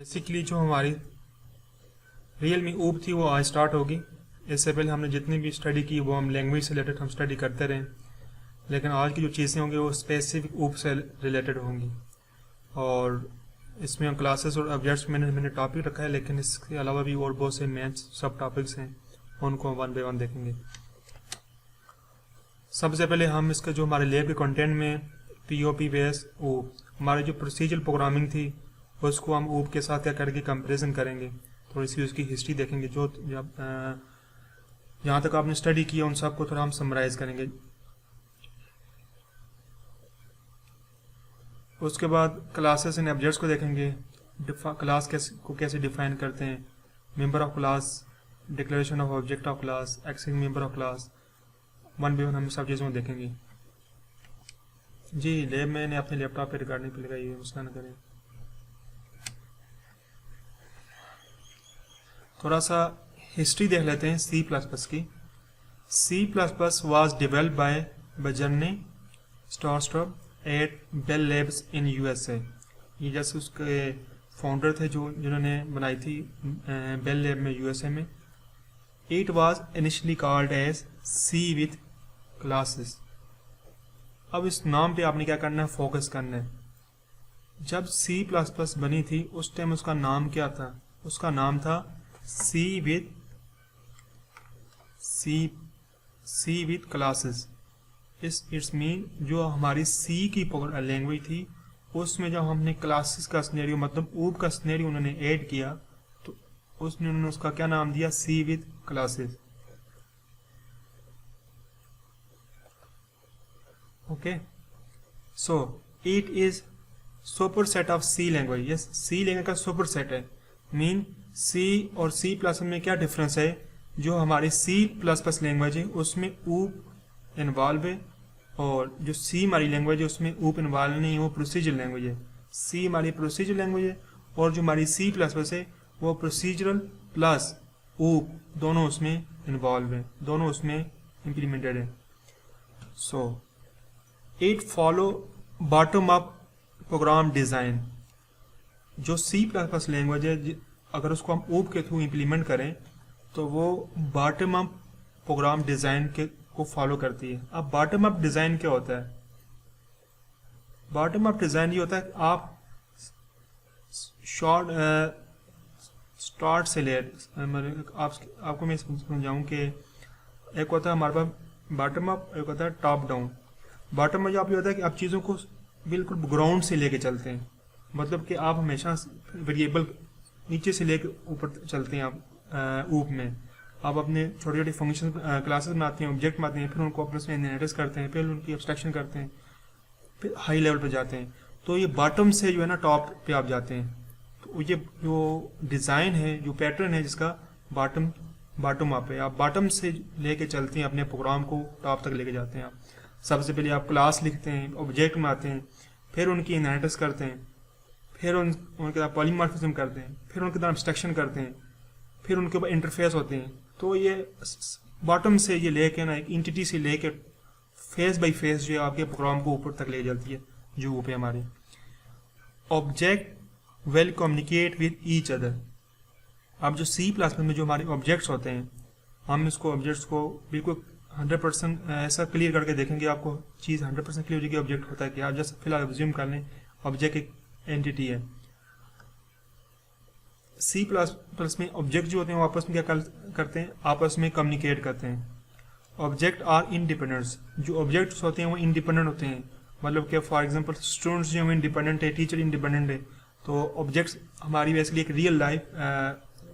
Basically जो हमारी real me ऊप थी वो आज स्टार्ट होगी। इससे पहले हमने जितनी भी स्टडी की वो हम लैंग्वेज से रिलेटेड हम स्टडी करते रहे, लेकिन आज की जो चीज़ें होंगी वो स्पेसिफिक ऊप से रिलेटेड होंगी। और इसमें हम क्लासेस और ऑब्जेक्ट्स मैंने टॉपिक रखा है, लेकिन इसके अलावा भी और बहुत से मैथ्स सब टॉपिक्स हैं, उनको वन बाय वन देखेंगे। सबसे पहले हम इसका जो हमारे लैब के कंटेंट में पीओपी बेस ऊप हमारी जो प्रोसीजरल प्रोग्रामिंग थी उसको हम ऊप के साथ क्या करके कंपैरिजन करेंगे, थोड़ी सी उसकी हिस्ट्री देखेंगे। जो जब जहाँ तक आपने स्टडी किया उन सबको थोड़ा हम समराइज करेंगे। उसके बाद क्लासेस एंड ऑब्जेक्ट्स को देखेंगे, क्लास को कैसे डिफाइन करते हैं, member of class, declaration of object of class, access member of class, one by one हम सब चीज़ों को देखेंगे। जी लैब मैंने अपने लैपटॉप पे रिकॉर्डिंग पे लगाई है, उसका ना करें। थोड़ा सा हिस्ट्री देख लेते हैं सी प्लस प्लस की। C plus plus was develop by Bjarne Stroustrup at Bell Labs in USA. ये जैसे उसके फाउंडर थे जिन्होंने बनाई थी बेल लैब में यूएसए में। It was initially called as C with classes. अब इस नाम पे आपने क्या करना है, फोकस करना है। जब सी प्लस प्लस बनी थी उस टाइम उसका नाम क्या था? उसका नाम था सी विथ क्लासेस। इट्स मीन जो हमारी सी की लैंग्वेज थी उसमें जब हमने क्लासेस का स्नेरियो मतलब ऊप का स्नेरियो उन्होंने ऐड किया तो उन्होंने उसका क्या नाम दिया, C with classes. Okay, so it is super set of C language. Yes, C language का सुपर सेट है। मीन सी और सी प्लस में क्या डिफरेंस है? जो हमारी सी प्लस प्लस लैंग्वेज है उसमें ऊप इन्वॉल्व है, और जो सी हमारी लैंग्वेज है उसमें ऊप इन्वॉल्व नहीं है, वो प्रोसीजर लैंग्वेज है। सी हमारी प्रोसीजर लैंग्वेज है, और जो हमारी सी प्लस प्लस है वो प्रोसीजरल प्लस ऊप दोनों उसमें इन्वॉल्व है, दोनों उसमें इम्प्लीमेंटेड है। So it follow bottom up program design. जो सी प्लस प्लस लैंग्वेज है अगर उसको हम ऊप के थ्रू इम्प्लीमेंट करें तो वो बॉटम अप प्रोग्राम डिज़ाइन को फॉलो करती है। अब बॉटम अप डिज़ाइन क्या होता है? बॉटम अप डिज़ाइन ये होता है कि आप स्टार्ट से ले आपको मैं समझाऊँ कि एक होता है हमारे पास बॉटम अप, एक होता है टॉप डाउन। बॉटम में जो आप ये होता है कि आप चीज़ों को बिल्कुल ग्राउंड से लेके चलते हैं, मतलब कि आप हमेशा वेरिएबल नीचे से लेके ऊपर चलते हैं। आप ऊप में आप अपने छोटे छोटे फंक्शन क्लासेस बनाते हैं, ऑब्जेक्ट बनाते हैं, फिर उनको आपस में इनहेरिट करते हैं, फिर उनकी एब्स्ट्रैक्शन करते हैं, फिर हाई लेवल पर जाते हैं। तो ये बॉटम से जो है ना टॉप पे आप जाते हैं। तो ये जो डिज़ाइन है, जो पैटर्न है जिसका बॉटम अप है, आप बॉटम से लेके चलते हैं, अपने प्रोग्राम को टॉप तक लेके जाते हैं। आप सबसे पहले आप क्लास लिखते हैं, ऑब्जेक्ट बनाते हैं, फिर उनकी इनहेरिटेंस करते हैं, फिर उनके साथ पॉलीमॉर्फिज्म करते हैं, फिर उनके साथ एब्स्ट्रैक्शन करते हैं, फिर उनके ऊपर इंटरफेस होते हैं। तो ये बॉटम से ये लेके ना एक इंटिटी से लेके फेस बाय फेस जो है आपके प्रोग्राम को ऊपर तक ले जाती है, जो ऊपर हमारे object well communicate with each other. अब जो सी प्लस में जो हमारे ऑब्जेक्ट्स होते हैं, हम इसको ऑब्जेक्ट्स को बिल्कुल 100% ऐसा क्लियर करके देखेंगे, आपको चीज़ 100% क्लियर हो जाएगी ऑब्जेक्ट होता है कि आप जैसे फिलहाल एज्यूम कर लें ऑब्जेक्ट एक एंटिटी है। सी प्लस प्लस में ऑब्जेक्ट जो होते हैं वो आपस में क्या करते हैं, आपस में कम्युनिकेट करते हैं। Object are independents. जो ऑब्जेक्ट्स होते हैं वो इंडिपेंडेंट होते हैं, मतलब कि फॉर एग्जांपल स्टूडेंट्स जो हैं इंडिपेंडेंट है, टीचर इंडिपेंडेंट है। तो ऑब्जेक्ट्स हमारी बेसिकली एक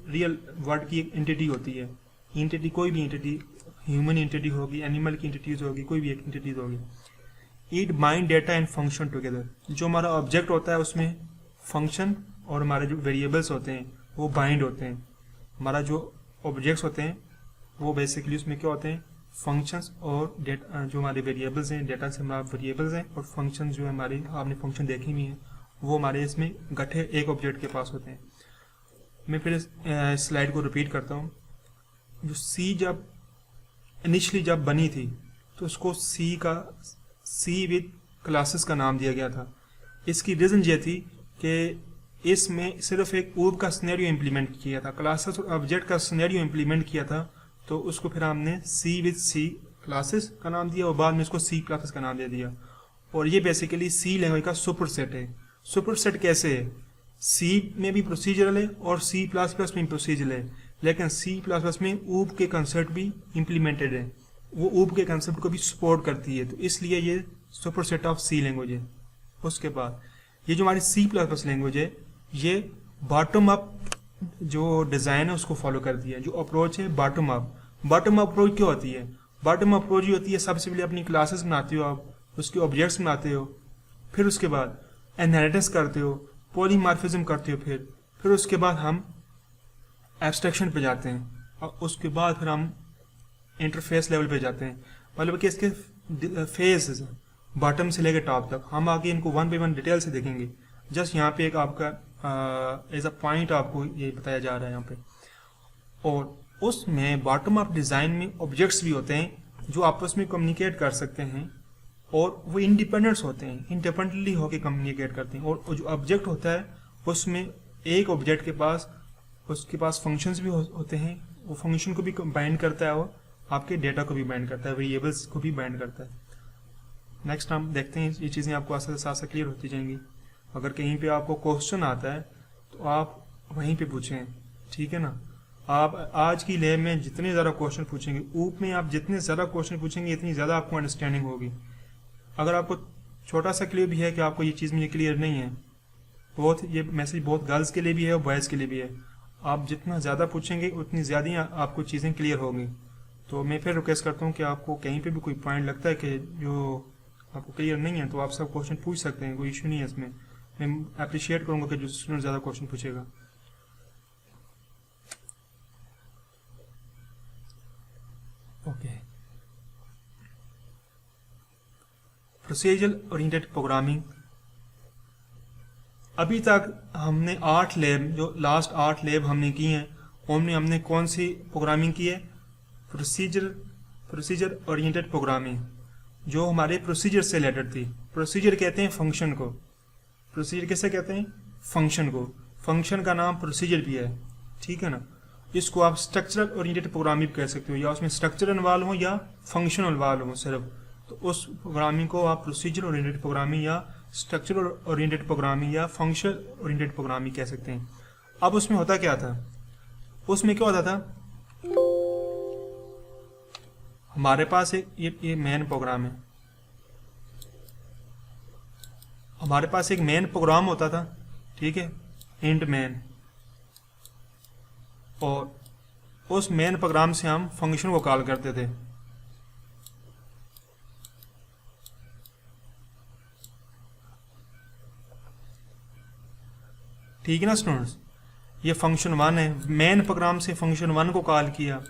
रियल वर्ड की एक एंटिटी होती है। एंटिटी कोई भी एंटिटी, ह्यूमन एंटिटी होगी, एनिमल की एंटिटीज होगी, कोई भी एक एंटिटीज होगी। It bind data and function together. जो हमारा ऑब्जेक्ट होता है उसमें फंक्शन और हमारे जो वेरिएबल्स होते हैं वो बाइंड होते हैं। हमारा जो ऑब्जेक्ट्स होते हैं वो बेसिकली उसमें क्या होते हैं, फंक्शंस और डेटा। जो हमारे वेरिएबल्स हैं, डेटा से हमारा वेरिएबल्स हैं, और फंक्शन जो है हमारी आपने फंक्शन देखी हुई है वो हमारे इसमें गठे एक ऑब्जेक्ट के पास होते हैं। मैं फिर स्लाइड को रिपीट करता हूँ। जो सी जब इनिशियली जब बनी थी तो उसको सी विद क्लासेस का नाम दिया गया था। इसकी रीज़न ये थी कि इसमें सिर्फ एक ऊब का सिनेरियो इम्प्लीमेंट किया था, क्लासेस और ऑब्जेक्ट का सिनेरियो इम्प्लीमेंट किया था, तो उसको फिर हमने सी विद सी क्लासेस का नाम दिया और बाद में इसको सी क्लासेस का नाम दे दिया। और ये बेसिकली सी लैंग्वेज का सुपर सेट है। सुपर सेट कैसे है? सी में भी प्रोसीजरल है और सी प्लस प्लस में प्रोसीजरल है, लेकिन सी प्लस प्लस में ऊब के कंसेप्ट भी इम्प्लीमेंटेड है, वो ऊब के कंसेप्ट को भी सपोर्ट करती है, तो इसलिए ये super set of C language है। उसके बाद ये जो हमारी सी प्लस प्लस लैंग्वेज है, ये बॉटम अप जो डिज़ाइन है उसको फॉलो करती है। जो अप्रोच है bottom up. Bottom up approach क्या होती है? बॉटम अप अप्रोच होती है सबसे पहले अपनी क्लासेस बनाते हो आप, उसके ऑब्जेक्ट्स बनाते हो, फिर उसके बाद इनहेरिटेंस करते हो, पॉलीमॉर्फिज्म करते हो, फिर उसके बाद हम एब्स्ट्रैक्शन पे जाते हैं और उसके बाद फिर हम इंटरफेस लेवल पे जाते हैं। मतलब कि इसके फेज बॉटम से लेकर टॉप तक हम आगे इनको वन बाई वन डिटेल से देखेंगे। जस्ट यहाँ पे एक आपका एज अ पॉइंट आपको ये बताया जा रहा है यहाँ पे। और उसमें बॉटम अप डिज़ाइन में ऑब्जेक्ट्स भी होते हैं जो आपस में कम्युनिकेट कर सकते हैं और वो इंडिपेंडेंट्स होते हैं, इंडिपेंडेंटली होकर कम्युनिकेट करते हैं। और जो ऑब्जेक्ट होता है उसमें एक ऑब्जेक्ट के पास उसके पास फंक्शंस भी होते हैं, वो फंक्शन को भी बाइंड करता है, वो आपके डेटा को भी बाइंड करता है, वेरिएबल्स को भी बाइंड करता है। नेक्स्ट हम देखते हैं, ये चीज़ें आपको आस्ते आस्ते क्लियर होती जाएंगी। अगर कहीं पे आपको क्वेश्चन आता है तो आप वहीं पे पूछें, ठीक है ना। आप आज की लैब में जितने ज़्यादा क्वेश्चन पूछेंगे, ऊप में आप जितने ज़्यादा क्वेश्चन पूछेंगे इतनी ज़्यादा आपको अंडरस्टैंडिंग होगी। अगर आपको छोटा सा क्लियर भी है कि आपको ये चीज़ मुझे क्लियर नहीं है, बहुत ये मैसेज बहुत गर्ल्स के लिए भी है और बॉयज़ के लिए भी है। आप जितना ज़्यादा पूछेंगे उतनी ज़्यादा ही आपको चीज़ें क्लियर होंगी। तो मैं फिर रिक्वेस्ट करता हूँ कि आपको कहीं पे भी कोई पॉइंट लगता है कि जो आपको क्लियर नहीं है तो आप सब क्वेश्चन पूछ सकते हैं, कोई इशू नहीं है इसमें। मैं अप्रिशिएट करूँगा कि जो स्टूडेंट ज़्यादा क्वेश्चन पूछेगा। Okay, procedural oriented programming. अभी तक हमने 8 लैब, जो लास्ट 8 लैब हमने की हैं, उनमें हमने कौन सी प्रोग्रामिंग की है? प्रोसीजर ओरिएंटेड प्रोग्रामिंग, जो हमारे प्रोसीजर से रिलेटेड थी। प्रोसीजर कहते हैं फंक्शन को। प्रोसीजर कैसे कहते हैं? फंक्शन को। फंक्शन का नाम प्रोसीजर भी है, ठीक है ना। इसको आप स्ट्रक्चरल ओरिएंटेड प्रोग्रामिंग कह सकते हो, या उसमें स्ट्रक्चर इन्वॉल्व हो या फंक्शन इन्वॉल्व हो सिर्फ, तो उस प्रोग्रामिंग को आप प्रोसीजर ओरिएंटेड प्रोग्रामिंग या स्ट्रक्चरल ओरिएंटेड प्रोग्रामिंग या फंक्शनल ओरिएंटेड प्रोग्रामिंग कह सकते हैं। अब उसमें होता क्या था? उसमें क्या होता था, हमारे पास एक ये मेन प्रोग्राम है, हमारे पास एक मेन प्रोग्राम होता था, ठीक है, इंट मेन, और उस मेन प्रोग्राम से हम फंक्शन को कॉल करते थे। ठीक है ना स्टूडेंट्स, ये फंक्शन 1 है। मेन प्रोग्राम से फंक्शन 1 को कॉल किया,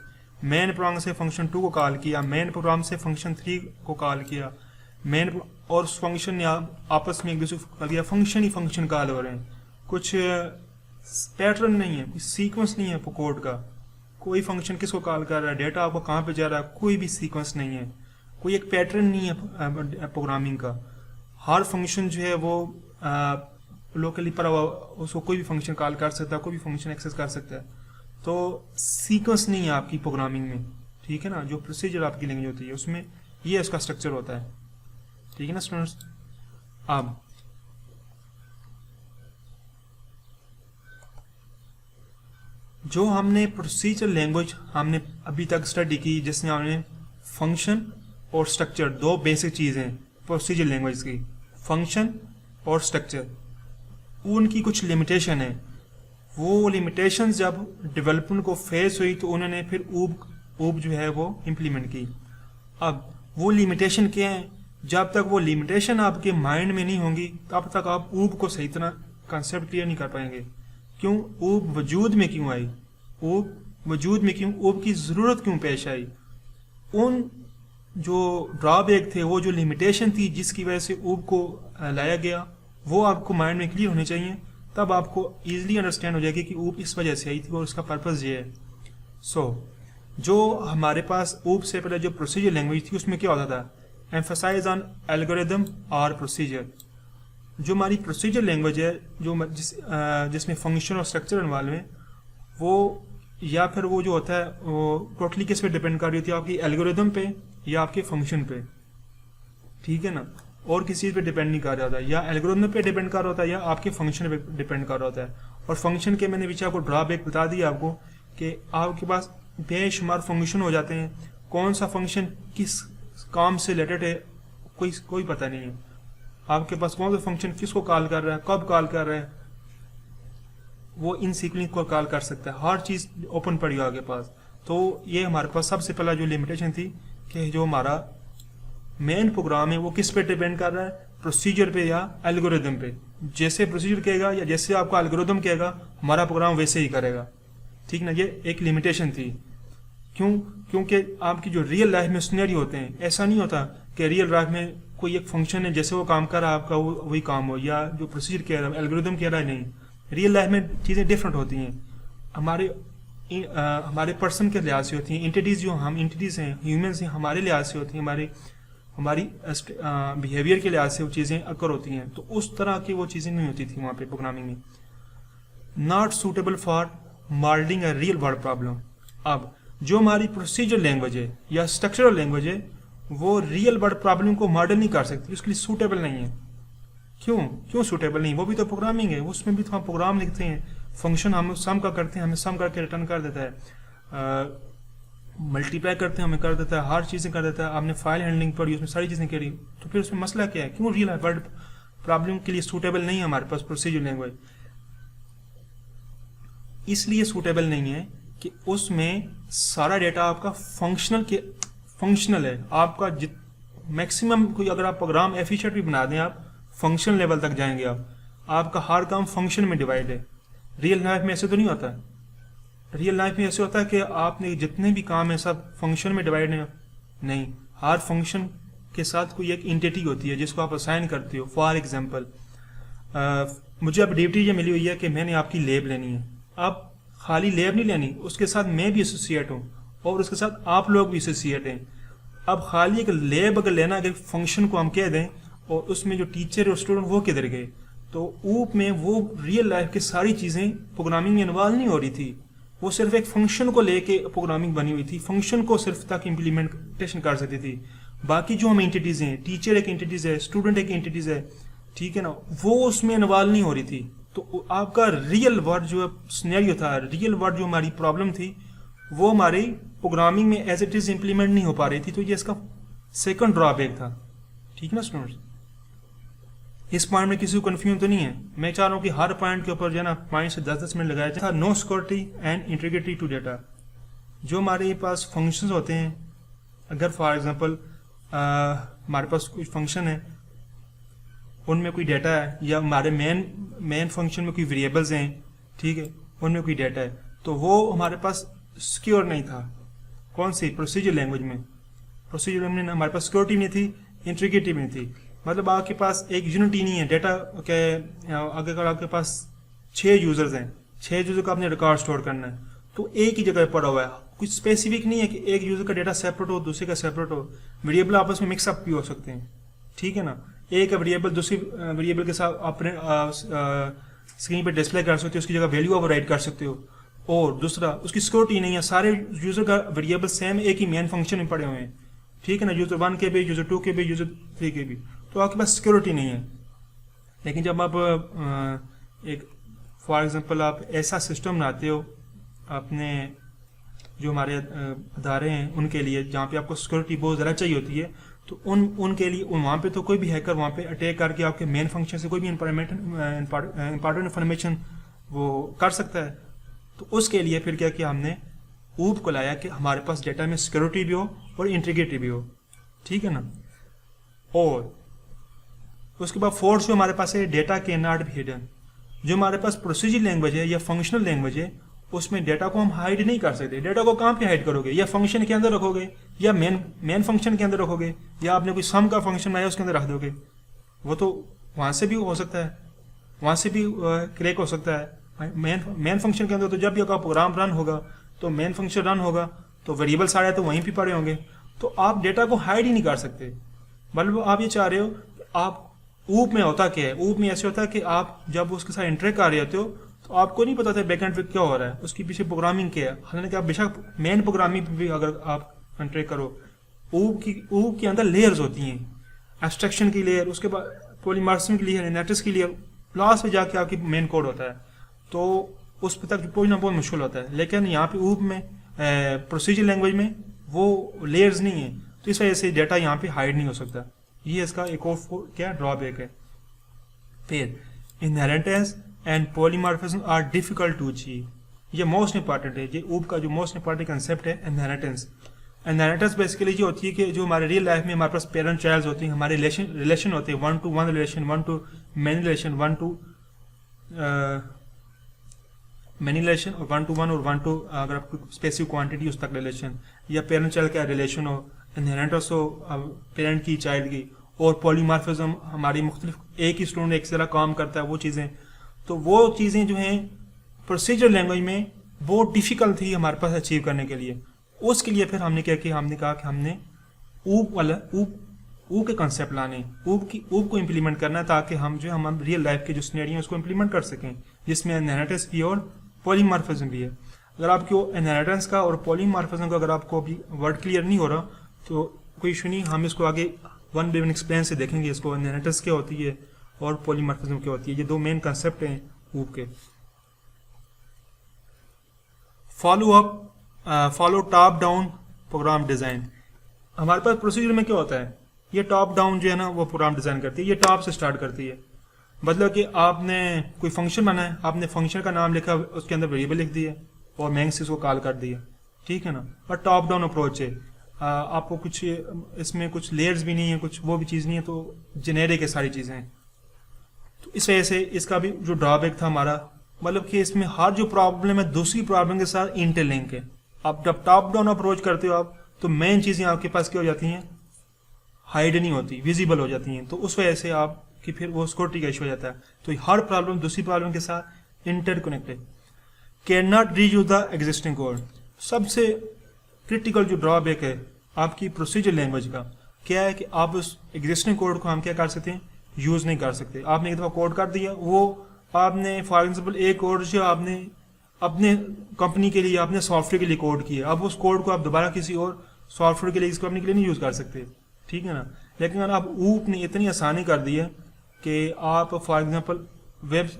मेन प्रोग्राम से फंक्शन 2 को कॉल किया, मेन प्रोग्राम से फंक्शन 3 को कॉल किया, मेन और उस फंक्शन ने आपस में एक दूसरे को कॉल किया। फंक्शन ही फंक्शन कॉल हो रहे हैं, कुछ पैटर्न नहीं है, कोई सीक्वेंस नहीं है कोड का। कोई फंक्शन किसको कॉल कर रहा है, डेटा आपको कहाँ पे जा रहा है, कोई भी सीक्वेंस नहीं है, कोई एक पैटर्न नहीं है प्रोग्रामिंग का। हर फंक्शन जो है वो लोकली पर उसको कोई भी फंक्शन कॉल कर सकता है, कोई भी फंक्शन एक्सेस कर सकता है। तो सीक्वेंस नहीं है आपकी प्रोग्रामिंग में, ठीक है ना। जो प्रोसीजर आपकी लैंग्वेज होती है उसमें ये उसका स्ट्रक्चर होता है, ठीक है ना स्टूडेंट्स। अब जो हमने प्रोसीजर लैंग्वेज हमने अभी तक स्टडी की, जिसमें हमने फंक्शन और स्ट्रक्चर, दो बेसिक चीज़ें प्रोसीजर लैंग्वेज की, फंक्शन और स्ट्रक्चर, उनकी कुछ लिमिटेशन है। वो लिमिटेशन जब डेवलपमेंट को फेस हुई तो उन्होंने फिर ऊब जो है वो इम्प्लीमेंट की। अब वो लिमिटेशन क्या है? जब तक वो लिमिटेशन आपके माइंड में नहीं होंगी तब तक आप ऊब को सही तरह कंसेप्ट क्लियर नहीं कर पाएंगे। क्यों ऊब वजूद में क्यों आई, ऊब वजूद में क्यों, ऊब की ज़रूरत क्यों पेश आई, उन जो ड्रॉबैक थे, वो जो लिमिटेशन थी जिसकी वजह से ऊब को लाया गया, वो आपको माइंड में क्लियर होने चाहिए। तब आपको ईजिली अंडरस्टैंड हो जाएगी कि ऊब इस वजह से आई थी और उसका पर्पज़ ये है। जो हमारे पास ऊब से पहले जो प्रोसीजर लैंग्वेज थी उसमें क्या होता था? एम्फसाइज ऑन एल्गोरिदम और प्रोसीजर। जो हमारी प्रोसीजर लैंग्वेज है, जिसमें फंक्शन और स्ट्रक्चर इन्वॉल्व है, वो या फिर वो जो होता है वो टोटली किस पे डिपेंड कर रही होती है, आपकी एल्गोरिदम पे या आपके फंक्शन पे, ठीक है ना, और किसी चीज़ पे डिपेंड नहीं कर रहा होता है, या एल्गोरिदम पे डिपेंड कर रहा होता है या आपके फंक्शन पे डिपेंड कर रहा होता है। और फंक्शन के मैंने पीछे आपको ड्रॉबैक बता दिया आपको कि आपके पास बेशुमार फंक्शन हो जाते हैं, कौन सा फंक्शन किस काम से रिलेटेड है कोई पता नहीं है, आपके पास कौन सा फंक्शन किसको कॉल कर रहा है, कब कॉल कर रहा है, वो इन सीक्वेंस को कॉल कर सकता है, हर चीज़ ओपन पड़ी है आपके पास। तो ये हमारे पास सबसे पहला जो लिमिटेशन थी कि जो हमारा मेन प्रोग्राम है वो किस पे डिपेंड कर रहा है, प्रोसीजर पे या एल्गोरिदम पे। जैसे प्रोसीजर कहेगा या जैसे आपका एल्गोरिदम कहेगा, हमारा प्रोग्राम वैसे ही करेगा, ठीक ना। ये एक लिमिटेशन थी। क्योंकि आपकी जो रियल लाइफ में सिनेरियो होते हैं, ऐसा नहीं होता कि रियल लाइफ में कोई एक फंक्शन है जैसे वो काम कर रहा है आपका वही काम हो, या जो प्रोसीजर कह रहा है एल्गोरिदम कह रहा है, नहीं। रियल लाइफ में चीज़ें डिफरेंट होती हैं, हमारे पर्सन के लिहाज से होती हैं, एंटिटीज जो हम एंटिटीज हैं, ह्यूमंस हैं, हमारे लिहाज से होती हैं, हमारी बिहेवियर के लिहाज से वो चीज़ें अकर होती हैं। तो उस तरह की वो चीज़ें नहीं होती थी वहाँ पे प्रोग्रामिंग में। Not suitable for modelling a real world problem. अब जो हमारी प्रोसीजर लैंग्वेज है या स्ट्रक्चरल लैंग्वेज है, वो रियल वर्ल्ड प्रॉब्लम को मॉडल नहीं कर सकती, उसके लिए सूटेबल नहीं है। क्यों सूटेबल नहीं? वो भी तो प्रोग्रामिंग है, उसमें भी तो हम प्रोग्राम लिखते हैं, फंक्शन हम सम का करते हैं, हमें सम करके रिटर्न कर देता है, मल्टीप्लाई करते हैं हमें कर देता है, हर चीज़ें कर देता है। आपने फाइल हैंडलिंग पढ़ी, उसमें सारी चीज़ें करी, तो फिर उसमें मसला क्या है? क्यों रियल वर्ल्ड प्रॉब्लम के लिए सूटेबल नहीं है हमारे पास प्रोसीजर लैंग्वेज? इसलिए सूटेबल नहीं है कि उसमें सारा डेटा आपका फंक्शनल है। आपका मैक्सिमम कोई अगर आप प्रोग्राम एफिशिएंट भी बना दें, आप फंक्शन लेवल तक जाएंगे, आपका हर काम फंक्शन में डिवाइड है। रियल लाइफ में ऐसे तो नहीं होता। रियल लाइफ में ऐसे होता है कि आपने जितने भी काम है सब फंक्शन में डिवाइड है, नहीं। हर फंक्शन के साथ कोई एक एंटिटी होती है जिसको आप असाइन करते हो। फॉर एग्जांपल, मुझे अब ड्यूटी ये मिली हुई है कि मैंने आपकी लैब लेनी है। अब खाली लैब नहीं लेनी, उसके साथ मैं भी एसोसिएट हूँ और उसके साथ आप लोग भी एसोसिएट हैं। अब खाली एक लैब अगर लेना, अगर फंक्शन को हम कह दें और उसमें जो टीचर और स्टूडेंट वो किधर गए, तो ऊप में वो रियल लाइफ की सारी चीज़ें प्रोग्रामिंग में इन्वॉल्व नहीं हो रही थी। वो सिर्फ एक फंक्शन को लेके प्रोग्रामिंग बनी हुई थी, फंक्शन को सिर्फ तक इम्प्लीमेंटेशन कर सकती थी। बाकी जो हम एंटिटीज हैं, टीचर एक एंटिटीज है, स्टूडेंट एक एंटिटीज है, ठीक है ना, वो उसमें इन्वॉल्व नहीं हो रही थी। तो आपका रियल वर्ड जो सिनेरियो था, रियल वर्ड जो हमारी प्रॉब्लम थी, वो हमारी प्रोग्रामिंग में एज इट इज इम्प्लीमेंट नहीं हो पा रही थी। तो ये इसका सेकंड ड्रॉबैक था, ठीक है ना स्टूडेंट्स। इस पॉइंट में किसी को कंफ्यूजन तो नहीं है? मैं चाह रहा हूँ कि हर पॉइंट के ऊपर जो है ना 5 से 10 मिनट लगाया जाए। No security and integrity to data. जो हमारे पास फंक्शंस होते हैं, अगर फॉर एग्जांपल हमारे पास कोई फंक्शन है, उनमें कोई डाटा है, या हमारे मेन फंक्शन में कोई वेरिएबल्स हैं, ठीक है, उनमें कोई डाटा है, तो वो हमारे पास सिक्योर नहीं था। कौन सी? प्रोसीजर लैंग्वेज में। प्रोसीजर लैंग्वेज में हमारे पास सिक्योरिटी नहीं थी, इंटीग्रिटी नहीं थी। मतलब आपके पास एक यूनिटी नहीं है डेटा के। अगर आपके पास 6 यूजर्स हैं, 6 यूजर का आपने रिकॉर्ड स्टोर करना है, तो एक ही जगह पड़ा हुआ है, कुछ स्पेसिफिक नहीं है कि एक यूजर का डेटा सेपरेट हो, दूसरे का सेपरेट हो। वेरिएबल आपस में मिक्सअप भी हो सकते हैं, ठीक है ना। एक वेरिएबल दूसरी वेरिएबल के साथ अपने स्क्रीन पे डिस्प्ले कर सकते हो, उसकी जगह वैल्यू ओवरराइट कर सकते हो। और दूसरा, उसकी सिक्योरिटी नहीं है, सारे यूजर का वेरिएबल सेम एक ही मेन फंक्शन में पड़े हुए हैं, ठीक है ना, यूजर 1 के भी, यूजर 2 के भी, यूजर 3 के भी, तो आपके पास सिक्योरिटी नहीं है। लेकिन जब आप एक फॉर एग्जांपल आप ऐसा सिस्टम बनाते हो अपने जो हमारे अदारे हैं उनके लिए, जहाँ पे आपको सिक्योरिटी बहुत ज़्यादा चाहिए होती है, तो उनके लिए वहाँ पे तो कोई भी हैकर वहाँ पे अटैक करके आपके मेन फंक्शन से कोई भी इंपॉर्टेंट इन्फॉर्मेशन वो कर सकता है। तो उसके लिए फिर क्या किया हमने, ऊप को लाया कि हमारे पास डेटा में सिक्योरिटी भी हो और इंटीग्रिटी भी हो, ठीक है ना। और उसके बाद फोर्थ जो हमारे पास है, data can not be hidden. जो हमारे पास प्रोसीजर लैंग्वेज है या फंक्शनल लैंग्वेज है, उसमें डेटा को हम हाइड नहीं कर सकते। डेटा को कहाँ पे हाइड करोगे? या फंक्शन के अंदर रखोगे, या मेन फंक्शन के अंदर रखोगे, या आपने कोई सम का फंक्शन बनाया उसके अंदर रख दोगे। वो तो वहाँ से भी हो सकता है, वहाँ से भी क्रैक हो सकता है। मेन फंक्शन के अंदर तो जब भी आपका प्रोग्राम रन होगा, तो मेन फंक्शन रन होगा, तो वेरिएबल सारे तो वहीं पे पड़े होंगे, तो आप डेटा को हाइड ही नहीं कर सकते। मतलब आप ये चाह रहे हो आप ऊप में होता क्या है, ऊप में ऐसे होता है कि आप जब उसके साथ इंटरेक्ट कर रहे होते हो तो आपको नहीं पता था बैकएंड पे क्या हो रहा है, उसके पीछे प्रोग्रामिंग क्या है। हालांकि आप बेशक मेन प्रोग्रामिंग पे भी अगर आप इंटरेक्ट करो, ऊप के अंदर लेयर्स होती हैं, एब्स्ट्रैक्शन की लेयर, उसके बाद पॉलीमॉर्फिज्म की लेयर, इनहेरिटेंस की लेयर, लास्ट में जाके आपकी मेन कोड होता है। तो उस पर तक पहुंचना बहुत मुश्किल होता है। लेकिन यहाँ पे ऊप में प्रोसीजर लैंग्वेज में वो लेयर्स नहीं है, तो इस वजह से डाटा यहाँ पे हाइड नहीं हो सकता। ये इसका एक और क्या ड्रॉबैक है। फिर inheritance and polymorphism are difficult to achieve, ये मोस्ट इंपॉर्टेंट है। ये ऊप का जो मोस्ट इंपॉर्टेंट कंसेप्ट है इनहेरिटेंस। इनहेरिटेंस बेसिकली ये होती है कि जो हमारे रियल लाइफ में हमारे पास पेरेंट चाइल्ड होती हैं, हमारे रिलेशन होते हैं, 1-to-1 relation, 1-to-many relation, 1-to-many relation, और 1-to-1 और 1-to अगर आपको स्पेसिफिक क्वांटिटी उस तक रिलेशन, या पेरेंट चाइल्ड का रिलेशन हो, इनहेरिटेंस हो पेरेंट की चाइल्ड की, और पॉलीमॉर्फिज्म हमारी मुख्तलिफ एक ही स्टूडेंट एक तरह काम करता है, वो चीज़ें। तो वो चीज़ें जो हैं प्रोसीजर लैंग्वेज में बहुत डिफिकल्ट थी हमारे पास अचीव करने के लिए। उसके लिए फिर हमने क्या किया, हमने कहा कि हमने ऊप के कंसेप्ट लाने, ऊप को इम्प्लीमेंट करना, ताकि हम जो हम रियल लाइफ के जो सिनेरियो उसको इम्प्लीमेंट कर सकें, जिसमें इनहेरिटेंस भी और पॉलीमॉर्फिज्म भी है। अगर आपको इनहेरिटेंस का और पॉलीमॉर्फिज्म का अगर आपको अभी वर्ड क्लियर नहीं हो रहा तो कोई इशू नहीं, हम इसको आगे वन बाय वन एक्सप्लेन से देखेंगे। इसको इनहेरिटेंस क्या होती है और पॉलीमॉर्फिज्म क्या होती है, ये दो मेन कंसेप्ट हैं ऊप के। Follow top down program design. हमारे पास प्रोसीजर में क्या होता है, ये टॉप डाउन जो है ना वो प्रोग्राम डिजाइन करती है, ये टॉप से स्टार्ट करती है। मतलब कि आपने कोई फंक्शन बनाया, आपने फंक्शन का नाम लिखा, उसके अंदर वेरिएबल लिख दिए और मैंग से उसको कॉल कर दिया, ठीक है ना। और टॉप डाउन अप्रोच है, आपको कुछ इसमें कुछ लेयर्स भी नहीं है, कुछ वो भी चीज़ नहीं है, तो जेनेरिक है सारी चीज़ें। तो इस वजह से इसका भी जो ड्रॉबैक था हमारा, मतलब कि इसमें हर जो प्रॉब्लम है दूसरी प्रॉब्लम के साथ इंटरलिंक है। आप जब टॉप डाउन अप्रोच करते हो आप, तो मेन चीज़ें आपके पास क्या हो जाती हैं, हाइड नहीं होती, विजिबल हो जाती हैं। तो उस वजह से आपकी फिर वो सिक्योरिटी का इशू हो जाता है। तो हर प्रॉब्लम दूसरी प्रॉब्लम के साथ interconnected. Can not reuse the existing code. सबसे क्रिटिकल जो ड्रॉबैक है आपकी प्रोसीजर लैंग्वेज का क्या है कि आप उस एग्जिस्टिंग कोड को हम क्या कर सकते हैं, यूज़ नहीं कर सकते। आपने एक दफ़ा कोड कर दिया, वो आपने फॉर एग्जाम्पल एक कोड जो आपने अपने कंपनी के लिए, अपने सॉफ्टवेयर के लिए कोड किया, अब उस कोड को आप दोबारा किसी और सॉफ्टवेयर के लिए, इस कंपनी के लिए नहीं यूज़ कर सकते, ठीक है ना। लेकिन अगर आप ऊप ने इतनी आसानी कर दी है कि आप फॉर एग्जांपल वेब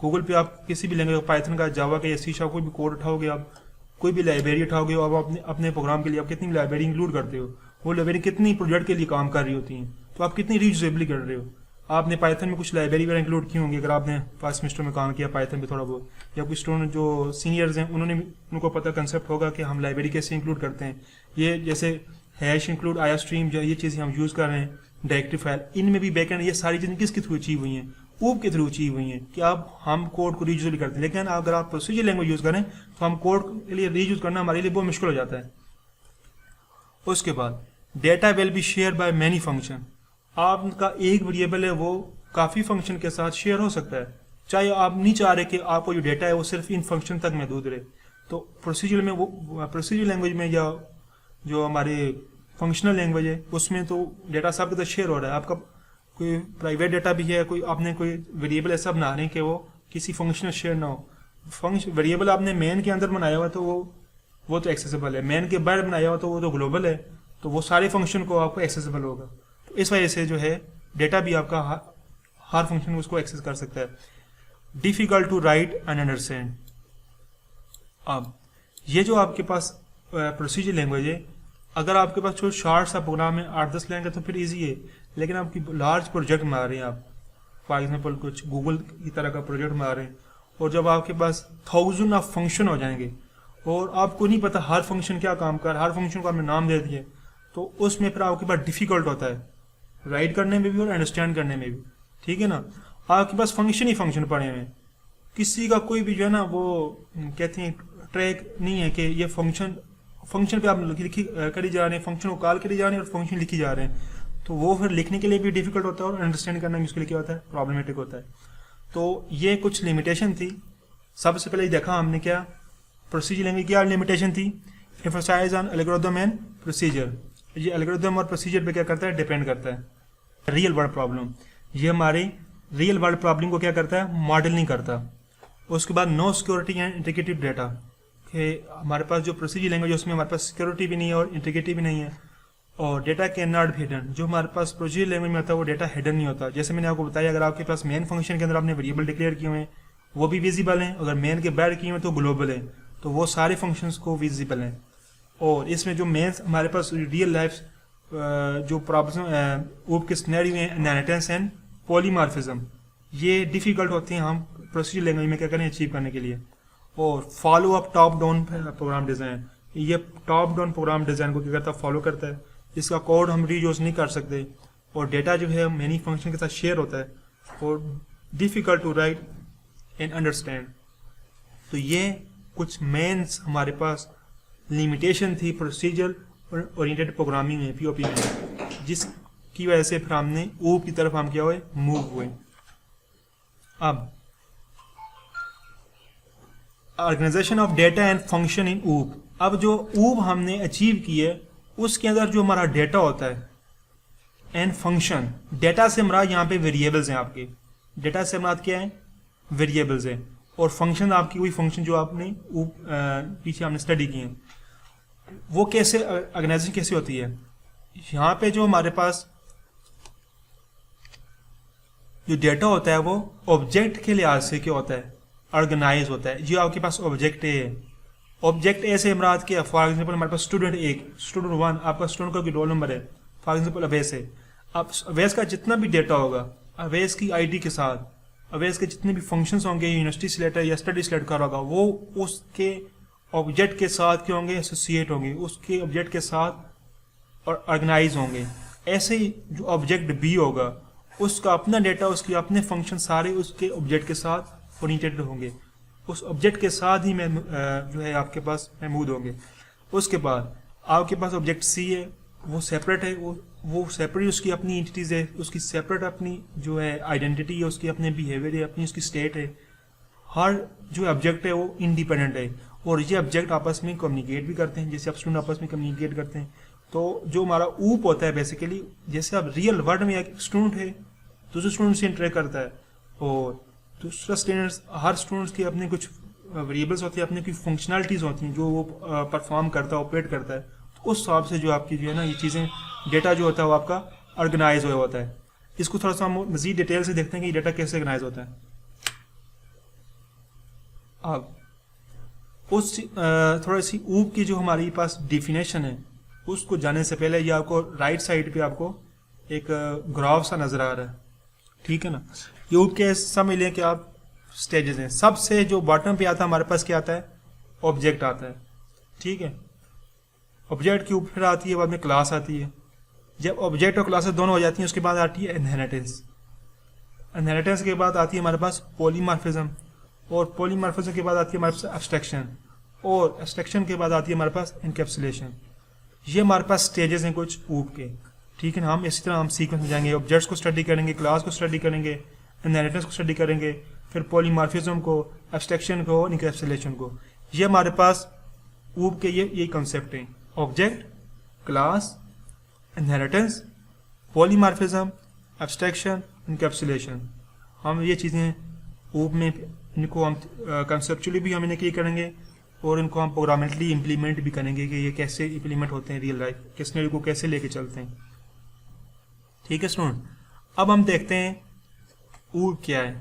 गूगल पे आप किसी भी लैंग्वेज, पाइथन का, जावा का या सी शार्प कोई भी कोड उठाओगे, आप कोई भी लाइब्रेरी उठाओगे, और आप अपने प्रोग्राम के लिए आप कितनी लाइब्रेरी इंक्लूड करते हो, वो लाइब्रेरी कितनी प्रोजेक्ट के लिए काम कर रही होती हैं, तो आप कितनी रीयूजेबली कर रहे हो। आपने पाइथन में कुछ लाइब्रेरी वगैरह इंक्लूड की होंगी, अगर आपने फर्स्ट सेमेस्टर में काम किया पाइथन पे थोड़ा बहुत, या कुछ स्टूडेंट जो सीनियर्स हैं उनको पता कंसेप्ट होगा कि हम लाइब्रेरी कैसे इंक्लूड करते हैं। ये जैसे हैश इंक्लूड, आया स्ट्रीम, जो ये चीज़ें हम यूज़ कर रहे हैं, डायरेक्टरी फाइल, इनमें भी बैकएंड, ये सारी चीज़ें किसके थ्रू अचीव हुई हैं, ऊप के थ्रू अचीव हुई हैं कि अब हम कोड को रीयूज करते हैं। लेकिन अगर आप प्रोसीजर लैंग्वेज यूज़ करें तो हम कोड के लिए रीयूज करना हमारे लिए बहुत मुश्किल हो जाता है। उसके बाद data will be share by many function. आपका एक वेरिएबल है वो काफ़ी फंक्शन के साथ शेयर हो सकता है, चाहे आप नहीं चाह रहे कि आपको जो डेटा है वो सिर्फ इन फंक्शन तक महदूद रहे। तो प्रोसीजर में, वो प्रोसीजर लैंग्वेज में या जो हमारे फंक्शनल लैंग्वेज है उसमें तो डेटा सबके साथ शेयर हो रहा है। आपका कोई प्राइवेट डेटा भी है, कोई आपने कोई वेरिएबल ऐसा बना रहे हैं कि वो किसी फंक्शनल शेयर ना हो। फंक्शन वेरिएबल आपने मेन के अंदर बनाया हुआ तो वो तो एक्सेसिबल है, मेन के बाहर बनाया हुआ तो वो तो ग्लोबल है, तो वो सारे फंक्शन को आपको एक्सेसिबल होगा। तो इस वजह से जो है डेटा भी आपका हर फंक्शन उसको एक्सेस कर सकता है। Difficult to write and understand. अब ये जो आपके पास प्रोसीजर लैंग्वेज है, अगर आपके पास जो शॉर्ट सा प्रोग्राम है 8-10 लाइन का तो फिर इजी है। लेकिन आपकी लार्ज प्रोजेक्ट बना रहे हैं आप, फॉर एग्जांपल कुछ गूगल की तरह का प्रोजेक्ट बना रहे हैं, और जब आपके पास 1000 ऑफ फंक्शन हो जाएंगे और आपको नहीं पता हर फंक्शन क्या काम कर, हर फंक्शन को आपने नाम दे दिए, तो उसमें फिर आपके पास डिफिकल्ट होता है राइट करने में भी और अंडरस्टैंड करने में भी, ठीक है ना। आपके पास फंक्शन ही फंक्शन पड़े हुए हैं, किसी का कोई भी जो है ना वो कहते हैं ट्रैक नहीं है कि ये फंक्शन पे आप लिखी करी जा रहे हैं, फंक्शन को कॉल करी जा रहे हैं और फंक्शन लिखी जा रहे हैं, तो वो फिर लिखने के लिए भी डिफिकल्ट होता है और अंडरस्टैंड करना भी उसके लिए क्या होता है, प्रॉब्लमेटिक होता है। तो ये कुछ लिमिटेशन थी। सबसे पहले देखा हमने क्या प्रोसीजर लैंग्वेज क्या लिमिटेशन थी, emphasize on algorithm and procedure. ये एल्गोरिथम और प्रोसीजर पे क्या करता है, डिपेंड करता है। रियल वर्ल्ड प्रॉब्लम, ये हमारी रियल वर्ल्ड प्रॉब्लम को क्या करता है, मॉडल नहीं करता। उसके बाद no security and integrative data, कि हमारे पास जो प्रोसीजर लैंग्वेज उसमें हमारे पास सिक्योरिटी भी नहीं है और इंटीग्रेटिव भी नहीं है। और data can not be hidden, जो हमारे पास प्रोसीजर लैंग्वेज में होता है वो डेटा हिडन नहीं होता। जैसे मैंने आपको बताया, अगर आपके पास मेन फंक्शन के अंदर आपने वेरिएबल डिक्लेयर किए हुए हैं वो भी विजिबल हैं, अगर मेन के बैड किए हुए तो ग्लोबल है, तो वो सारे फंक्शंस को विजिबल हैं। और इसमें जो मेन हमारे पास रियल लाइफ जो प्रॉब्लम ऊप के सिनेरियो हैं, इनहेरिटेंस एंड पॉलीमॉर्फिज्म, ये डिफिकल्ट होते हैं हम प्रोसीजर लैंग्वेज में क्या करें अचीव करने के लिए। और follow up top down program design, ये टॉप डाउन प्रोग्राम डिज़ाइन को क्या करता है, फॉलो करता है। इसका कोड हम रीयूज नहीं कर सकते और डेटा जो है मेनी फंक्शन के साथ शेयर होता है और difficult to write and understand. तो ये कुछ मेन्स हमारे पास लिमिटेशन थी प्रोसीजर ओरिएंटेड प्रोग्रामिंग में, पीओपी में, जिसकी वजह से फिर हमने ऊप की तरफ हम क्या हुए, मूव हुए। अब organization of data and function in OOP, अब जो ऊप हमने अचीव किए उसके अंदर जो हमारा डेटा होता है एंड फंक्शन, डेटा से हमारा यहाँ पे वेरिएबल्स हैं, आपके डेटा से हमारा क्या है, वेरिएबल्स हैं, और फंक्शन आपकी वही फंक्शन जो आपने पीछे हमने स्टडी किए हैं। वो कैसे ऑर्गेनाइजेशन कैसे होती है, यहाँ पे जो हमारे पास जो डेटा होता है वो ऑब्जेक्ट के लिहाज से क्या होता है, ऑर्गेनाइज होता है। जो आपके पास ऑब्जेक्ट है, ऑब्जेक्ट ए से इमराद किया, फॉर एग्जांपल हमारे पास स्टूडेंट 1, स्टूडेंट 1, आपका स्टूडेंट का रोल नंबर है, फॉर एग्जांपल अवैस है। अब अवैस का जितना भी डेटा होगा, अवैस की आईडी के साथ, अवैस के जितने भी फंक्शंस होंगे, यूनिवर्सिटी सिलेक्ट है या स्टडी सिलेक्ट कर होगा, वो उसके ऑब्जेक्ट के साथ क्या होंगे, एसोसिएट होंगे, उसके ऑब्जेक्ट के साथ और ऑर्गेनाइज होंगे। ऐसे ही जो ऑब्जेक्ट बी होगा उसका अपना डेटा, उसके अपने फंक्शन सारे उसके ऑब्जेक्ट के साथ ओरिएंटेड होंगे, उस ऑब्जेक्ट के साथ ही जो है आपके पास महमूद होंगे। उसके बाद आपके पास ऑब्जेक्ट सी है, वो सेपरेट है, वो सेपरेट उसकी अपनी एंटिटीज है, उसकी सेपरेट अपनी जो है आइडेंटिटी है, उसकी अपने बिहेवियर है, अपनी उसकी स्टेट है। हर जो ऑब्जेक्ट है वो इंडिपेंडेंट है और ये ऑब्जेक्ट आपस में कम्युनिकेट भी करते हैं, जैसे आप स्टूडेंट आपस में कम्युनिकेट करते हैं। तो जो हमारा ऊप होता है बेसिकली, जैसे आप रियल वर्ल्ड में एक स्टूडेंट है दूसरे स्टूडेंट से इंटरेक्ट करता है और दूसरा स्टूडेंट्स, हर स्टूडेंट्स की अपने कुछ वेरिएबल्स होती है, अपनी कुछ फंक्शनलिटीज़ होती हैं जो वो परफॉर्म करता है, ऑपरेट करता है। तो उस हिसाब से जो आपकी जो है ना ये चीज़ें, डेटा जो होता है वो आपका ऑर्गेनाइज हुआ होता है। इसको थोड़ा सा हम मज़ीद डिटेल से देखते हैं कि ये डेटा कैसे ऑर्गेनाइज होता है। अब उस थोड़ी सी ऊप की जो हमारे पास डिफिनेशन है उसको जानने से पहले ये आपको राइट साइड पे आपको एक ग्राफ सा नज़र आ रहा है, ठीक है ना। ये ऊप के समझ लें कि आप स्टेजेस हैं। सबसे जो बॉटम पे आता है हमारे पास क्या आता है, ऑब्जेक्ट आता है, ठीक है। ऑब्जेक्ट के ऊपर आती है बाद में क्लास आती है। जब ऑब्जेक्ट और क्लासेस दोनों हो जाती हैं उसके बाद आती है इनहेरिटेंस। इनहेरिटेंस के बाद आती है हमारे पास पॉलीमॉर्फिज्म और पॉलीमॉर्फिज्म के बाद आती है हमारे पास एब्स्ट्रैक्शन और एब्स्ट्रैक्शन के बाद आती है हमारे पास एनकैप्सुलेशन। ये हमारे पास स्टेजेस हैं कुछ ऊप के, ठीक है ना। हम इसी तरह हम सीक्वेंस में जाएंगे, ऑब्जेक्ट्स को स्टडी करेंगे, क्लास को स्टडी करेंगे, इनहेरिटेंस को स्टडी करेंगे, फिर पॉलीमॉर्फिज्म को, एब्स्ट्रैक्शन को, एनकैप्सुलेशन को। ये हमारे पास ऊप के ये कंसेप्ट हैं, object, class, inheritance, polymorphism, abstraction, encapsulation. हम ये चीज़ें ऊप में इनको हम कंसेप्चुअली भी हम इन्हें क्या करेंगे और इनको हम प्रोग्रामेटिकली इम्प्लीमेंट भी करेंगे कि ये कैसे इम्प्लीमेंट होते हैं रियल लाइफ के सिनेरियो को कैसे लेके चलते हैं, ठीक है स्टूडेंट। अब हम देखते हैं ऊप क्या है,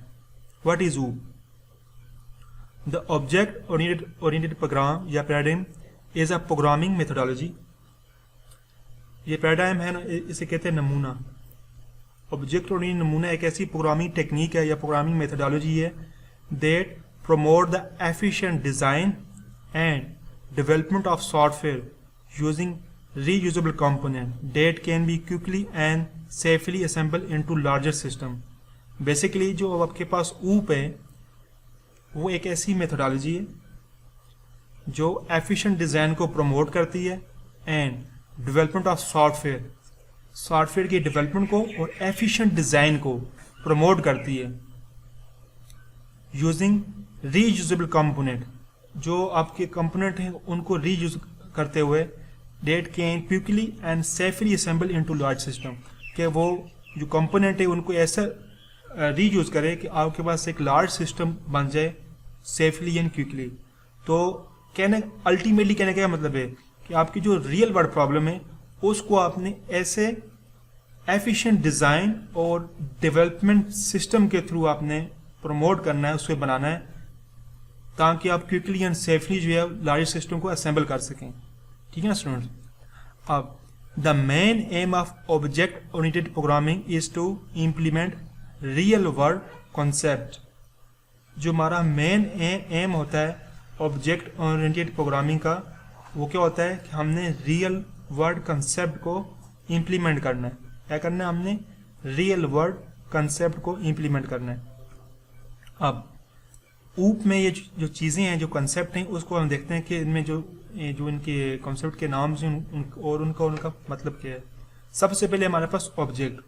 व्हाट इज ऊप। द ऑब्जेक्ट ओरिएंटेड प्रोग्राम या paradigm is a programming methodology. ये पैराडाइम है ना, इसे कहते हैं नमूना। ऑब्जेक्ट ओरिएंटेड नमूना एक ऐसी प्रोग्रामिंग टेक्निक है या प्रोग्रामिंग मेथोडोलॉजी है that promote the efficient design and development of software using reusable component that can be quickly and safely assembled into larger system। Basically जो आपके पास ऊप है वो एक ऐसी मेथोडोलॉजी है जो एफिशिएंट डिज़ाइन को प्रमोट करती है एंड डेवलपमेंट ऑफ सॉफ्टवेयर की डेवलपमेंट को और एफिशिएंट डिज़ाइन को प्रमोट करती है यूजिंग रीयूजेबल कंपोनेंट। जो आपके कंपोनेंट हैं उनको रीयूज करते हुए date can quickly and safely assemble into large system, कि वो जो कंपोनेंट है उनको ऐसा रीयूज करें कि आपके पास एक लार्ज सिस्टम बन जाए सेफली एंड क्विकली। तो कहने अल्टीमेटली कहने का मतलब है कि आपकी जो रियल वर्ल्ड प्रॉब्लम है उसको आपने ऐसे एफिशिएंट डिज़ाइन और डेवलपमेंट सिस्टम के थ्रू आपने प्रमोट करना है, उसको बनाना है, ताकि आप क्विकली एंड सेफली जो है लार्ज सिस्टम को असेंबल कर सकें। ठीक है ना स्टूडेंट्स। अब the main aim of object oriented programming is to implement real world concept. जो हमारा मेन एम होता है ऑब्जेक्ट ओरिएंटेड प्रोग्रामिंग का, वो क्या होता है कि हमने रियल वर्ल्ड कंसेप्ट को इम्प्लीमेंट करना है। क्या करना है? हमने रियल वर्ल्ड कंसेप्ट को इम्प्लीमेंट करना है। अब ऊप में ये जो चीज़ें हैं, जो कंसेप्ट हैं, उसको हम देखते हैं कि इनमें जो इनके कंसेप्ट के नाम से और उनका मतलब क्या है। सबसे पहले हमारे पास ऑब्जेक्ट,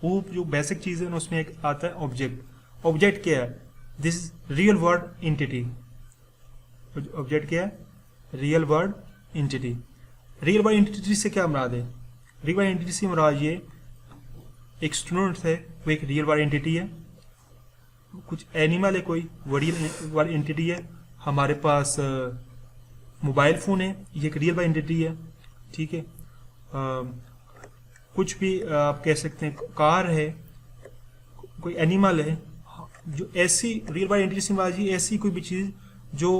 ऊप जो बेसिक चीज़ है उसमें एक आता है ऑब्जेक्ट। ऑब्जेक्ट क्या है? This is real world entity. Object क्या है? Real world entity. Real world entity से क्या मुराद है? रियल वर्ल्ड एंटिटी से मुराद ये एक स्टूडेंट है, वो एक रियल वर्ल्ड एंटिटी है। कुछ एनिमल है, कोई रियल वर्ल्ड एंटिटी है। हमारे पास मोबाइल फ़ोन है, ये एक रियल वर्ल्ड एंटिटी है। ठीक है। कुछ भी आप कह सकते हैं, कार है, कोई एनिमल है। जो ऐसी रियल वर्ल्ड एंटिटी से मुराद ये ऐसी कोई भी चीज़ जो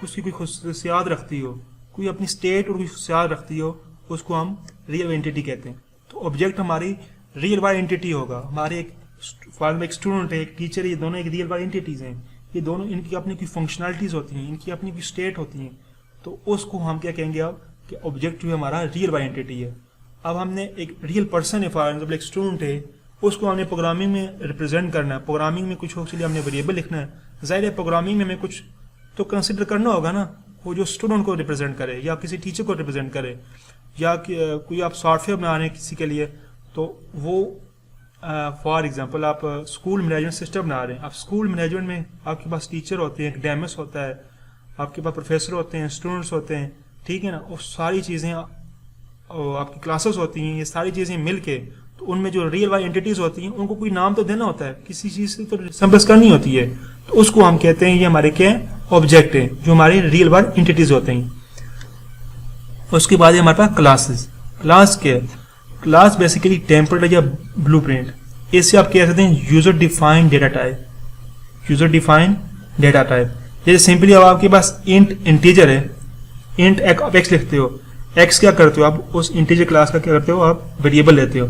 उसकी कोई खुसूसियात रखती हो, कोई अपनी स्टेट और कोई खुसूसियात रखती हो, उसको हम रियल एंटिटी कहते हैं। तो ऑब्जेक्ट हमारी रियल वर्ल्ड एंटिटी होगा। हमारे एक एक स्टूडेंट है, एक टीचर है, ये दोनों एक रियल वर्ल्ड एंटिटीज हैं। ये दोनों, इनकी अपनी कोई फंक्शनलिटीज होती हैं, इनकी अपनी कोई स्टेट होती हैं। तो उसको हम क्या कहेंगे अब कि ऑब्जेक्ट जो है हमारा रियल वर्ल्ड एंटिटी है। अब हमने एक रियल पर्सन है, फॉर एग्जाम्पल एक स्टूडेंट है, उसको हमने प्रोग्रामिंग में रिप्रेजेंट करना है। प्रोग्रामिंग में कुछ हो, इसलिए हमने वेरिएबल लिखना है। जाहिर है प्रोग्रामिंग में हमें कुछ तो कंसिडर करना होगा ना, वो जो स्टूडेंट को रिप्रेजेंट करे या किसी टीचर को रिप्रेजेंट करे, या कोई आप सॉफ्टवेयर बना रहे हैं किसी के लिए, तो वो फॉर एग्जांपल आप स्कूल मैनेजमेंट सिस्टम बना रहे हैं। आप स्कूल मैनेजमेंट में आपके पास टीचर होते हैं, एकेडमिक्स होता है, आपके पास प्रोफेसर होते हैं, स्टूडेंट्स होते हैं। ठीक है ना। और सारी चीज़ें आपकी क्लासेस होती हैं, ये सारी चीज़ें मिल के, तो उनमें जो रियल वर्ल्ड एंटिटीज होती हैं उनको कोई नाम तो देना होता है, किसी चीज़ से तो रिसेम्बल्स करनी होती है। तो उसको हम कहते हैं ये हमारे क्या है? ऑब्जेक्ट है, जो हमारे रियल वर्ल्ड एंटिटीज होते हैं। उसके बाद हमारे पास क्लासेस। क्लास क्या है? क्लास बेसिकली टेम्पलेट या ब्लूप्रिंट। इससे आप कह सकते हैं user defined data type. User defined data type जैसे सिंपली अब आपके पास इंट इंटीजर है, इंट आप एक्स लिखते हो, एक्स क्या करते हो आप? उस इंटीजर क्लास का क्या करते हो? आप वेरिएबल लेते हो।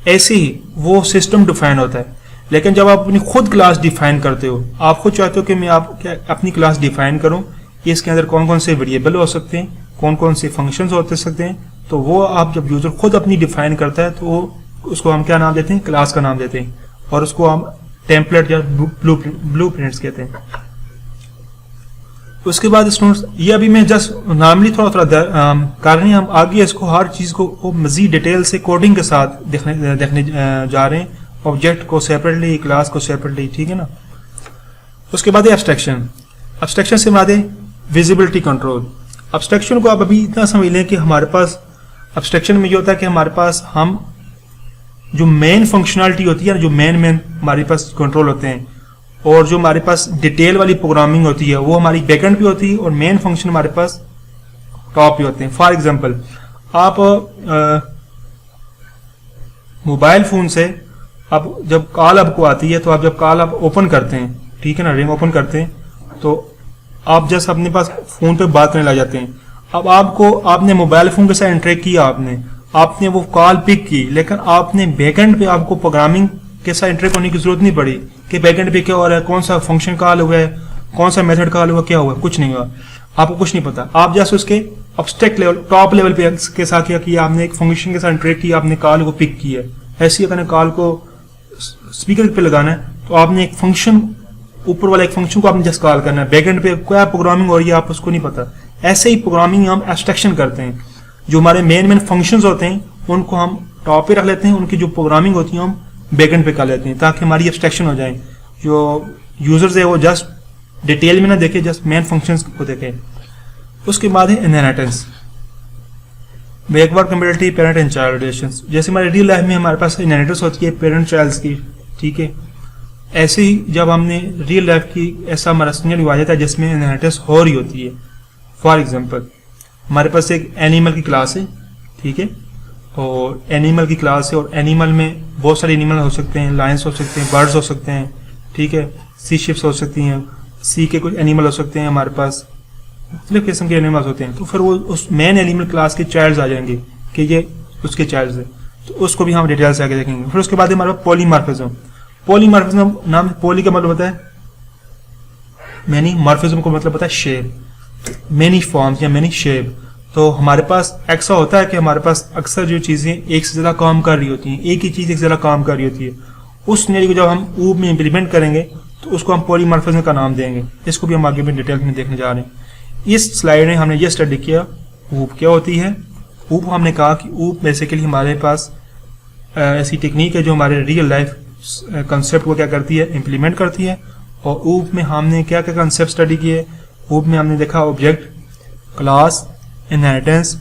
ऐसे ही वो सिस्टम डिफाइन होता है। लेकिन जब आप अपनी खुद क्लास डिफाइन करते हो, आप खुद चाहते हो कि मैं आप क्या अपनी क्लास डिफाइन करूं, इसके अंदर कौन कौन से वेरिएबल हो सकते हैं, कौन कौन से फंक्शंस होते सकते हैं, तो वो आप जब यूजर खुद अपनी डिफाइन करता है तो उसको हम क्या नाम देते हैं? क्लास का नाम देते हैं। और उसको हम टेम्पलेट या ब्लूप्रिंट्स कहते हैं। उसके बाद स्टूडेंट्स, ये अभी मैं जस्ट नॉर्मली थोड़ा कर रहे हैं, हम आगे इसको हर चीज़ को मजीद डिटेल से कोडिंग के साथ देखने जा रहे हैं। ऑब्जेक्ट को सेपरेटली, क्लास को सेपरेटली। ठीक है ना। उसके बाद एब्स्ट्रैक्शन। एब्स्ट्रैक्शन से हमारे विजिबिलिटी कंट्रोल। एब्स्ट्रैक्शन को आप अभी इतना समझ लें कि हमारे पास एब्स्ट्रैक्शन में ये होता है कि हमारे पास हम जो मेन फंक्शनलिटी होती है, जो मेन हमारे पास कंट्रोल होते हैं, और जो हमारे पास डिटेल वाली प्रोग्रामिंग होती है वो हमारी बैकएंड पे होती है, और मेन फंक्शन हमारे पास टॉप पे होते हैं। फॉर एग्जांपल आप मोबाइल फोन से अब जब कॉल आपको आती है, तो आप जब कॉल आप ओपन करते हैं, ठीक है ना, रिंग ओपन करते हैं, तो आप जस्ट अपने पास फोन पे बात करने लग जाते हैं। अब आपने मोबाइल फोन के साथ इंटरेक्ट किया, आपने वो कॉल पिक की, लेकिन आपने बैकएंड पे आपको प्रोग्रामिंग के साथ इंटरेक्ट होने की जरूरत नहीं पड़ी कि बैकएंड पे क्या हो रहा है, कौन सा फंक्शन कॉल हुआ है, कौन सा मेथड कॉल हुआ, क्या हुआ, कुछ नहीं हुआ, आपको कुछ नहीं पता। आप जस्ट उसके अब्स्ट्रैक्ट लेवल, टॉप लेवल पे के साथ क्या किया, आपने एक फंक्शन के साथ इंटरेक्ट किया, आपने कॉल को पिक किया। ऐसे ही अगर कॉल को स्पीकर पे लगाना है, तो आपने एक फंक्शन, ऊपर वाला एक फंक्शन को आपने जस्ट कॉल करना है, बैकएंड पे क्या प्रोग्रामिंग हो रही है आप उसको नहीं पता। ऐसे ही प्रोग्रामिंग हम एब्स्ट्रैक्शन करते हैं, जो हमारे मेन फंक्शंस होते हैं उनको हम टॉप पे रख लेते हैं, उनकी जो प्रोग्रामिंग होती है हम बैकएंड पे कर लेते हैं, ताकि हमारी एब्स्ट्रैक्शन हो जाए। जो यूजर्स है वो जस्ट डिटेल में ना देखे, जस्ट मेन फंक्शंस को देखे। उसके बाद है inheritance. Backward compatibility parent and child relations, जैसे हमारे रियल लाइफ में हमारे पास इनहेरिटेंस होती है पेरेंट चाइल्ड की, ठीक है, ऐसे ही जब हमने रियल लाइफ की ऐसा हमारा सिनेरियो आ जाता है जिसमें इनहेरिटेंस हो रही होती है। फॉर एग्जांपल हमारे पास एक एनिमल की क्लास है, ठीक है, और एनिमल की क्लास है और एनिमल में बहुत सारे एनिमल हो सकते हैं, लायंस हो सकते हैं, बर्ड्स हो सकते हैं, ठीक है, सी शिप्स हो सकती हैं, सी के कुछ एनिमल हो सकते हैं, हमारे पास मुख्तलिफ किस्म के एनिमल्स होते हैं। तो फिर वो उस मेन एनिमल क्लास के चाइल्ड्स आ जाएंगे कि ये उसके चाइल्ड्स है, तो उसको भी हम डिटेल से आगे देखेंगे। फिर उसके बाद हमारे पास पॉलीमॉर्फिज्म। पॉलीमॉर्फिज्म नाम पॉली का मतलब होता है मैनी, मॉर्फिज्म को मतलब होता है शेप, मैनी फॉर्म्स या मैनी शेप। तो हमारे पास ऐसा होता है कि हमारे पास अक्सर जो चीज़ें एक से ज़्यादा काम कर रही होती हैं, एक ही चीज़ एक से ज़्यादा काम कर रही होती है, उस सिनेरियो को जब हम ऊब में इम्प्लीमेंट करेंगे तो उसको हम पॉलीमॉर्फिज्म का नाम देंगे। इसको भी हम आगे में डिटेल में देखने जा रहे हैं। इस स्लाइड में हमने ये स्टडी किया ऊब क्या होती है। ऊब हमने कहा कि ऊब बेसिकली हमारे पास ऐसी टेक्निक है जो हमारे रियल लाइफ कंसेप्ट को क्या करती है, इम्प्लीमेंट करती है। और ऊब में हमने क्या क्या कंसेप्ट स्टडी किए। ऊब में हमने देखा object, class, inheritance,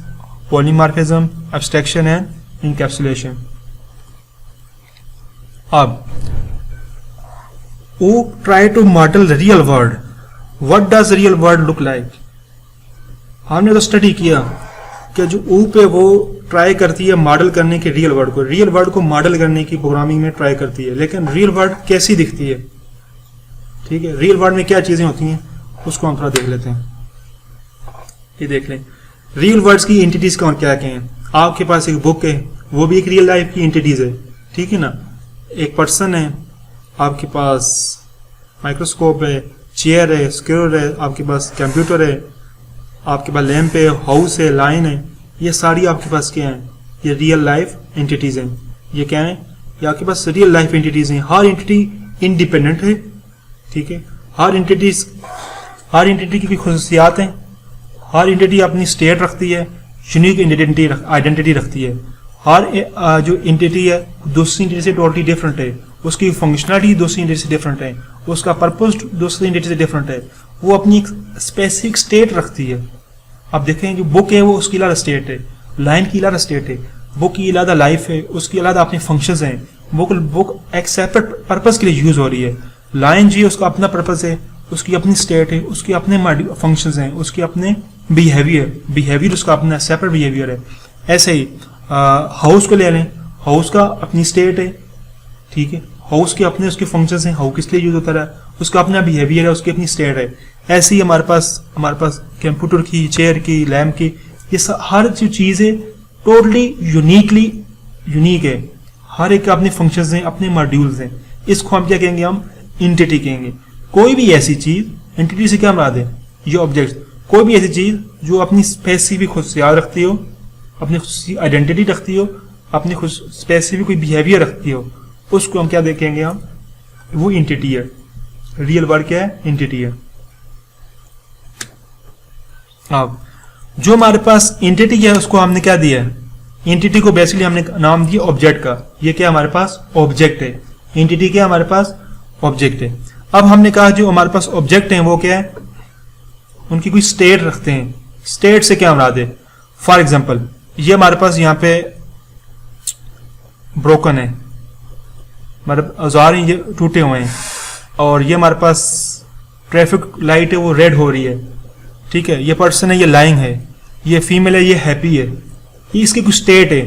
polymorphism, abstraction and encapsulation. अब OOP try to model the real world. What does real world look like. हमने तो स्टडी किया कि जो ऊप है वो ट्राई करती है मॉडल करने के रियल वर्ल्ड को मॉडल करने की प्रोग्रामिंग में ट्राई करती है, लेकिन रियल वर्ल्ड कैसी दिखती है, ठीक है, रियल वर्ल्ड में क्या चीजें होती हैं उसको हम थोड़ा देख लेते हैं। ये देख लें रियल वर्ल्ड की एंटिटीज कौन क्या क्या हैं। आपके पास एक बुक है, वो भी एक रियल लाइफ की एंटिटीज है, ठीक है ना। एक पर्सन है, आपके पास माइक्रोस्कोप है, चेयर है, स्क्रूर है, आपके पास कंप्यूटर है, आपके पास लैंप है, हाउस है, लाइन है, ये सारी आपके पास क्या है, ये रियल लाइफ एंटिटीज हैं। ये क्या है, ये आपके पास रियल लाइफ एंटिटीज हैं। हर एंटिटी इंडिपेंडेंट है, ठीक है, हर एंटिटी की खुसूसियात हैं, हर एंटिटी अपनी स्टेट रखती है, यूनिक आइडेंटिटी रखती है। हर जो एंटिटी है दूसरी एंटिटी से टोटली डिफरेंट है, उसकी फंक्शनलिटी दूसरी एंटिटी से डिफरेंट है, उसका पर्पस दूसरी एंटिटी से डिफरेंट है, वो अपनी एक स्पेसिफिक स्टेट रखती है। अब देखें जो बुक है वो उसकी अलग स्टेट है, लाइन की अलग स्टेट है, बुक की अलग लाइफ है, उसकी अलग अपने फंक्शंस हैं। बुक एक सेपरेट पर्पस के लिए यूज हो रही है। लाइन जी उसका अपना पर्पस है, उसकी अपनी स्टेट है, उसके अपने फंक्शंस हैं, उसके अपने बिहेवियर उसका अपना सेपरेट बिहेवियर है। ऐसे ही हाउस को ले लें, हाउस का अपनी स्टेट है, ठीक है, हाउस के अपने उसके फंक्शंस हैं, हाउस किस लिए यूज होता रहा, उसका अपना बिहेवियर है, उसकी अपनी स्टेट है। ऐसे ही हमारे पास कंप्यूटर की, चेयर की, लैम्प की, ये हर जो चीज़ है टोटली यूनिक है, हर एक के अपने फंक्शंस हैं, अपने मॉड्यूल्स हैं। इसको हम क्या कहेंगे, हम एंटिटी कहेंगे। कोई भी ऐसी चीज, एंटिटी से क्या मराद है, ये ऑब्जेक्ट, कोई भी ऐसी चीज जो अपनी स्पेसिफिक खुसूसियात रखती हो, अपनी आइडेंटिटी रखती हो, अपनी स्पेसिफिक कोई बिहेवियर रखती हो, उसको हम क्या देखेंगे, हम वो एंटिटी है। रियल वर्ल्ड क्या है, एंटिटी है। अब जो हमारे पास एंटिटी है उसको हमने क्या दिया है, एंटिटी को बेसिकली हमने नाम दिया ऑब्जेक्ट का। ये क्या हमारे पास ऑब्जेक्ट है, एंटिटी क्या हमारे पास ऑब्जेक्ट है। अब हमने कहा जो हमारे पास ऑब्जेक्ट हैं वो क्या है, उनकी कोई स्टेट रखते हैं। स्टेट से क्या मराद है, फॉर एग्जांपल ये हमारे पास यहाँ पे ब्रोकन है, मतलब औजार ये टूटे हुए हैं, और ये हमारे पास ट्रैफिक लाइट है वो रेड हो रही है, ठीक है, ये पर्सन है, ये लाइंग है, ये फीमेल है, ये हैप्पी है, ये इसकी कुछ स्टेट है,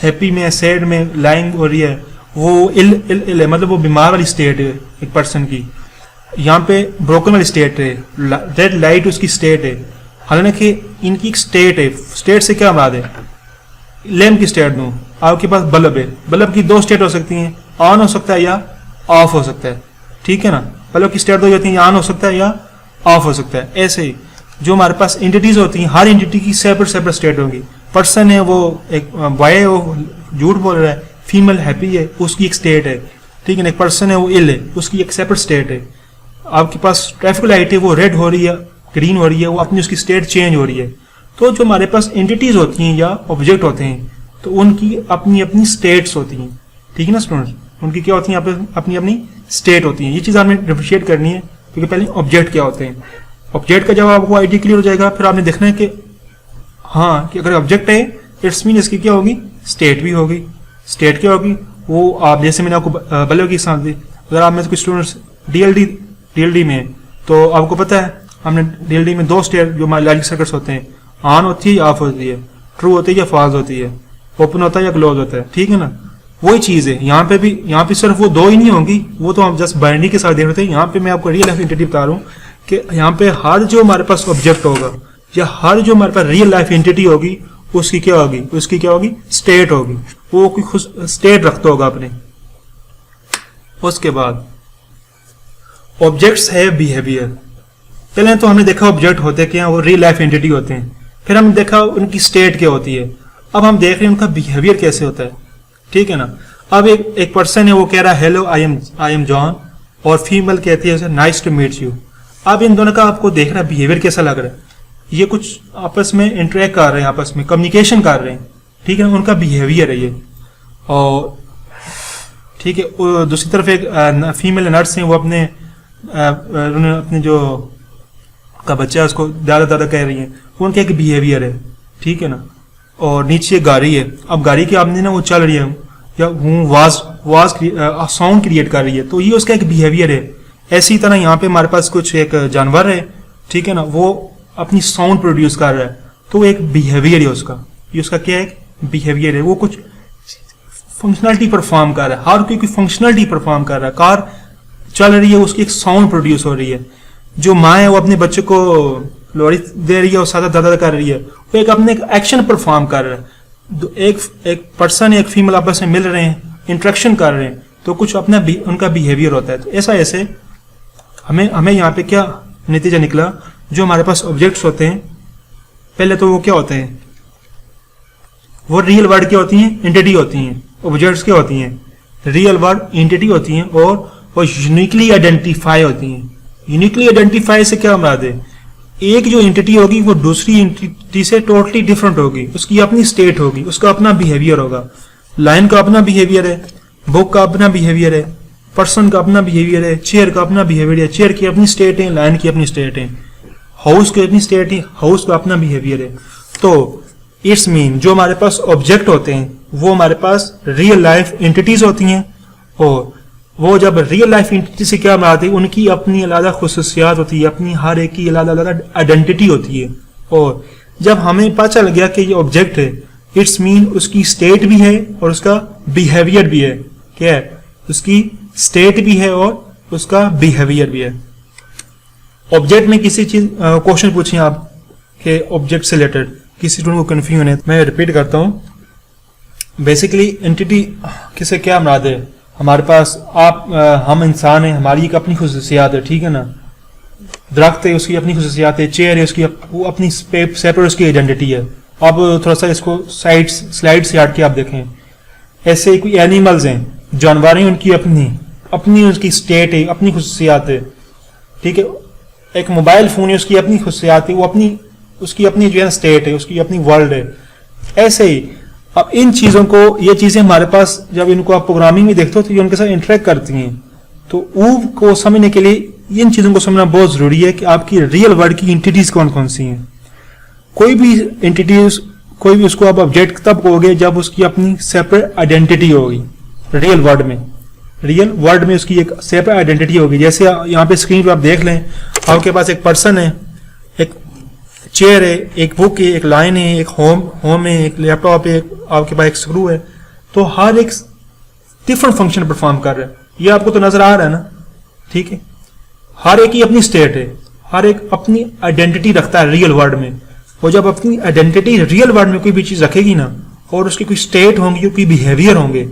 हैप्पी में, सैड में, लाइंग हो रही है, वो इल है, मतलब वो बीमार वाली स्टेट है एक पर्सन की। यहाँ पे ब्रोकन वाली स्टेट है, रेड लाइट उसकी स्टेट है। हालांकि इनकी एक स्टेट है, स्टेट से क्या मराद है, लैम्प की स्टेट दूं, आपके पास बल्ब है, बल्ब की दो स्टेट हो सकती हैं, ऑन हो सकता है या ऑफ हो सकता है, ठीक है ना। बल्ब की स्टेट दो होती है, या ऑन हो सकता है या ऑफ हो सकता है। ऐसे ही जो हमारे पास एंटिटीज होती हैं, हर एंटिटी की सेपरेट स्टेट होगी। पर्सन है वो एक बॉय है, वो झूठ बोल रहा है, फीमेल हैप्पी है, उसकी एक स्टेट है, ठीक है ना। एक पर्सन है वो इल है, उसकी एक सेपरेट स्टेट है। आपके पास ट्रैफिक लाइट है वो रेड हो रही है, ग्रीन हो रही है, वो अपनी उसकी स्टेट चेंज हो रही है। तो जो हमारे पास एंटिटीज होती हैं या ऑब्जेक्ट होते हैं तो उनकी अपनी अपनी स्टेट्स होती हैं, ठीक है ना स्टूडेंट्स, उनकी क्या होती हैं, अपनी अपनी स्टेट होती हैं। ये चीज़ हमें डिफरेंशिएट करनी है, क्योंकि पहले ऑब्जेक्ट क्या होते हैं। ऑब्जेक्ट का जब आपको आइडिया क्लियर हो जाएगा, फिर आपने देखना है कि हाँ कि अगर ऑब्जेक्ट है इट्स मीन इसकी क्या होगी, स्टेट भी होगी। स्टेट क्या होगी, वो आप जैसे मैंने आपको बल्ले की एग्जाम्पल दी, अगर आप में से कुछ स्टूडेंट्स डीएलडी में है, तो आपको पता है हमने डीएलडी में दो स्टेट जो हमारे लॉजिक सर्किट्स होते हैं, ऑन होती है या ऑफ होती है, ट्रू होती है या फॉल्स होती है, ओपन होता है या क्लोज होता है, ठीक है ना। वही चीज़ है यहाँ पे सिर्फ वो दो ही नहीं होंगी, वो तो हम जस्ट बाइनरी के साथ देख रहे थे। यहाँ पे मैं आपको रियल लाइफ एंटिटी बता रहा हूँ कि यहाँ पे हर जो हमारे पास ऑब्जेक्ट होगा या हर जो हमारे पास रियल लाइफ एंटिटी होगी उसकी क्या होगी, उसकी क्या होगी, स्टेट होगी। वो कोई खुद स्टेट रखता होगा अपने। उसके बाद ऑब्जेक्ट्स है बिहेवियर। पहले तो हमने देखा ऑब्जेक्ट होते क्या हैं, वो रियल लाइफ एंटिटी होते हैं। फिर हमने देखा उनकी स्टेट क्या होती है। अब हम देख रहे हैं उनका बिहेवियर कैसे होता है, ठीक है ना। अब एक पर्सन है, वो कह रहा है हेलो आई एम जॉन, और फीमेल कहती है नाइस टू मीट यू। अब इन दोनों का आपको देख रहा है बिहेवियर कैसा लग रहा है। ये कुछ आपस में इंटरेक्ट कर रहे हैं, आपस में कम्युनिकेशन कर रहे हैं, ठीक है ना। उनका बिहेवियर है ये। और ठीक है, दूसरी तरफ एक फीमेल नर्स है, वो अपने जो का बच्चा है उसको दादा दादा कह रही है, वो उनका एक बिहेवियर है, ठीक है ना। और नीचे गाड़ी है, अब गाड़ी की आपने ना वो चल रही है या वो साउंड क्रिएट कर रही है, तो ये उसका एक बिहेवियर है। ऐसी तरह यहाँ पे हमारे पास कुछ एक जानवर है, ठीक है ना, वो अपनी साउंड प्रोड्यूस कर रहा है, तो एक बिहेवियर है उसका। ये उसका क्या है, बिहेवियर है। वो कुछ फंक्शनलिटी परफॉर्म कर रहा है, हर कोई फंक्शनलिटी परफॉर्म कर रहा है। कार चल रही है, उसकी एक साउंड प्रोड्यूस हो रही है। जो माँ है वो अपने बच्चे को लोरी दे रही है और सादा दादा कर रही है, वो एक अपने एक्शन परफॉर्म कर रहा है। एक पर्सन एक फीमेल आपस में मिल रहे हैं, इंटरेक्शन कर रहे हैं, तो कुछ अपना उनका बिहेवियर होता है। तो ऐसे हमें यहाँ पे क्या नतीजा निकला, जो हमारे पास ऑब्जेक्ट्स होते हैं, पहले तो वो क्या होते हैं, वो रियल वर्ड क्या होती हैं, एंटिटी होती हैं। ऑब्जेक्ट्स क्या होती हैं, रियल वर्ड एंटिटी होती हैं, और वो यूनिकली आइडेंटिफाई होती हैं। यूनिकली आइडेंटिफाई से क्या मराद है, एक जो एंटिटी होगी वो दूसरी एंटिटी से टोटली डिफरेंट होगी, उसकी अपनी स्टेट होगी, उसका अपना बिहेवियर होगा। लाइन का अपना बिहेवियर है, बुक का अपना बिहेवियर है, पर्सन का अपना बिहेवियर है, चेयर का अपना बिहेवियर है, चेयर की अपनी स्टेट है, लाइन की अपनी स्टेट है, हाउस की अपनी स्टेट है, हाउस का अपना बिहेवियर है। तो इट्स मीन जो हमारे पास ऑब्जेक्ट होते हैं वो हमारे पास रियल लाइफ एंटिटीज होती हैं, और वो जब रियल लाइफ एंटिटी से क्या मराद है, उनकी अपनी अलग खुसूसियात होती है, अपनी हर एक की अलग आइडेंटिटी होती है। और जब हमें पता चल गया कि ये ऑब्जेक्ट है, इट्स मीन उसकी स्टेट भी है और उसका बिहेवियर भी है। क्या है, उसकी स्टेट भी है और उसका बिहेवियर भी है। ऑब्जेक्ट में किसी चीज क्वेश्चन पूछे आप के ऑब्जेक्ट से रिलेटेड, किसी स्टूडेंट को कंफ्यूजन है, मैं रिपीट करता हूँ। बेसिकली एंटिटी किसे क्या मराद है, हमारे पास हम इंसान हैं, हमारी एक अपनी खुसूसियात है, ठीक है ना। दरख्त है, उसकी अपनी खुसूसियात है, चेयर है, उसकी वो अपनी सेपरेट उसकी आइडेंटिटी है। अब थोड़ा सा इसको स्लाइड से हट के आप देखें। ऐसे कोई एनिमल्स हैं, जानवर हैं, उनकी अपनी उसकी स्टेट है, अपनी खुसूसियात है, ठीक है। एक मोबाइल फोन है, उसकी अपनी खुसूसियात है, वो उसकी अपनी जो है स्टेट है, उसकी अपनी वर्ल्ड है। ऐसे ही अब इन चीजों को, ये चीजें हमारे पास जब इनको आप प्रोग्रामिंग में देखते हो तो ये उनके साथ इंटरेक्ट करती हैं। तो ऊब को समझने के लिए इन चीजों को समझना बहुत जरूरी है कि आपकी रियल वर्ल्ड की एंटिटीज कौन कौन सी हैं। कोई भी एंटिटीज, कोई भी उसको आप ऑब्जेक्ट तब कहोगे जब उसकी अपनी सेपरेट आइडेंटिटी होगी। रियल वर्ल्ड में उसकी एक सेपरेट आइडेंटिटी होगी। जैसे यहाँ पे स्क्रीन पे आप देख लें, आपके पास एक पर्सन है, एक चेयर है, एक बुक है, एक लाइन है, एक होम है, एक लैपटॉप है, आपके पास एक स्क्रू है। तो हर एक डिफरेंट फंक्शन परफॉर्म कर रहा है। ये आपको तो नजर आ रहा है ना, ठीक है। हर एक की अपनी स्टेट है, हर एक अपनी आइडेंटिटी रखता है रियल वर्ल्ड में। और जब अपनी आइडेंटिटी रियल वर्ल्ड में कोई भी चीज रखेगी ना, और उसकी कोई स्टेट होंगी, कोई बिहेवियर होंगे,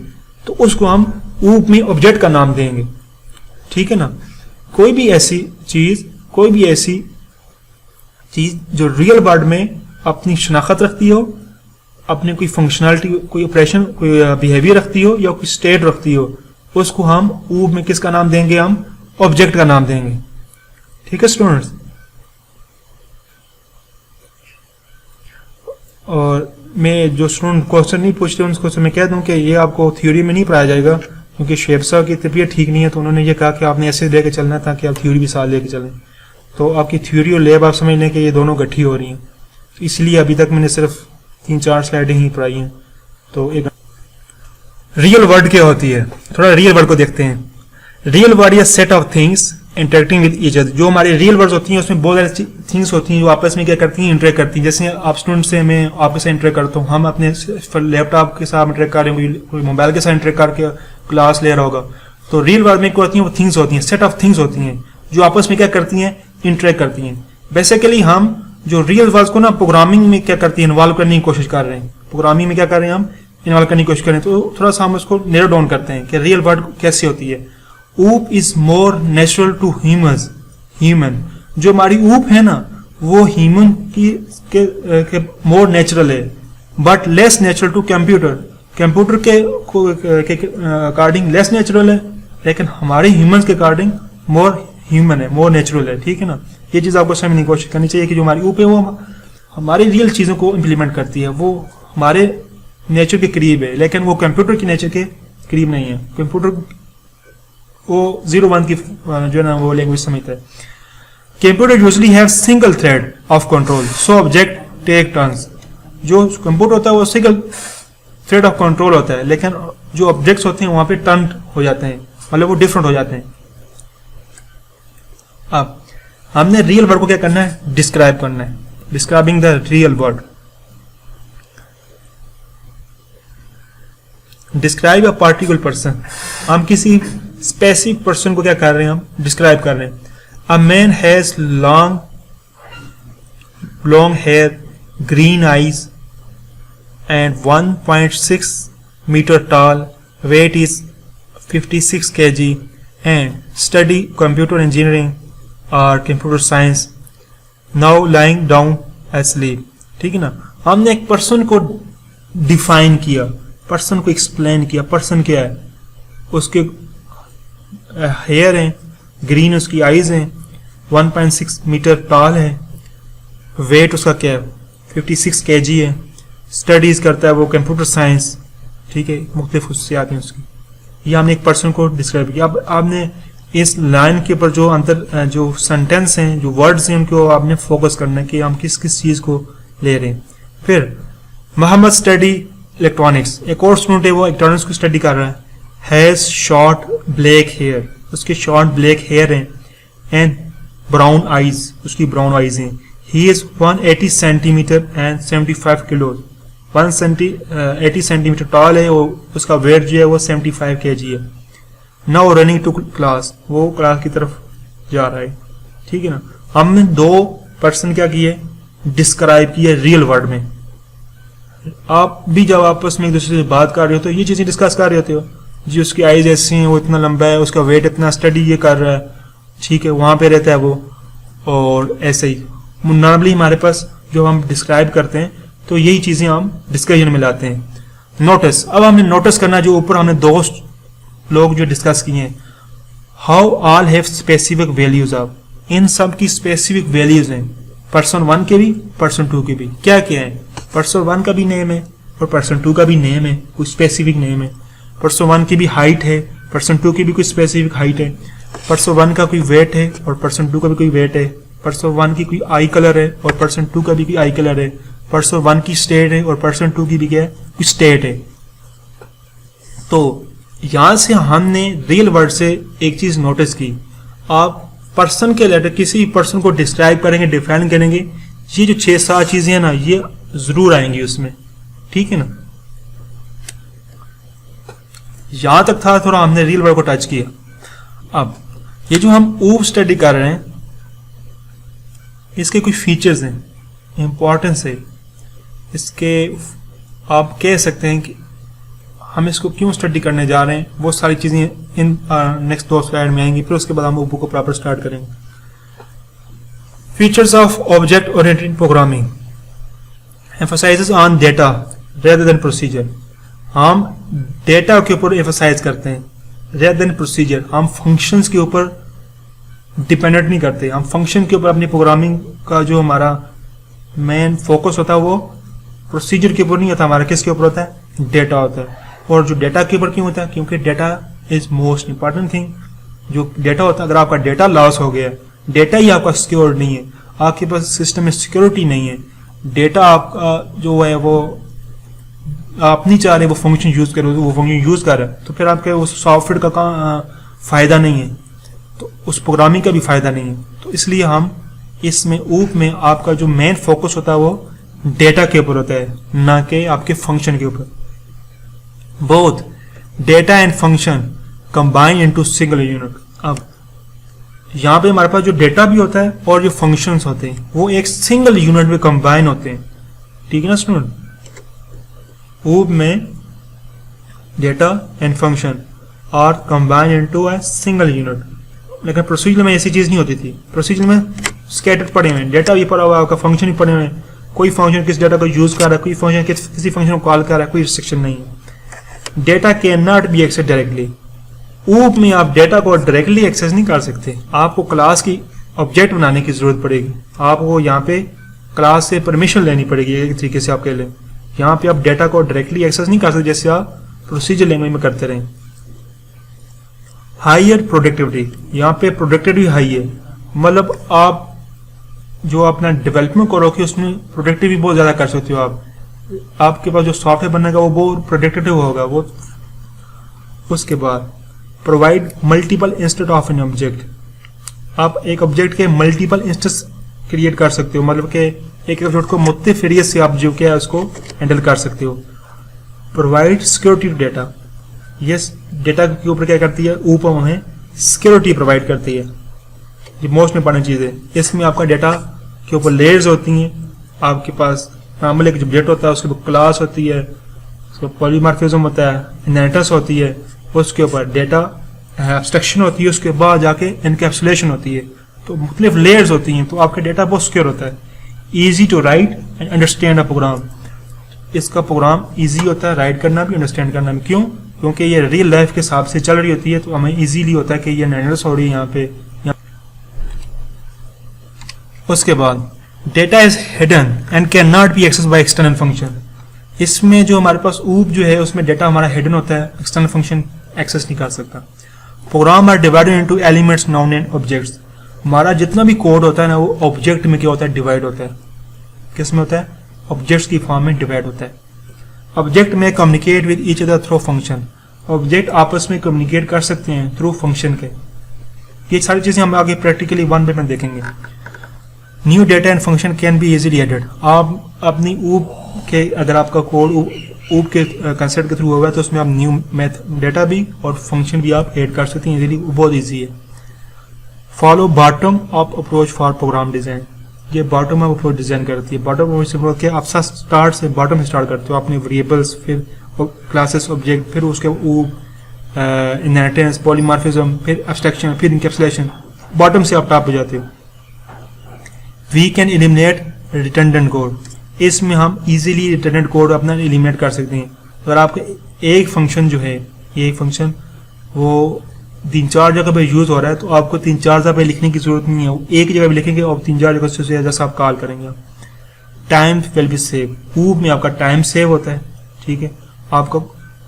तो उसको हम ऊप में ऑब्जेक्ट का नाम देंगे, ठीक है ना। कोई भी ऐसी चीज जो रियल वर्ल्ड में अपनी शनाख्त रखती हो, अपने कोई फंक्शनलिटी, कोई ऑपरेशन, कोई बिहेवियर रखती हो या कोई स्टेट रखती हो, उसको हम ऊब में किसका नाम देंगे, हम ऑब्जेक्ट का नाम देंगे, ठीक है स्टूडेंट्स। और मैं जो स्टूडेंट क्वेश्चन नहीं पूछते उनको मैं कह दूं कि ये आपको थ्योरी में नहीं पढ़ाया जाएगा, क्योंकि शेफ साहब की तबीयत ठीक नहीं है, तो उन्होंने ये कहा कि आपने ऐसे लेके चलना है ताकि आप थ्योरी भी साथ लेके चलें। तो आपकी थ्योरी और लैब आप समझ लें कि ये दोनों इकट्ठी हो रही हैं। तो इसलिए अभी तक मैंने सिर्फ 3-4 स्लाइडें ही पढ़ाई हैं, तो एक रियल वर्ड क्या होती है, थोड़ा रियल वर्ड को देखते हैं। रियल वर्ड या set of things interacting with each other. जो हमारी रियल वर्ड्स होती हैं उसमें बहुत सारी थिंग्स होती हैं जो आपस में क्या करती हैं, इंटरेक्ट करती हैं। जैसे आप स्टूडेंट से मैं आपके साथ इंटरेक्ट करता हूँ, हम अपने लैपटॉप के साथ इंटरेक्ट कर रहे हैं, कोई मोबाइल के साथ इंटरेक्ट करके क्लास ले रहा होगा। तो रियल वर्ड में क्या होती हैं, वो थिंग्स होती हैं, सेट ऑफ थिंग्स होती हैं जो आपस में क्या करती हैं, इंटरेक्ट करती हैं। बेसिकली हम जो रियल वर्ड्स को ना प्रोग्रामिंग में क्या करती है, इन्वॉल्व करने की कोशिश कर रहे हैं। प्रोग्रामिंग में क्या कर रहे हैं, हम इन्वॉल्व करने की कोशिश कर रहे हैं। तो थोड़ा सा हम उसको नेरो डाउन करते हैं कि रियल वर्ड कैसी होती है। OOP is more natural to human. जो हमारी ऊप है ना वो ह्यूमन की के मोर नेचुरल है, but less natural to computer. Computer के अकॉर्डिंग लेस नेचुरल है, लेकिन हमारे ह्यूमंस के अकॉर्डिंग मोर ह्यूमन है, मोर नेचुरल है। ठीक है ना, ये चीज़ आपको समझने की कोशिश करनी चाहिए कि जो हमारी ऊप है वो हमारी रियल चीज़ों को इम्प्लीमेंट करती है, वो हमारे नेचर के करीब है, लेकिन वो कंप्यूटर की नेचर के करीब नहीं है। कंप्यूटर वो 0-1 की जो है ना वो लैंग्वेज समझता है। Computer usually have single thread of control, so object take turns. जो कंप्यूटर होता है वो सिंगल थ्रेड ऑफ कंट्रोल होता है, लेकिन जो ऑब्जेक्ट्स होते हैं वहां पे टर्न हो जाते हैं, मतलब वो डिफरेंट हो जाते हैं। अब हमने रियल वर्ड को क्या करना है, डिस्क्राइब करना है। Describing the real word. Describe a particular person. हम किसी स्पेसिफिक पर्सन को क्या कर रहे हैं, हम डिस्क्राइब कर रहे हैं। A man has long hair, green eyes and 1.6 meter tall, weight is 56 kg and study computer engineering or computer science, now lying down asleep। ठीक है ना, हमने एक पर्सन को डिफाइन किया, पर्सन को एक्सप्लेन किया। पर्सन क्या है, उसके हेयर हैं, ग्रीन उसकी आईज हैं, 1.6 मीटर टॉल है, वेट उसका क्या है 56 kg है, स्टडीज करता है वो कंप्यूटर साइंस। ठीक है, मुख्तलिफ खुसूसियात हैं उसकी। ये हमने एक पर्सन को डिस्क्राइब किया। अब आपने इस लाइन के ऊपर जो जो सेंटेंस हैं, जो वर्ड्स हैं, उनको आपने फोकस करना है कि हम किस किस चीज़ को ले रहे हैं। फिर मोहम्मद स्टडी इलेक्ट्रॉनिक्स। एक और स्टूडेंट है, वो इलेक्ट्रॉनिक्स की स्टडी कर रहा है। हैज शॉर्ट ब्लैक हेयर, उसके शॉर्ट ब्लैक हेयर हैं, एंड ब्राउन आईज, उसकी ब्राउन आईज हैं। He is 180 centimetre and 75 kilo. 180 centimetre toll है, वो उसका वेट जो है वो 75 kg है। नाउ रनिंग टू क्लास, वो क्लास की तरफ जा रहा है। ठीक है ना, हमने दो पर्सन क्या किए, डिस्क्राइब किए रियल वर्ड में। आप भी जब आपस में एक दूसरे से बात कर रहे हो तो ये चीजें डिस्कस कर रहे होते हो, जी उसकी आईज ऐसी हैं, वो इतना लंबा है, उसका वेट इतना, स्टडी ये कर रहा है, ठीक है, वहां पे रहता है वो। और ऐसे ही नॉर्मली हमारे पास जो हम डिस्क्राइब करते हैं तो यही चीजें हम डिस्कशन में लाते हैं। नोटिस, अब हमने नोटिस करना, जो ऊपर हमने दोस्त लोग जो डिस्कस किए हैं। How all have specific values of, इन सब की स्पेसिफिक वैल्यूज हैं, पर्सन 1 के भी पर्सन 2 के भी। क्या क्या है, पर्सन 1 का भी नेम है और पर्सन 2 का भी नेम है, कोई स्पेसिफिक नेम है। पर्सन 1 की भी हाइट है, पर्सन 2 की भी कोई स्पेसिफिक हाइट है। पर्सन 1 का कोई वेट है और पर्सन 2 का भी कोई वेट है। पर्सन 1 की कोई आई कलर है और पर्सन 2 का भी कोई आई कलर है। पर्सन 1 की स्टेट है और पर्सन 2 की भी क्या है, कोई स्टेट है। तो यहां से हमने रियल वर्ड से एक चीज नोटिस की, आप पर्सन के लेटर किसी पर्सन को डिस्क्राइब करेंगे, डिफाइन करेंगे, ये जो 6-7 चीजें हैं ना, ये जरूर आएंगी उसमें। ठीक है ना, यहां तक था, थोड़ा हमने रियल वर्ड को टच किया। अब ये जो हम ऊप स्टडी कर रहे हैं, इसके कुछ फीचर्स हैं, इंपॉर्टेंस है इसके। आप कह सकते हैं कि हम इसको क्यों स्टडी करने जा रहे हैं, वो सारी चीजें इन नेक्स्ट 2 स्लाइड में आएंगी, फिर उसके बाद हम ऊप को प्रॉपर स्टार्ट करेंगे। Features of object oriented programming emphasises on data rather than procedure. हम डेटा के ऊपर एम्फसाइज करते हैं रेदर देन प्रोसीजर। हम फंक्शंस के ऊपर डिपेंडेंट नहीं करते, हम फंक्शन के ऊपर अपनी प्रोग्रामिंग का जो हमारा मेन फोकस होता है वो प्रोसीजर के ऊपर नहीं होता, हमारा किसके ऊपर होता है, डेटा होता है। और जो डेटा के ऊपर क्यों होता है, क्योंकि data is most important thing. जो डेटा होता है, अगर आपका डेटा लॉस हो गया, डेटा ही आपका सिक्योर नहीं है, आपके पास सिस्टम में सिक्योरिटी नहीं है, डेटा आपका जो है वो आप नहीं चाह रहे वो फंक्शन यूज करो, वो फंक्शन यूज कर रहा है, तो फिर आपके उस सॉफ्टवेयर का फायदा नहीं है, तो उस प्रोग्रामिंग का भी फायदा नहीं है। तो इसलिए हम इसमें ऊप में आपका जो मेन फोकस होता है वो डेटा के ऊपर होता है, ना कि आपके फंक्शन के ऊपर। Both data and function combine into single unit. अब यहाँ पे हमारे पास जो डेटा भी होता है और जो फंक्शंस होते हैं वो एक सिंगल यूनिट में कंबाइन होते हैं, ठीक है ना स्टूडेंट। ऊप में data and function are combine into a single unit, लेकिन प्रोसीजर में ऐसी चीज नहीं होती थी। प्रोसीजर में स्कैटर्ड पड़े हुए हैं, डेटा भी पड़ा हुआ है, आपका फंक्शन भी पड़े हुए हैं, कोई फंक्शन किस डेटा को यूज कर रहा है, कोई फंक्शन किसी फंक्शन को कॉल कर रहा है, कोई रिस्ट्रिक्शन नहीं है। Data can not be access directly. OOP में आप डेटा को डायरेक्टली एक्सेस नहीं कर सकते, आपको क्लास की ऑब्जेक्ट बनाने की जरूरत पड़ेगी, आपको यहाँ पे क्लास से परमिशन लेनी पड़ेगी एक तरीके से आपके लिए। यहाँ पे आप डेटा को डायरेक्टली एक्सेस नहीं कर सकते जैसे आप प्रोसीजर लैंग्वेज में करते रहे। हायर प्रोडक्टिविटी, यहाँ पे प्रोडक्टिविटी हाई है, मतलब आप जो अपना डेवलपमेंट करोगे उसमें प्रोडक्टिविटी बहुत ज्यादा कर सकते हो आप। आपके पास जो सॉफ्टवेयर बनेगा वो बहुत प्रोडक्टिव होगा वो। उसके बाद provide multiple instance of an object, आप एक ऑब्जेक्ट के मल्टीपल इंस्टेंस क्रिएट कर सकते हो, मतलब कि एक ऑब्जेक्ट को मुख्तलिफ एरिया से आप जो क्या है उसको हैंडल कर सकते हो। प्रोवाइड सिक्योरिटी डेटा, ये डेटा के ऊपर क्या करती है, ऊपर हमें सिक्योरिटी प्रोवाइड करती है, ये मोस्ट इंपॉर्टेंट चीज है। इसमें आपका डेटा के ऊपर लेयर्स होती हैं, आपके पास नॉर्मल एक ऑब्जेक्ट होता है, उसके ऊपर क्लास होती है, उसका पॉलीमॉर्फिज्म होता है, इनहेरिटेंस होती है, उसके ऊपर डेटा एब्स्ट्रैक्शन होती है, उसके बाद जाके एनकैप्सुलेशन होती है, तो मुख्तलिफ लेयर्स होती हैं, तो आपका डेटा बहुत सिक्योर होता है। Easy to write and understand a program, इसका प्रोग्राम ईजी होता है राइट करना भी अंडरस्टैंड करना भी। क्यों? क्योंकि ये रियल लाइफ के हिसाब से चल रही होती है, तो हमें इजीली होता है कि ये एनालिसिस हो रही है यहाँ पे। उसके बाद data is hidden and can not be access by external function, इसमें जो हमारे पास ऊप जो है उसमें डेटा हमारा हिडन होता है, एक्सटर्नल फंक्शन एक्सेस नहीं कर सकता। Program are divided into elements known and objects, हमारा जितना भी कोड होता है ना वो ऑब्जेक्ट में क्या होता है, डिवाइड होता है। किस में होता है? ऑब्जेक्ट्स की फॉर्म में डिवाइड होता है। ऑब्जेक्ट में communicate with each other through function, object आपस में कम्युनिकेट कर सकते हैं थ्रू फंक्शन के। ये सारी चीजें हम आगे प्रैक्टिकली वन बाय वन देखेंगे। New data and function can be easily added, आप अपनी ऊप के अगर आपका कोड ऊप के कंसेप्ट के थ्रू होगा तो उसमें आप न्यू मैथ डेटा भी और फंक्शन भी आप ऐड कर सकते हैं इजीली, बहुत ईजी है। Follow bottom up approach for program design, ये बॉटम अप अप्रोच डिजाइन करती है। बॉटम अप्रोच से क्या आप स्टार्ट से बॉटम स्टार्ट करते हो, अपने वेरिएबल्स, फिर क्लासेस, ऑब्जेक्ट, फिर उसके ऊप इनहेरिटेंस, पॉलीमॉर्फिज्म, फिर एब्स्ट्रैक्शन, फिर इनकैप्सुलेशन, बॉटम से आप टॉप पे जाते हो। We can eliminate redundant code, इसमें हम इजीली रिडंडेंट कोड अपना एलिमिनेट कर सकते हैं। अगर आपका एक फंक्शन जो है, ये एक फंक्शन वो 3-4 जगह पे यूज हो रहा है तो आपको 3-4 जगह पे लिखने की जरूरत नहीं है, वो एक जगह पे लिखेंगे और 3-4 जगह से जैसा आप कॉल करेंगे। टाइम विल बी सेव, ऊप में आपका टाइम सेव होता है, ठीक है। आपका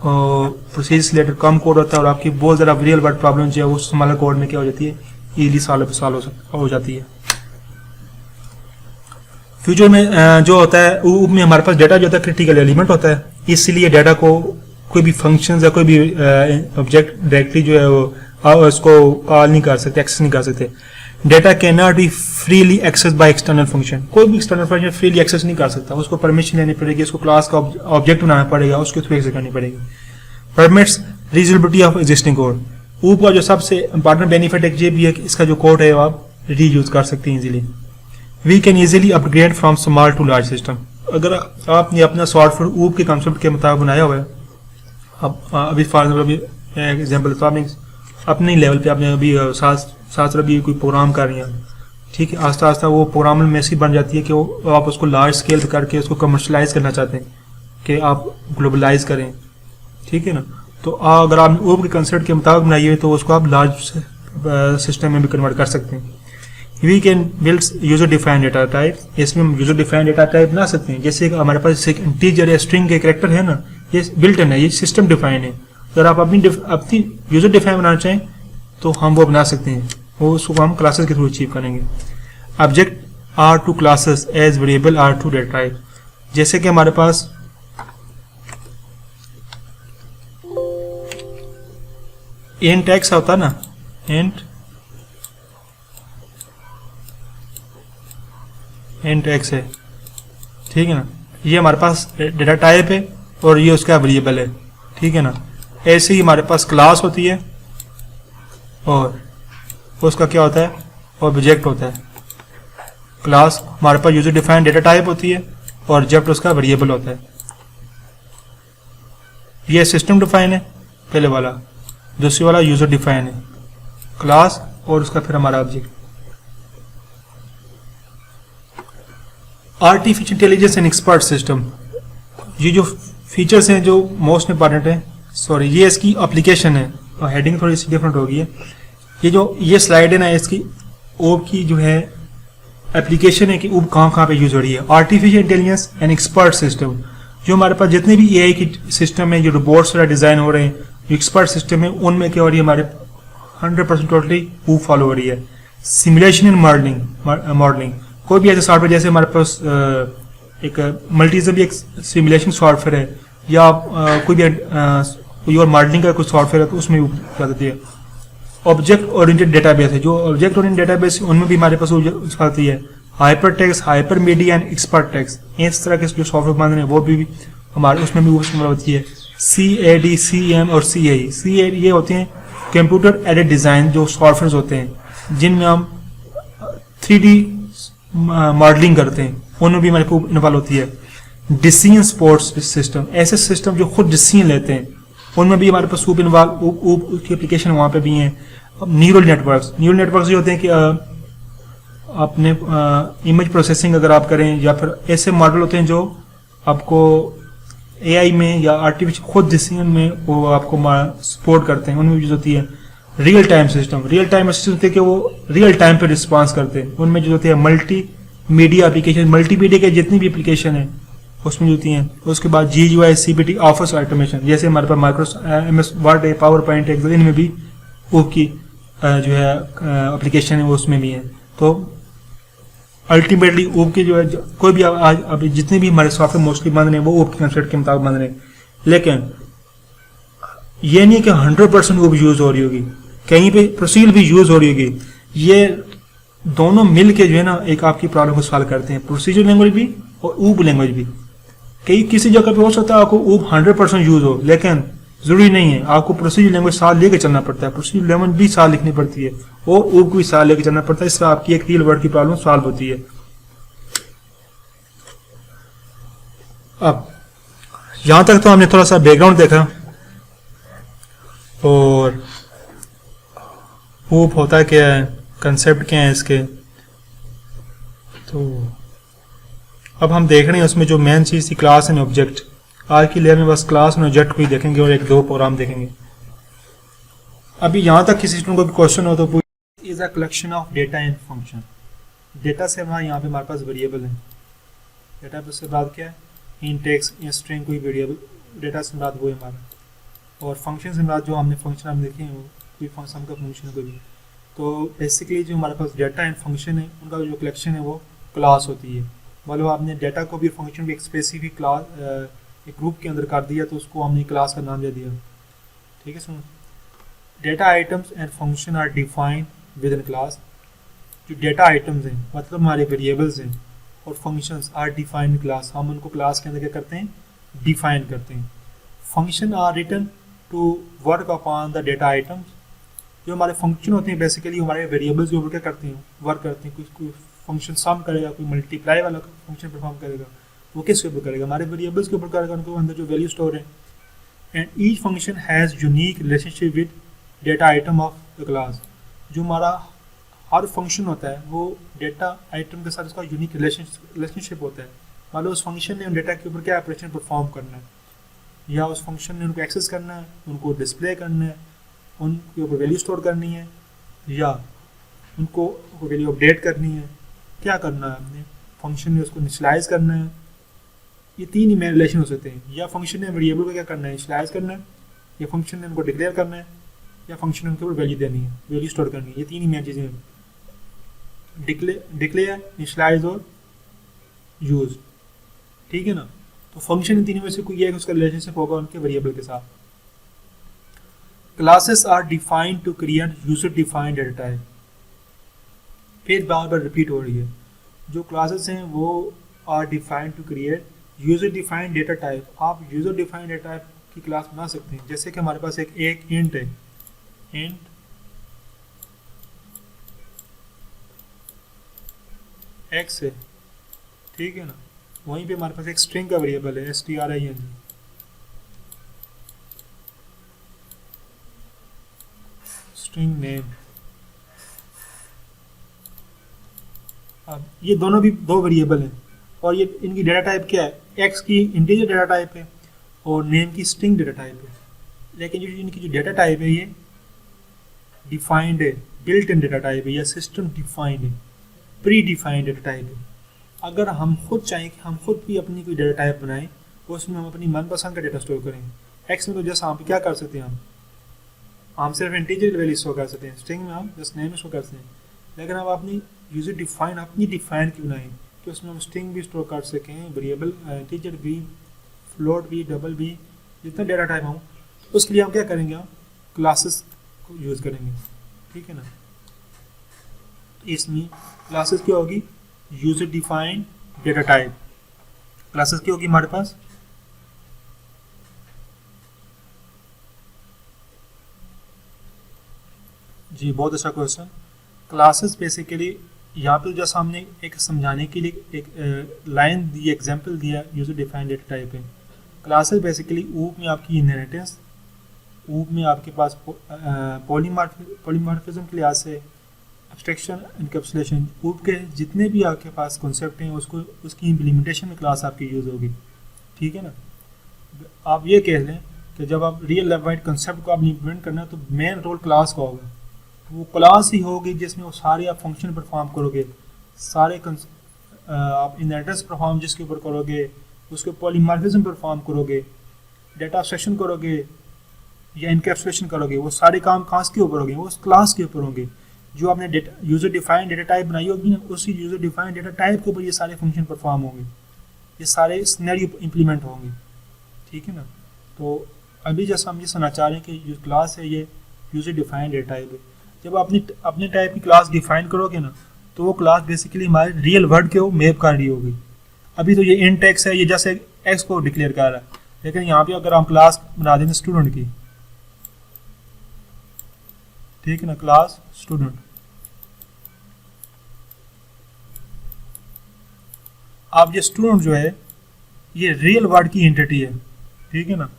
प्रोसीजर से रिलेटेड कम कोड होता है और आपकी बहुत ज़्यादा रियल वर्ल्ड प्रॉब्लम जो है वो स्मॉलर कोड में क्या हो जाती है, इजीली सॉल्व हो जाती है। फ्यूचर में जो होता है ऊप में हमारे पास डेटा जो होता है क्रिटिकल एलिमेंट होता है, इसलिए डेटा को कोई भी फंक्शन या कोई भी ऑब्जेक्ट डायरेक्टली जो है वो उसको कॉल नहीं कर सकते, एक्सेस नहीं कर सकते। Data can not be freely access by external function, कोई भी एक्सटर्नल फंक्शन फ्रीली एक्सेस नहीं कर सकता, उसको परमिशन लेनी पड़ेगी, उसको क्लास का ऑब्जेक्ट बनाना पड़ेगा, उसके थ्रू एक्सेस करनी पड़ेगी। Permits reusability of existing code, ऊप का जो सबसे इंपॉर्टेंट बेनिफिट एक ये भी है कि इसका जो कोड है वो आप रीयूज कर सकते हैं easily. We can easily upgrade from small to large system, अगर आपने अपना सॉफ्टवेयर ऊप के कॉन्सेप्ट के मुताबिक बनाया हुआ है, अब अभी फॉर एग्जाम्पल अभी एग्जाम्पल तो आपने अपने लेवल पे आपने अभी साथ अभी कोई प्रोग्राम कर रही हैं, ठीक है, आस्ता आस्ता वो प्रोग्राम में ऐसी बन जाती है कि वो आप उसको लार्ज स्केल करके उसको कमर्शलाइज करना चाहते हैं कि आप ग्लोबलाइज करें, ठीक है ना। तो अगर आप ऊप के कंसेप्ट के मुताबिक बनाइए तो उसको आप लार्ज सिस्टम में भी कन्वर्ट कर सकते हैं। We can build user defined data type, इसमें हम यूजर डिफाइंड डेटा टाइप बना सकते हैं। जैसे हमारे पास एक इंटीजर या स्ट्रिंग के कैरेक्टर है ना, ये बिल्ट इन है, ये सिस्टम डिफाइन है। अगर आप अपनी यूजर डिफाइन बनाना चाहें तो हम वो बना सकते हैं, वो उसको हम क्लासेस के थ्रू अचीव करेंगे। Object are to classes as variable are to data type. जैसे कि हमारे पास इंट एक्स होता है ना, इंट एक्स है, ठीक है ना, ये हमारे पास डेटा टाइप है और ये उसका वेरिएबल है, ठीक है ना। ऐसे ही हमारे पास क्लास होती है और उसका क्या होता है, ऑब्जेक्ट होता है। क्लास हमारे पास यूजर डिफाइंड डेटा टाइप होती है और ऑब्जेक्ट उसका वेरिएबल होता है। ये सिस्टम डिफाइन है पहले वाला, दूसरी वाला यूजर डिफाइन है, क्लास और उसका फिर हमारा object. Artificial intelligence and expert system, ये जो फीचर्स हैं जो मोस्ट इंपॉर्टेंट है, सॉरी ये इसकी एप्लीकेशन है और हेडिंग थोड़ी सी डिफरेंट होगी है। ये स्लाइड है ना, इसकी ओब की जो है एप्लीकेशन है कि ओब कहाँ कहाँ पे यूज हो रही है। Artificial intelligence and expert system, जो हमारे पास जितने भी एआई की सिस्टम है, जो रोबोट्स वगैरह डिजाइन हो रहे हैं, जो एक्सपर्ट सिस्टम है, उनमें क्या हो रही है, हमारे 100% टोटली ओब फॉलो हो रही है। सिमुलेशन एंड मॉडलिंग, कोई भी ऐसे सॉफ्टवेयर, जैसे हमारे पास एक मल्टीजम भी एक सिमुलेशन सॉफ्टवेयर है, या कोई और मॉडलिंग का कुछ सॉफ्टवेयर है, तो उसमें क्या देती है। ऑब्जेक्ट ओरिएंटेड डेटाबेस है, जो ऑब्जेक्ट ओरिएंटेड डेटाबेस उनमें भी हमारे पास आती है। Hyper text, hyper media and expert text, इस तरह के जो सॉफ्टवेयर बन रहे हैं वो भी हमारे उसमें भी वो होती है। CAD, CM और CAE ये होते हैं कंप्यूटर एडेड डिज़ाइन जो सॉफ्टवेयर होते हैं, जिनमें हम 3D मॉडलिंग करते हैं, उनमें भी हमारे को इन्वॉल्व होती है। डिसीजन सपोर्ट सिस्टम, ऐसे सिस्टम जो खुद डिसीजन लेते हैं, उनमें भी हमारे पास ऊप की एप्लीकेशन वहाँ पे भी हैं। न्यूरल नेटवर्क्स जो होते हैं कि अपने इमेज प्रोसेसिंग अगर आप करें, या फिर ऐसे मॉडल होते हैं जो आपको AI में या आर्टिफिशियल खुद डिसीजन में वो आपको सपोर्ट करते हैं, उनमें यूज होती है। रियल टाइम सिस्टम होते हैं कि वो रियल टाइम पे रिस्पॉन्स करते हैं, उनमें जो होती है मल्टी मीडिया एप्लीकेशन, मल्टीमीडिया के जितनी भी एप्लीकेशन है उसमें होती हैं। उसके बाद GUI, CPT, ऑफिस ऑटोमेशन, जैसे हमारे पास माइक्रोसॉफ्ट MS वर्ड है, पावर पॉइंट है, इनमें भी ओप की जो है एप्लीकेशन है वो उसमें भी है। तो अल्टीमेटली ओप की जो है कोई भी आज अभी जितने भी हमारे सॉफ्टवेयर मोस्टली बन रहे हैं वो ओप के कंसेप्ट के मुताबिक बन रहे हैं। लेकिन ये नहीं कि 100% ओप यूज हो रही होगी, कहीं पे प्रोसीजर भी यूज हो रही होगी। ये दोनों मिल के जो है ना एक आपकी प्रॉब्लम को सॉल्व करते हैं, प्रोसीजर लैंग्वेज भी और ऊब लैंग्वेज भी। कई किसी जगह पे हो सकता है आपको ऊब 100% यूज हो, लेकिन जरूरी नहीं है, आपको प्रोसीजर लैंग्वेज साथ लेके चलना पड़ता है, प्रोसीजर लैंग्वेज भी साथ लिखनी पड़ती है और ऊब को भी साथ लेके चलना पड़ता है। इससे आपकी एक रियल वर्ड की प्रॉब्लम सॉल्व होती है। अब यहां तक तो हमने थोड़ा सा बैकग्राउंड देखा और ऊब होता क्या है, कंसेप्ट क्या है इसके। तो अब हम देख रहे हैं उसमें जो मेन चीज़ थी क्लास एंड ऑब्जेक्ट। आज की लेयर में बस क्लास एंड ऑब्जेक्ट को ही देखेंगे और एक दो प्रोग्राम देखेंगे। अभी यहाँ तक किसी स्टूडेंट को भी क्वेश्चन हो तो is a collection of data and function. Data से हमारे यहाँ पे हमारे पास वेरिएबल है, डेटा से बात क्या है, इन टेक्स्ट या स्ट्रिंग कोई वेरिएबल, डेटा से बात वो है हमारा। और फंक्शन से बात जो हमने फंक्शन हम देखे हैं वो कोई फंक्शन का फंक्शन कोई भी। तो बेसिकली जो हमारे पास डेटा एंड फंक्शन है उनका जो कलेक्शन है वो क्लास होती है। मतलब आपने डेटा को भी फंक्शन भी एक स्पेसिफिक क्लास एक ग्रुप के अंदर कर दिया तो उसको हमने क्लास का नाम दे दिया। ठीक है, सुनो, data items and function are defined within class. जो डेटा आइटम्स हैं मतलब हमारे वेरिएबल्स हैं और फंक्शंस आर डिफाइंड क्लास, हम उनको क्लास के अंदर क्या करते हैं, डिफाइन करते हैं। Function are written to work upon the data items. जो हमारे फंक्शन होते हैं बेसिकली हमारे वेरिएबल्स के ऊपर क्या करते हैं, वर्क करते हैं। कोई फंक्शन सम करेगा, कोई मल्टीप्लाई वाला फंक्शन परफॉर्म करेगा, वो किसके ऊपर करेगा, हमारे वेरिएबल्स के ऊपर करेगा, उनके अंदर जो वैल्यू स्टोर है। And each function has unique relationship with data item of the class. जो हमारा हर फंक्शन होता है वो डेटा आइटम के साथ उसका यूनिक रिलेशनशिप होता है। मान लो उस फंक्शन ने उन डेटा के ऊपर क्या ऑपरेशन परफॉर्म करना है, या उस फंक्शन ने उनको एक्सेस करना है, उनको डिस्प्ले करना है, उनके ऊपर वैल्यू स्टोर करनी है, या उनको वैल्यू अपडेट करनी है, क्या करना है हमने, फंक्शन ने उसको इनिशियलाइज करना है। ये तीन ही मेन रिलेशन हो सकते हैं, या फंक्शन ने वेरिएबल को क्या करना है, इनिशियलाइज करना है, या फंक्शन ने उनको डिक्लेयर करना है, या फंक्शन ने उनके ऊपर वैल्यू देनी है, वैल्यू स्टोर करनी है। ये तीन ही मेन चीज़ें हैं। डिक्लेयर, इनिशियलाइज और यूज, ठीक है ना। तो फंक्शन इन तीनों में से कोई एक उसका रिलेशनशिप होगा उनके वेरिएबल के साथ। Classes are defined to create user defined data type, फिर बार बार रिपीट हो रही है। जो क्लासेस हैं वो are defined to create user defined data type. आप यूजर डिफाइंड डेटा टाइप की क्लास बना सकते हैं, जैसे कि हमारे पास एक इंट है, इंट एक्स है, ठीक है ना। वहीं पे हमारे पास एक स्ट्रिंग का वेरिएबल है string, स्ट्रिंग नेम। अब ये दोनों भी दो वेरिएबल हैं और ये इनकी डेटा टाइप क्या है, एक्स की इंटीजर डेटा टाइप है और नेम की स्ट्रिंग डेटा टाइप है। लेकिन जो इनकी जो डेटा टाइप है ये डिफाइंड है, बिल्ट इन डेटा टाइप है या सिस्टम डिफाइंड है, प्री डिफाइंड डेटा टाइप है। अगर हम खुद चाहें कि हम खुद भी अपनी कोई डेटा टाइप बनाएं उसमें हम अपनी मनपसंद का डेटा स्टोर करेंगे। एक्स में तो जैसे हम क्या कर सकते हैं, हम सिर्फ इंटीजर वैल्यू स्टोर कर सकते हैं, स्ट्रिंग में हम जस्ट नेम स्टोर कर सकते हैं। लेकिन हम अपनी यूजर डिफाइन अपनी डिफाइन की बनाएं कि उसमें हम स्ट्रिंग भी स्टोर कर सकें, वेरिएबल इंटीजर भी, फ्लोट भी, डबल भी, जितना डेटा टाइप हो उसके लिए हम क्या करेंगे, हम क्लासेस को यूज़ करेंगे, ठीक है ना। इसमें क्लासेस क्या होगी, user defined data type. Classes क्या होगी हमारे पास, जी बहुत अच्छा क्वेश्चन। क्लासेस बेसिकली यहाँ पे जैसा हमने एक समझाने के लिए एक लाइन दी, एग्जांपल दिया, यूजर डिफाइंड डेटा टाइप है। क्लासेस बेसिकली ऊप में आपकी इनहेरिटेंस, ऊप में आपके पास पॉलीमॉर्फिज्म के लिहाज से एब्स्ट्रैक्शन, एनकैप्सुलेशन, ऊप के जितने भी आपके पास कॉन्सेप्ट हैं उसको उसकी इम्प्लीमेंटेशन में क्लास आपकी यूज़ होगी, ठीक है ना। आप ये कह लें कि जब आप रियल वाइड कॉन्सेप्ट को आप इम्प्लीमेंट करना है तो मेन रोल क्लास का होगा। वो क्लास ही होगी जिसमें वो सारे आप फंक्शन परफॉर्म करोगे, सारे आप इनहेरिटेंस परफॉर्म जिसके ऊपर करोगे, उसके पॉलीमॉर्फिज्म परफॉर्म करोगे, डेटा एब्स्ट्रैक्शन करोगे या इनकैप्सुलेशन करोगे, वो सारे काम खास के ऊपर होंगे, वो उस क्लास के ऊपर होंगे। जो आपने data user defined data type बनाई होगी ना, उसी यूजर डिफाइंड डेटा टाइप के ऊपर ये सारे फंक्शन परफॉर्म होंगे, ये सारे सिनेरियो इंप्लीमेंट होंगे, ठीक है ना। तो अभी जैसा हम ये समझना चाह रहे हैं कि जो क्लास है ये यूजर डिफाइंड डेटा टाइप है। जब अपने टाइप की क्लास डिफाइन करोगे ना तो वो क्लास बेसिकली हमारे रियल वर्ड के वो मैप कर रही होगी। अभी तो ये इंट एक्स है, ये जैसे एक्स को डिक्लेयर कर रहा है, लेकिन यहाँ पे अगर हम क्लास बना देंगे स्टूडेंट की, ठीक है ना, क्लास स्टूडेंट, अब ये स्टूडेंट जो है ये रियल वर्ड की एंटिटी है, ठीक है ना।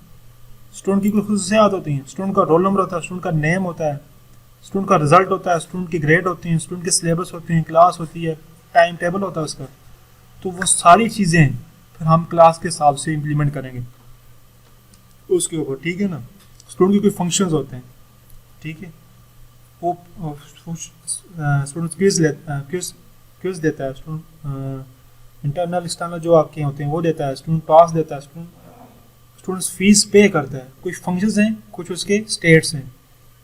स्टूडेंट की कुछ खुसूसियात होती हैं, स्टूडेंट का रोल नंबर होता है, स्टूडेंट का नेम होता है, स्टूडेंट का रिजल्ट होता है, स्टूडेंट की ग्रेड होती हैं, स्टूडेंट के सिलेबस होते हैं, क्लास होती है, टाइम टेबल होता है उसका। तो वो सारी चीज़ें फिर हम क्लास के हिसाब से इम्प्लीमेंट करेंगे उसके ऊपर, ठीक है ना। स्टूडेंट के कोई फंक्शंस होते हैं, ठीक है, वो स्टूडेंट क्विज देता है, स्टूडेंट इंटरनल एक्सटर्नल जो आपके होते हैं वो देता है, स्टूडेंट पास देता है, स्टूडेंट्स फीस पे करता है। कुछ फंक्शंस हैं, कुछ उसके स्टेट्स हैं,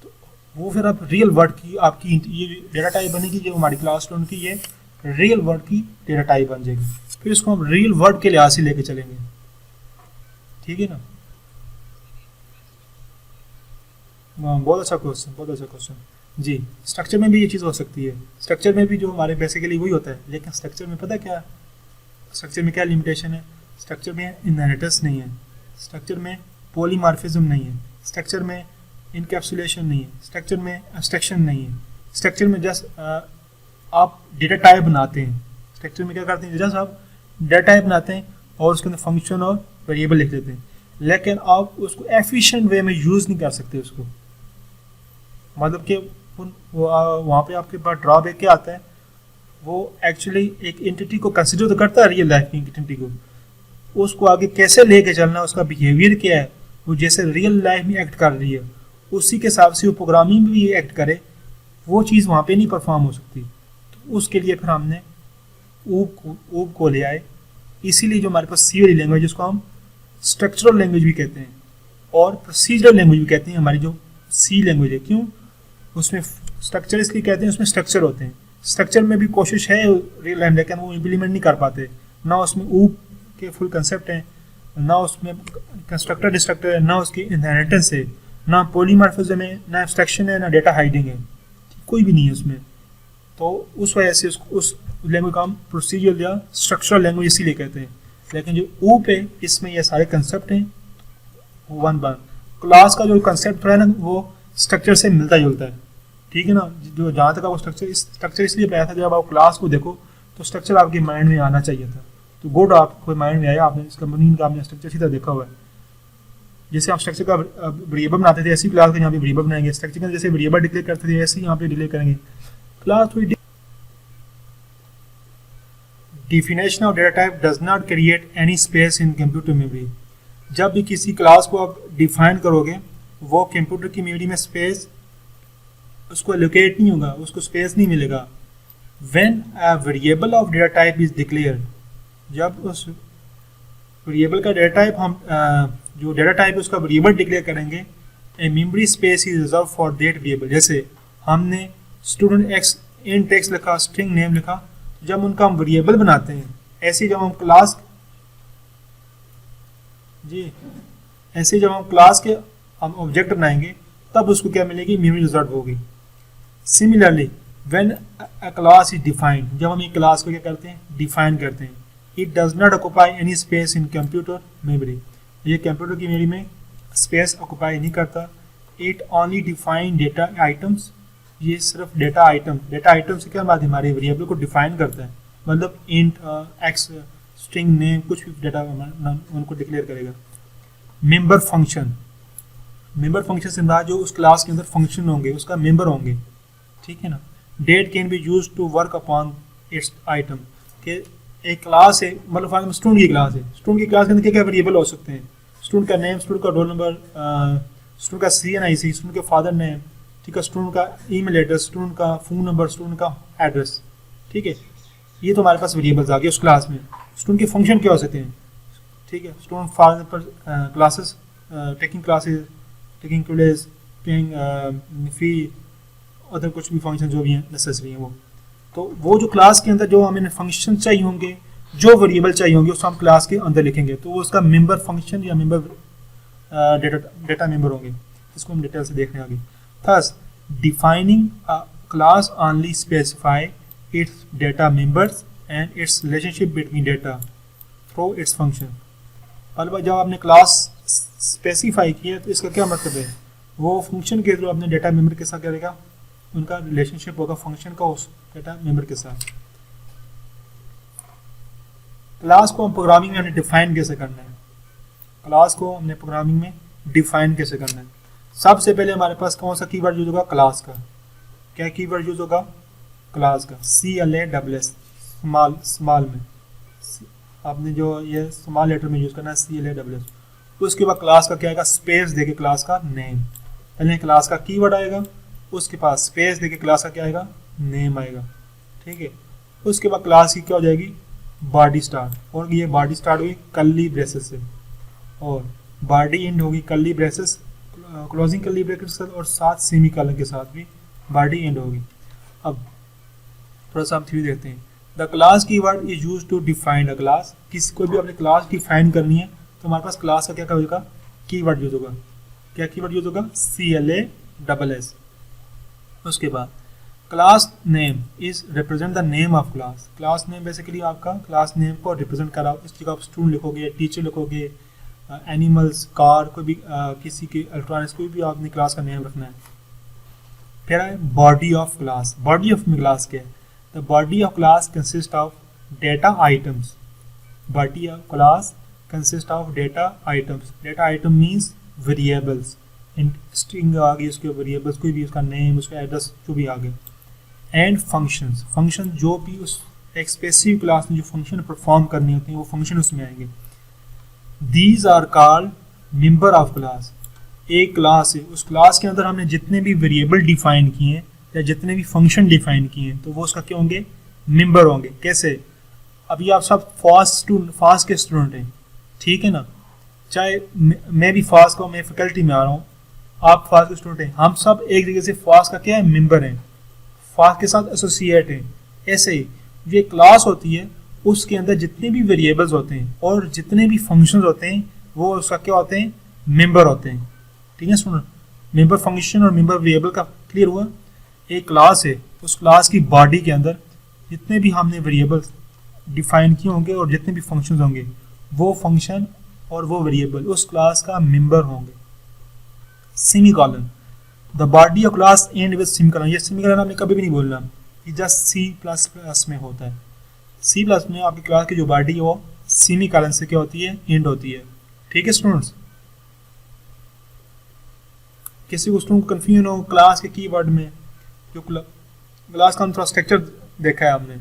तो वो फिर आप रियल वर्ड की आपकी ये डेटा टाइप बनेगी, जो हमारी क्लास स्टूडेंट की ये रियल वर्ड की डेटा टाइप बन जाएगी। फिर इसको हम रियल वर्ड के लिहाज से लेके चलेंगे, ठीक है ना। बहुत अच्छा क्वेश्चन, बहुत अच्छा क्वेश्चन जी। स्ट्रक्चर में भी ये चीज़ हो सकती है, स्ट्रक्चर में भी जो हमारे बेसिकली वही होता है, लेकिन स्ट्रक्चर में पता क्या, स्ट्रक्चर में क्या लिमिटेशन है, स्ट्रक्चर में इनहेरिटेंस नहीं है, स्ट्रक्चर में पॉलीमॉर्फिज्म नहीं है, स्ट्रक्चर में इनकैप्सुलेशन नहीं है, स्ट्रक्चर में एब्स्ट्रैक्शन नहीं है। स्ट्रक्चर में जस्ट आप डेटा टाइप बनाते हैं, स्ट्रक्चर में क्या करते हैं, जस्ट आप डेटा टाइप बनाते हैं और उसके अंदर फंक्शन और वेरिएबल लिख देते हैं, लेकिन आप उसको एफिशिएंट वे में यूज़ नहीं कर सकते उसको। मतलब कि वहाँ पे आपके पास ड्रॉबैक क्या आता है, वो एक्चुअली एक एंटिटी को कंसिडर तो करता है रियल लाइफ की एंटिटी को, उसको आगे कैसे लेके चलना है, उसका बिहेवियर क्या है, वो जैसे रियल लाइफ में एक्ट कर रही है उसी के हिसाब से वो प्रोग्रामिंग में भी एक्ट करे, वो चीज़ वहाँ पे नहीं परफॉर्म हो सकती। तो उसके लिए फिर हमने ऊब को ले आए। इसीलिए जो हमारे पास सी वाली लैंग्वेज, जिसको हम स्ट्रक्चरल लैंग्वेज भी कहते हैं और प्रोसीजरल लैंग्वेज भी कहते हैं, हमारी जो सी लैंग्वेज है, क्यों उसमें स्ट्रक्चर इसलिए कहते हैं, उसमें स्ट्रक्चर होते हैं, स्ट्रक्चर में भी कोशिश है रियल टाइम, लेकिन वो इम्प्लीमेंट नहीं कर पाते। ना उसमें ऊप के फुल कंसेप्ट हैं, ना उसमें कंस्ट्रक्टर डिस्ट्रक्टर है, ना उसकी इनहेरिटेंस है, ना पॉलीमॉर्फिज्म है, ना एब्स्ट्रैक्शन है, ना डेटा हाइडिंग है, कोई भी नहीं है उसमें। तो उस वजह से उस लैंग्वेज का हम प्रोसीजर या स्ट्रक्चरल लैंग्वेज इसीलिए कहते हैं। लेकिन जो ऊप है इसमें ये सारे कंसेप्ट हैं वन बार। क्लास का जो कंसेप्ट है ना वो स्ट्रक्चर से मिलता जुलता है, ठीक है ना। जो जहाँ तक वो स्ट्रक्चर इसलिए बताया था, जब आप क्लास को देखो तो स्ट्रक्चर आपके माइंड में आना चाहिए था। तो गुड आपको माइंड में आया, आपने इसका मीनिंग का आपने स्ट्रक्चर सीधा देखा हुआ है। जैसे आप स्ट्रक्चर का वेरिएबल बनाते थे, ऐसी क्लास का यहाँ पे वेरिएबल बनाएंगे। स्ट्रक्चर का जैसे वेरिएबल डिक्लेयर करते थे, ऐसे ही यहाँ पे डिक्लेयर करेंगे। क्लास थोड़ी definition of data type does not create any space in computer memory। जब भी किसी क्लास को आप डिफाइन करोगे, वो कंप्यूटर की मेमोरी में स्पेस उसको एलोकेट नहीं होगा, उसको स्पेस नहीं मिलेगा। When a variable of data type is declared, जब उस वेरिएबल का डेटा टाइप हम जो डेटा टाइप है उसका वेरिएबल डिक्लेयर करेंगे, a memory space is reserve for that variable. जैसे हमने स्टूडेंट एक्स इंट एक्स लिखा, स्ट्रिंग नेम लिखा, जब उनका हम वेरिएबल बनाते हैं, ऐसे जब हम क्लास के हम ऑब्जेक्ट बनाएंगे, तब उसको क्या मिलेगी, मेमोरी रिजर्व होगी। Similarly when a class is defined, जब हम एक क्लास को क्या करते हैं, डिफाइन करते हैं, it does not occupy any space in computer memory. ये कंप्यूटर की मेमोरी में स्पेस ऑक्यूपाई नहीं करता। It only define data items, ये सिर्फ डेटा आइटम से क्या बात है, हमारे वेरिएबल को डिफाइन करता है। मतलब इंट एक्स स्ट्रिंग नेम कुछ भी डेटा उनको डिक्लेयर करेगा। मेंबर फंक्शन से बात जो उस क्लास के अंदर फंक्शन होंगे, उसका मेंबर होंगे, ठीक है ना। Data can be use to work upon its item, के एक क्लास है, मतलब फॉर स्टूडेंट की क्लास है, स्टूडेंट की क्लास के अंदर क्या क्या वेरिएबल हो सकते हैं, स्टूडेंट का नेम, स्टूडेंट का रोल नंबर, स्टूडेंट का CNIC, स्टूडेंट के फादर नेम, ठीक है, स्टूडेंट का ईमेल एड्रेस, स्टूडेंट का फ़ोन नंबर, स्टूडेंट का एड्रेस, ठीक है। ये तो हमारे पास वेरिएबल्स आ गए उस क्लास में। स्टूडेंट के फंक्शन क्या हो सकते हैं, ठीक है, student for classes, taking classes, taking class, paying fee, other कुछ भी फंक्शन जो भी हैं नेसेसरी हैं वो। तो वो जो क्लास के अंदर जो हमें फंक्शन चाहिए होंगे, जो वेरिएबल चाहिए होंगे, उसको हम क्लास के अंदर लिखेंगे, तो वो उसका मेंबर फंक्शन या मेंबर डेटा मेंबर होंगे। इसको हम डिटेल से देखने आगे। Thus, defining a class only specify its data members and its relationship between data through its function। अलबत्ता जब आपने क्लास स्पेसिफाई किया तो इसका क्या मतलब है, वो फंक्शन के थ्रू अपने डेटा मेंबर के साथ करेगा, उनका रिलेशनशिप होगा फंक्शन का उस डेटा मेंबर के साथ। क्लास को हम प्रोग्रामिंग में डिफाइन कैसे करना है, क्लास को हमने प्रोग्रामिंग में डिफाइन कैसे करना है। सबसे पहले हमारे पास कौन सा कीवर्ड यूज होगा, क्लास का। क्या कीवर्ड यूज होगा, क्लास का, CLASS, स्मॉल में, आपने जो ये स्मॉल लेटर में यूज करना है CLASS। उसके बाद क्लास का क्या आएगा, स्पेस देके क्लास का नेम। पहले क्लास का कीवर्ड आएगा, उसके पास स्पेस देके क्लास का क्या आएगा, नेम आएगा, ठीक है। उसके बाद क्लास की क्या हो जाएगी, बॉडी स्टार्ट, और ये बॉडी स्टार्ट हुई कर्ली ब्रेसेस से, और बॉडी एंड होगी curly braces, closing curly bracket के साथ, और साथ सेमी कॉलन के साथ भी बॉडी एंड होगी। अब थोड़ा सा हम थ्योरी देखते हैं। The class keyword is used to define a class. किसी कोई भी अपनी क्लास डिफाइन करनी है तो हमारे पास क्लास का क्या होगा, कीवर्ड यूज होगा। क्या कीवर्ड यूज होगा, CLASS। उसके बाद class name is represent the name of class. Class name basically आपका क्लास नेम को रिप्रेजेंट करा, इस जगह आप स्टूडेंट लिखोगे, टीचर लिखोगे, एनिमल्स, कार, कोई भी किसी की इलेक्ट्रॉनिक्स, कोई भी आपने क्लास का नेम रखना है। फिर है body of class. Body of class क्या है, the body of class consist of data items. Body of class consist of data items. Data item means variables, string आ गई, उसके वेरिएबल्स, कोई भी उसका नेम, उसका एड्रेस जो भी आ गए। एंड फंक्शंस, फंक्शन जो भी उस एक स्पेसिफिक क्लास में जो फंक्शन परफॉर्म करनी होती है वो फंक्शन उसमें आएंगे। These are called member of class. एक क्लास है, उस क्लास के अंदर हमने जितने भी वेरिएबल डिफाइन किए हैं या जितने भी फंक्शन डिफाइन किए हैं तो वो उसका क्या होंगे, मेंबर होंगे। कैसे, अभी आप सब फास्ट के स्टूडेंट हैं, ठीक है ना, चाहे मैं भी फास्ट का, मैं फैकल्टी में आ रहा हूँ, आप फास्ट के स्टूडेंट हैं, हम सब एक तरीके से फास्ट का क्या है, मेंबर हैं। फास्ट के साथ एसोसिएट है। ऐसे ही ये क्लास होती है, उसके अंदर जितने भी वेरिएबल्स होते हैं और जितने भी फंक्शंस होते हैं वो उसका क्या होते हैं, मेंबर होते हैं। ठीक है सुनो, मेंबर फंक्शन और मेंबर वेरिएबल का क्लियर हुआ। एक क्लास है, उस क्लास की बॉडी के अंदर जितने भी हमने वेरिएबल्स डिफाइन किए होंगे और जितने भी फंक्शंस होंगे वो फंक्शन और वो वेरिएबल उस क्लास का मेंबर होंगे। Semicolon, the body of class and with semicolon. ये सेमीकोलन आपने कभी भी नहीं बोलना, ये जस्ट C++ में होता है। C+ में आपकी क्लास की जो बॉडी है वो सेमीकोलन से क्या होती है, एंड होती है। ठीक है स्टूडेंट्स, किसी को स्टूडेंट कंफ्यूजन हो क्लास के कीवर्ड में, जो क्लास का हम थोड़ा स्ट्रक्चर देखा है आपने,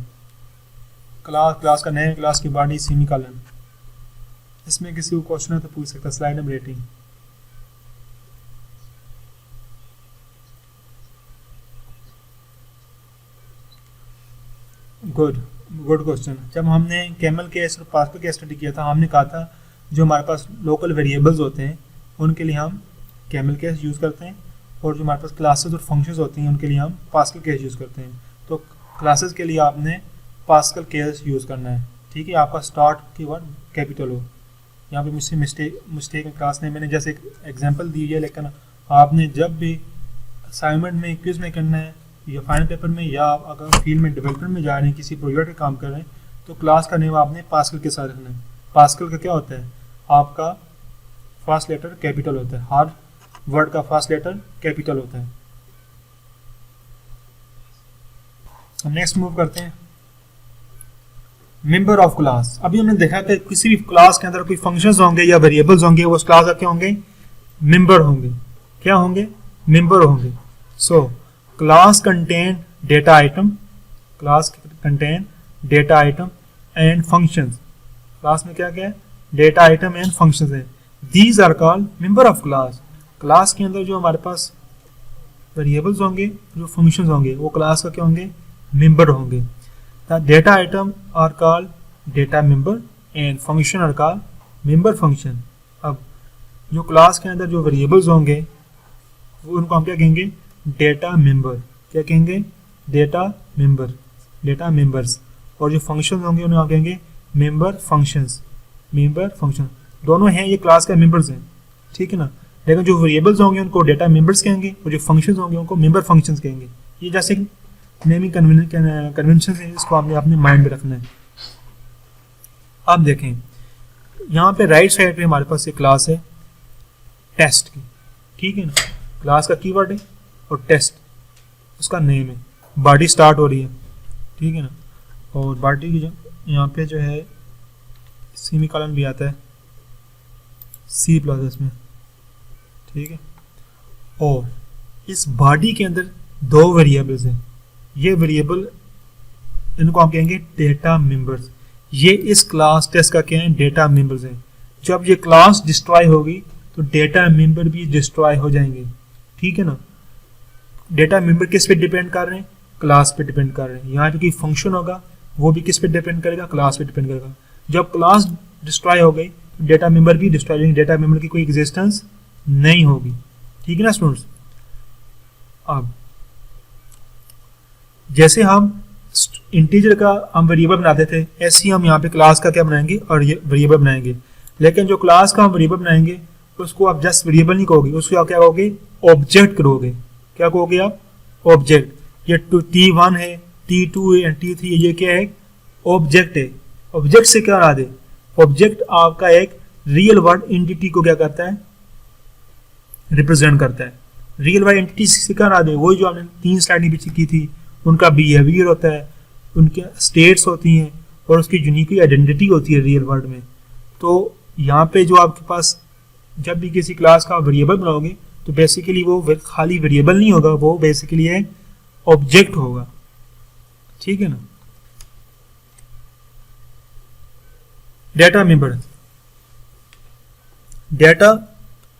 क्लास का नेम, क्लास की बॉडी, सेमीकोलन। इसमें किसी को क्वेश्चन है तो पूछ सकता है। Slide number 18। Good question. जब हमने कैमल केस और पास्कल केस स्टडी किया था, हमने कहा था जो हमारे पास लोकल वेरिएबल्स होते हैं उनके लिए हम कैमल केस यूज़ करते हैं, और जो हमारे पास क्लासेस और फंक्शंस होती हैं उनके लिए हम पास्कल केस यूज़ करते हैं। तो क्लासेस के लिए आपने पास्कल केस यूज़ करना है। ठीक है, आपका स्टार्ट कीवर्ड कैपिटल हो। यहाँ पे मुझसे मिस्टेक क्लास ने मैंने जैसे एक एग्जांपल दी है, लेकिन आपने जब भी असाइनमेंट में, क्विज में करना है या फाइनल पेपर में, या अगर फील्ड में डेवलपमेंट में जा रहे हैं, किसी प्रोजेक्ट पे काम कर रहे हैं, तो क्लास का नेम आपने पास्कल के साथ रखना है। पास्कल का क्या होता है, आपका फर्स्ट लेटर कैपिटल होता है, हर वर्ड का फर्स्ट लेटर कैपिटल होता है। हम नेक्स्ट मूव करते हैं, मेंबर ऑफ क्लास। अभी हमने देखा कि किसी भी क्लास के अंदर कोई फंक्शंस होंगे या वेरिएबल्स होंगे, वो उस क्लास का क्या होंगे, मेंबर होंगे। क्या होंगे, मेंबर होंगे। So class contain data item, class contain data item and functions. Class में क्या क्या है, डेटा आइटम एंड फंक्शंस है। These are called member of class. Class के अंदर जो हमारे पास वेरिएबल्स होंगे, जो फंक्शंस होंगे, वो क्लास का क्या होंगे, मेंबर होंगे। The data item are called data member and function are called member function. अब जो क्लास के अंदर जो वेरिएबल्स होंगे वो उनको हम क्या कहेंगे, डेटा मेंबर। क्या कहेंगे, डेटा मेंबर, डेटा मेंबर्स। और जो फंक्शंस होंगे उन्हें आप कहेंगे मेंबर फंक्शंस, मेंबर फंक्शन। दोनों हैं, ये क्लास के मेंबर्स हैं। ठीक है ना, लेकिन जो वेरिएबल्स होंगे उनको डेटा मेंबर्स कहेंगे और जो फंक्शंस होंगे उनको मेंबर फंक्शंस कहेंगे। ये जैसे नेमिंग कन्वेंशन है, इसको आपने अपने माइंड में रखना है। अब देखें यहाँ पे राइट साइड पे हमारे पास एक क्लास है टेस्ट की। ठीक है ना, क्लास का कीवर्ड है और टेस्ट उसका नेम है। बॉडी स्टार्ट हो रही है, ठीक है ना, और बॉडी की जो यहाँ पे जो है सेमीकोलन भी आता है C++ में। ठीक है, और इस बॉडी के अंदर दो वेरिएबल्स हैं। ये वेरिएबल, इनको हम कहेंगे डेटा मेंबर्स। ये इस क्लास टेस्ट का क्या है, डेटा मेंबर्स हैं। जब ये क्लास डिस्ट्रॉय होगी तो डेटा मेंबर भी डिस्ट्रॉय हो जाएंगे। ठीक है ना, डेटा मेंबर किस पे डिपेंड कर रहे हैं, क्लास पे डिपेंड कर रहे हैं। यहाँ पे कोई फंक्शन होगा वो भी किस पे डिपेंड करेगा, क्लास पे डिपेंड करेगा। जब क्लास डिस्ट्रॉय हो गई तो डेटा मेंबर भी डिस्ट्रॉय हो जाएंगे, डेटा मेंबर की कोई एग्जिस्टेंस नहीं होगी। ठीक है ना स्टूडेंट्स। अब जैसे हम इंटीजर का हम वेरिएबल बनाते थे, ऐसे ही हम यहाँ पे क्लास का क्या बनाएंगे, और ये वेरिएबल बनाएंगे। लेकिन जो क्लास का हम वेरिएबल बनाएंगे उसको आप जस्ट वेरिएबल नहीं कहोगे, उसको आप क्या कहोगे, ऑब्जेक्ट करोगे। क्या कहोगे आप, ऑब्जेक्ट। ये T1 है, T2 है, T3 है, ये क्या है, ऑब्जेक्ट है। ऑब्जेक्ट से क्या याद है, ऑब्जेक्ट आपका एक रियल वर्ड एंटिटी को क्या करता है, रिप्रेजेंट करता है। रियल वर्ड एंटिटी से क्या याद है, वही जो आपने 3 स्लाइड पीछे की थी, उनका बिहेवियर होता है, उनके स्टेट्स होती हैं और उसकी यूनिक आइडेंटिटी होती है रियल वर्ल्ड में। तो यहाँ पे जो आपके पास जब भी किसी क्लास का वेरिएबल बनाओगे तो बेसिकली वो खाली वेरिएबल नहीं होगा, वो बेसिकली एक ऑब्जेक्ट होगा। ठीक है ना। Data member, data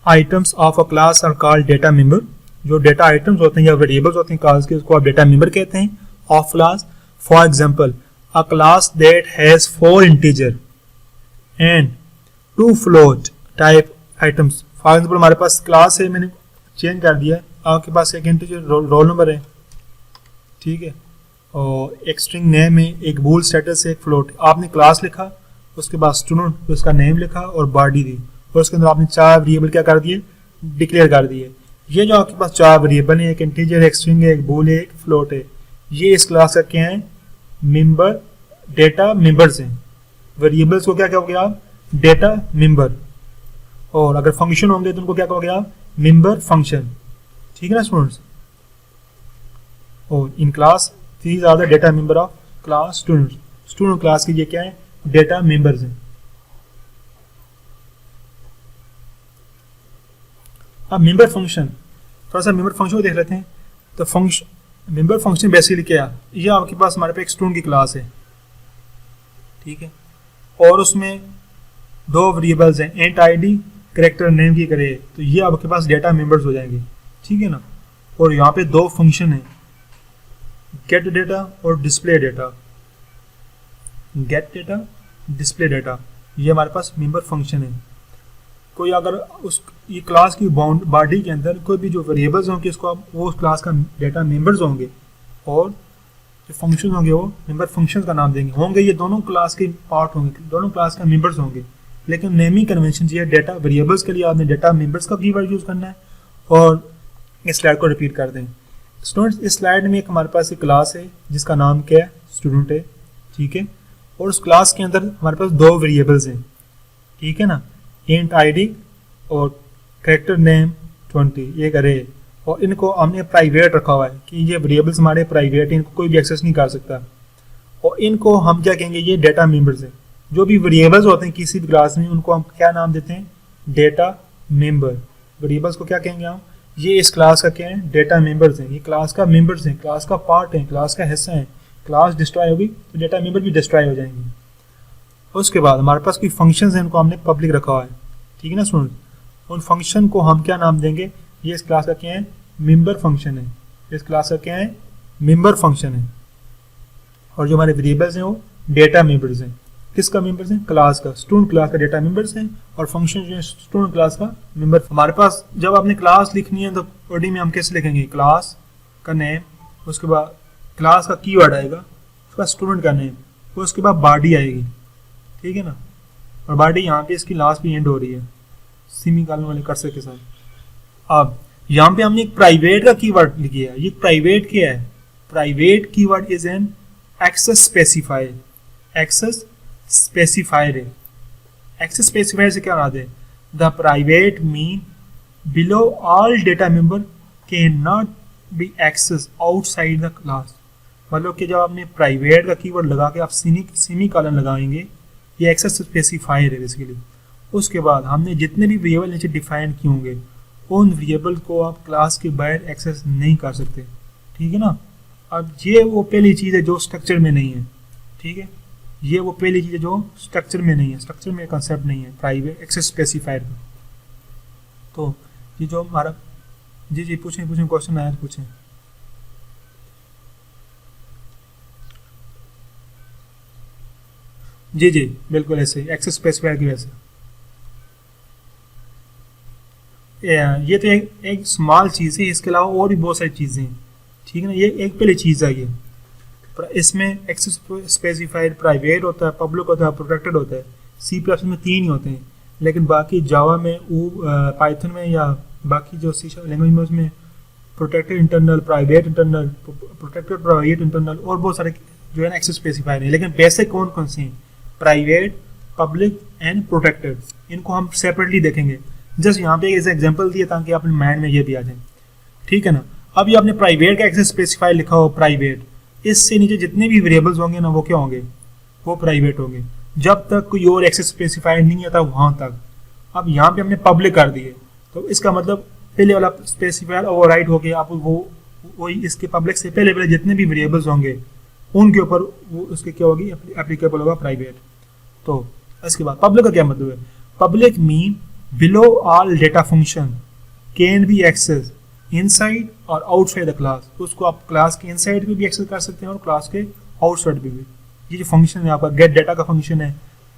items of a class are called data member. जो डेटा आइटम्स होते हैं या वेरिएबल्स होते हैं क्लास के, उसको आप डेटा मेंबर कहते हैं of class. For example, a class that has 4 integer and 2 float type items. For example हमारे पास क्लास है, मैंने चेंज कर दिया, आपके पास एक इंटीजर रोल नंबर है, ठीक है, और एक स्ट्रिंग नेम में एक बूल स्टेटस है, एक फ्लोट। आपने क्लास लिखा, उसके बाद स्टूडेंट उसका नेम लिखा और बॉडी दी, और उसके अंदर आपने 4 वेरिएबल क्या कर दिए, डिक्लेयर कर दिए। ये जो आपके पास 4 वेरिएबल है, एक इंटीजर है, एक स्ट्रिंग है, एक बूल है, एक फ्लोट है, ये इस क्लास का क्या है, मेंबर डेटा मेंबर्स हैं। वेरिएबल्स को क्या कहोगे आप, डेटा मेंबर, और अगर फंक्शन होंगे तो उनको क्या कहोगे आप, मेंबर फंक्शन। ठीक है ना स्टूडेंट्स, और in class these are the data member of class students. Student class की ये क्या है, डेटा मेंबर्स हैं। अब मेंबर फंक्शन, थोड़ा सा मेंबर फंक्शन को देख लेते हैं। तो फंक्शन, मेंबर फंक्शन बेसिकली क्या है, ये आपके पास हमारे पे एक स्टूडेंट की क्लास है, ठीक है, और उसमें 2 वेरिएबल्स हैं, इंट आईडी, कैरेक्टर नेम की करे, तो ये आपके पास डेटा मेंबर्स हो जाएंगे। ठीक है ना, और यहाँ पे 2 फंक्शन है, गेट डेटा और display data. Gate data, display data, ये हमारे पास मेंबर फंक्शन है। कोई अगर उस ये क्लास की बॉडी के अंदर कोई भी जो वेरिएबल्स होंगे उसको आप वो उस क्लास का डेटा मेंबर्स होंगे, और जो फंक्शन होंगे वो मेंबर फंक्शन का नाम देंगे, होंगे ये दोनों क्लास के पार्ट होंगे, दोनों क्लास का मेंबर्स होंगे। लेकिन नेमिंग कन्वेंशन ये है, डेटा वेरिएबल्स के लिए आपने डेटा मेंबर्स का कीवर्ड यूज़ करना है। और इस स्लाइड को रिपीट कर दें स्टूडेंट्स। इस स्लाइड में एक हमारे पास एक क्लास है जिसका नाम क्या है, स्टूडेंट है, ठीक है, और उस क्लास के अंदर हमारे पास 2 वेरिएबल्स हैं, ठीक है ना, इंट आईडी और कैरेक्टर नेम 20, एक अरे, और इनको हमने प्राइवेट रखा हुआ है कि ये वेरिएबल्स हमारे प्राइवेट हैं, इनको कोई भी एक्सेस नहीं कर सकता। और इनको हम क्या कहेंगे, ये डेटा मेंबर्स हैं। जो भी वेरिएबल्स होते हैं किसी भी क्लास में उनको हम क्या नाम देते हैं, डेटा मेंबर। वेरिएबल्स को क्या कहेंगे हम, ये इस क्लास का क्या है, डेटा मेंबर्स हैं, ये क्लास का मेंबर्स हैं, क्लास का पार्ट है, क्लास का हिस्सा है। क्लास डिस्ट्रॉय होगी तो डेटा मेंबर भी डिस्ट्रॉय हो जाएंगे। उसके बाद हमारे पास कोई फंक्शंस हैं, उनको हमने पब्लिक रखा हुआ है, ठीक है ना स्टूडेंट। उन फंक्शन को हम क्या नाम देंगे, ये इस क्लास का क्या है, मेंबर फंक्शन है, इस क्लास का क्या है, मेंबर फंक्शन है। और जो हमारे वेरिएबल्स हैं वो डेटा मेंबर्स हैं। किसका मेंबर्स हैं, क्लास का, स्टूडेंट क्लास का डेटा मेंबर्स हैं, और फंक्शन जो है स्टूडेंट क्लास का मेंबर। हमारे पास जब आपने क्लास लिखनी है तो बॉडी में हम कैसे लिखेंगे, क्लास का नेम, उसके बाद क्लास का कीवर्ड आएगा, उसके बाद स्टूडेंट का नेम, और उसके बाद बॉडी आएगी, ठीक है ना। और बॉडी यहाँ पे इसकी लास्ट भी एंड हो रही है सेमीकोलन वाले कर्सर के साथ। अब यहाँ पे हमने एक प्राइवेट का कीवर्ड लिखा है। ये प्राइवेट क्या है, private keyword is an access specifier. Access specifier है। एक्सेस स्पेसिफायर से क्या याद है, the private mean below all data member can not be access outside the class. मतलब कि जब आपने प्राइवेट का कीवर्ड लगा के आप सेमीकोलन लगाएंगे, ये एक्सेस स्पेसिफायर है बेसिकली। उसके बाद हमने जितने भी वेरिएबल नीचे डिफाइन किए होंगे उन वेरिएबल को आप क्लास के बाहर एक्सेस नहीं कर सकते, ठीक है ना। अब ये वो पहली चीज़ है जो स्ट्रक्चर में नहीं है, ठीक है, ये वो पहली चीज़ है जो स्ट्रक्चर में नहीं है, स्ट्रक्चर में कंसेप्ट नहीं है प्राइवेट एक्सेस स्पेसिफायर का। तो ये जो हमारा, जी पूछें क्वेश्चन आया तो पूछें। जी बिल्कुल ऐसे एक्सेस स्पेसिफायर की वजह से। ये तो एक स्मॉल चीज़ है, इसके अलावा और भी बहुत सारी चीज़ें हैं, ठीक है ना। ये एक पहले चीज़ है ये, इसमें एक्सेस स्पेसिफायर प्राइवेट होता है, पब्लिक होता है, प्रोटेक्टेड होता है। C++ में 3 ही होते हैं, लेकिन बाकी जावा में, पाइथन में या बाकी जो C लैंग्वेज में उसमें protected internal, private internal, protected private internal और बहुत सारे जो है ना एक्सेस स्पेसिफायर है। लेकिन बेसिक कौन से हैं, प्राइवेट, पब्लिक एंड प्रोटेक्टेड। इनको हम सेपरेटली देखेंगे। जस्ट यहाँ पे एक एग्जांपल दिए ताकि अपने माइंड में ये भी आ जाए, ठीक है ना। अब ये आपने प्राइवेट का एक्सेस स्पेसिफायर लिखा हो प्राइवेट, इससे नीचे जितने भी वेरिएबल्स होंगे ना वो क्या होंगे, वो प्राइवेट होंगे, जब तक कोई और एक्सेस स्पेसिफायर नहीं आता वहाँ तक। अब यहाँ पे हमने पब्लिक कर दिए तो इसका मतलब पहले वाला स्पेसिफायर ओवरराइड हो गया। आप वही इसके पब्लिक से पहले जितने भी वेरिएबल्स होंगे उनके ऊपर वो उसके क्या होगी, एप्लीकेबल होगा प्राइवेट। तो इसके बाद पब्लिक का क्या मतलब है, public mean below all data function can be access inside और आउटसाइड द क्लास। उसको आप क्लास के इनसाइड भी एक्सेस कर सकते हैं और क्लास के आउटसाइड भी। ये जो फंक्शन है आपका गेट डेटा का फंक्शन है,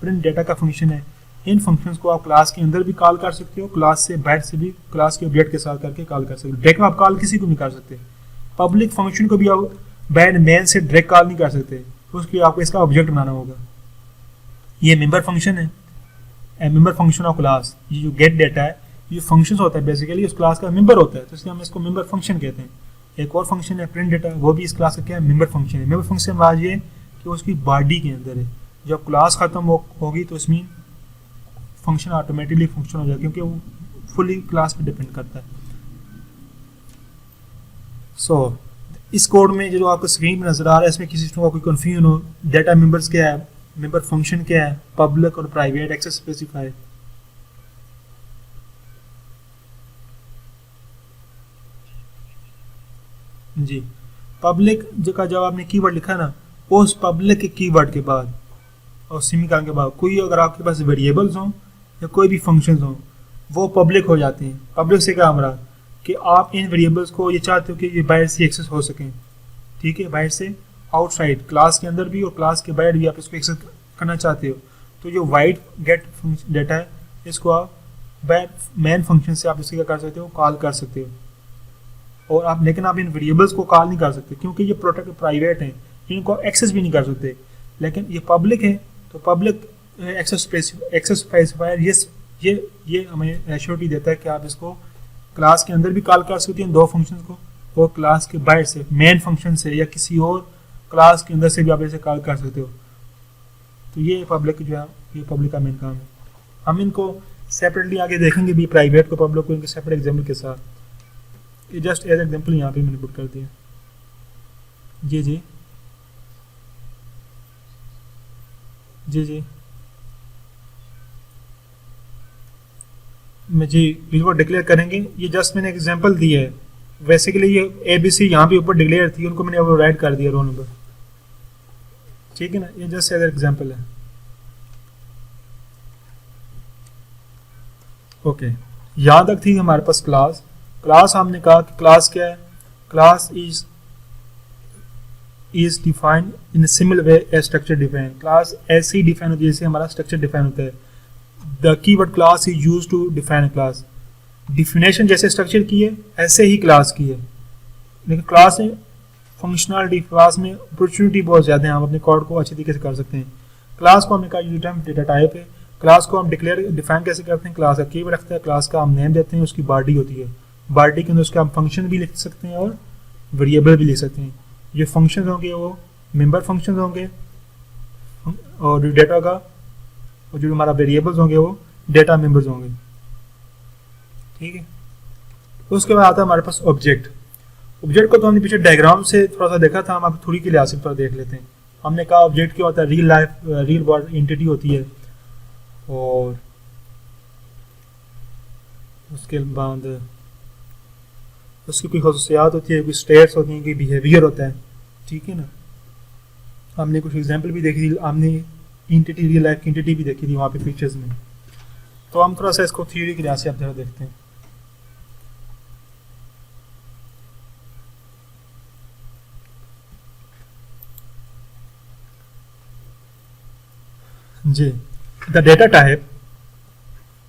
प्रिंट डेटा का फंक्शन है, इन फंक्शंस को आप क्लास के अंदर भी कॉल कर सकते हो, क्लास से बाहर से भी क्लास के ऑब्जेक्ट के साथ करके कॉल कर सकते हो। डायरेक्ट आप कॉल किसी को नहीं कर सकते। पब्लिक फंक्शन को भी आप बैड मेन से डायरेक्ट कॉल नहीं कर सकते, तो उसके लिए आपको इसका ऑब्जेक्ट बनाना होगा। ये मेंबर फंक्शन है, मेंबर फंक्शन ऑफ क्लास। ये जो गेट डेटा है, ये फंक्शन होता है बेसिकली उस क्लास का मेंबर होता है, तो इसलिए हम इसको मेंबर फंक्शन कहते हैं। एक और फंक्शन है प्रिंट डेटा, वो भी इस क्लास का क्या है, मेंबर फंक्शन है। मेंबर फंक्शन आज ये कि उसकी बॉडी के अंदर है, जब क्लास खत्म होगी तो इसमें फंक्शन ऑटोमेटिकली फंक्शन हो जाएगा, क्योंकि वो फुली क्लास पे डिपेंड करता है। सो इस कोड में जो आपको स्क्रीन में नजर आ रहा है, इसमें किसी स्टूडेंट को कोई कंफ्यूजन हो, डेटा मेंबर्स क्या है, मेंबर फंक्शन क्या है, पब्लिक और प्राइवेट एक्सेस स्पेसिफाई। जी, पब्लिक का जब आपने कीवर्ड लिखा ना, उस पब्लिक के कीवर्ड के बाद और सेमीकोलन के बाद कोई अगर आपके पास वेरिएबल्स हों या कोई भी फंक्शंस हों, वो पब्लिक हो जाते हैं। पब्लिक से क्या हमारा कि आप इन वेरिएबल्स को ये चाहते हो कि ये बाहर से एक्सेस हो सकें, ठीक है, बाहर से आउटसाइड क्लास के अंदर भी और क्लास के बाहर भी आप इसको एक्सेस करना चाहते हो। तो जो वाइड गेट डेटा है, इसको आप मेन फंक्शन से आप इससे क्या कर सकते हो, कॉल कर सकते हो। और आप लेकिन आप इन वेरिएबल्स को कॉल नहीं कर सकते, क्योंकि ये प्रोटेक्ट प्राइवेट हैं, इनको एक्सेस भी नहीं कर सकते। लेकिन ये पब्लिक है, तो पब्लिक एक्सेस स्पेसिफायर ये हमें एश्योरिटी देता है कि आप इसको क्लास के अंदर भी कॉल कर सकते हैं दो फंक्शंस को, और क्लास के बाहर से मेन फंक्शन से या किसी और क्लास के अंदर से भी आप इसे कॉल कर सकते हो। तो ये पब्लिक जो है, ये पब्लिक का मेन काम है। हम इनको सेपरेटली आगे देखेंगे भी, प्राइवेट को पब्लिक को इनके सेपरेट एग्जाम्पल के साथ। ये जस्ट एज एग्जाम्पल यहाँ पे मैंने पुट कर दिया। जी जी जी जी जी बिल्कुल डिक्लेयर करेंगे। ये जस्ट मैंने एग्जांपल दिया है, वैसे के लिए ये ABC यहाँ पे ऊपर डिक्लेयर थी, उनको मैंने अब राइट कर दिया रोल नंबर, ठीक है ना। ये जस्ट एज एग्जांपल है। ओके, यहाँ तक थी हमारे पास क्लास। क्लास हमने कहा कि क्लास क्या है, class is defined in similar way as structure define. Class ऐसे ही डिफाइन होती है जैसे हमारा स्ट्रक्चर डिफाइन होता है। The keyword class is used to define class. Definition जैसे स्ट्रक्चर की है ऐसे ही क्लास की है, लेकिन क्लास में फंक्शनलिटी, क्लास में अपॉर्चुनिटी बहुत ज़्यादा है, हम अपने कोड को अच्छी तरीके से कर सकते हैं। क्लास को हमने कहा यूनिट डेटा टाइप है। क्लास को हम डिफाइन कैसे करते हैं, क्लास का कीवर्ड रखता है, क्लास का हम नेम देते हैं, उसकी बॉडी होती है, बॉडी के अंदर उसका हम फंक्शन भी लिख सकते हैं और वेरिएबल भी लिख सकते हैं। जो फंक्शन होंगे वो मेंबर फंक्शन होंगे, और जो डेटा का और जो हमारा वेरिएबल्स होंगे वो डेटा मेंबर्स होंगे, ठीक है। उसके बाद आता है हमारे पास ऑब्जेक्ट। ऑब्जेक्ट को तो हमने पीछे डायग्राम से थोड़ा सा देखा था, हम अब थोड़ी के लिहाज से थोड़ा देख लेते हैं। हमने कहा ऑब्जेक्ट क्या होता है, रियल वर्ल्ड एंटिटी होती है, और उसके बाद उसकी कोई खसूसियात होती है, कोई स्टेट्स होती हैं, कोई बिहेवियर होता है, ठीक है ना। हमने कुछ एग्जांपल भी देखी थी, हमने एंटिटी, रियल लाइफ की एंटिटी भी देखी थी वहाँ पे पिक्चर्स में। तो हम थोड़ा सा इसको थ्योरी के लिहाज से आप जरा देखते हैं। जी, the data type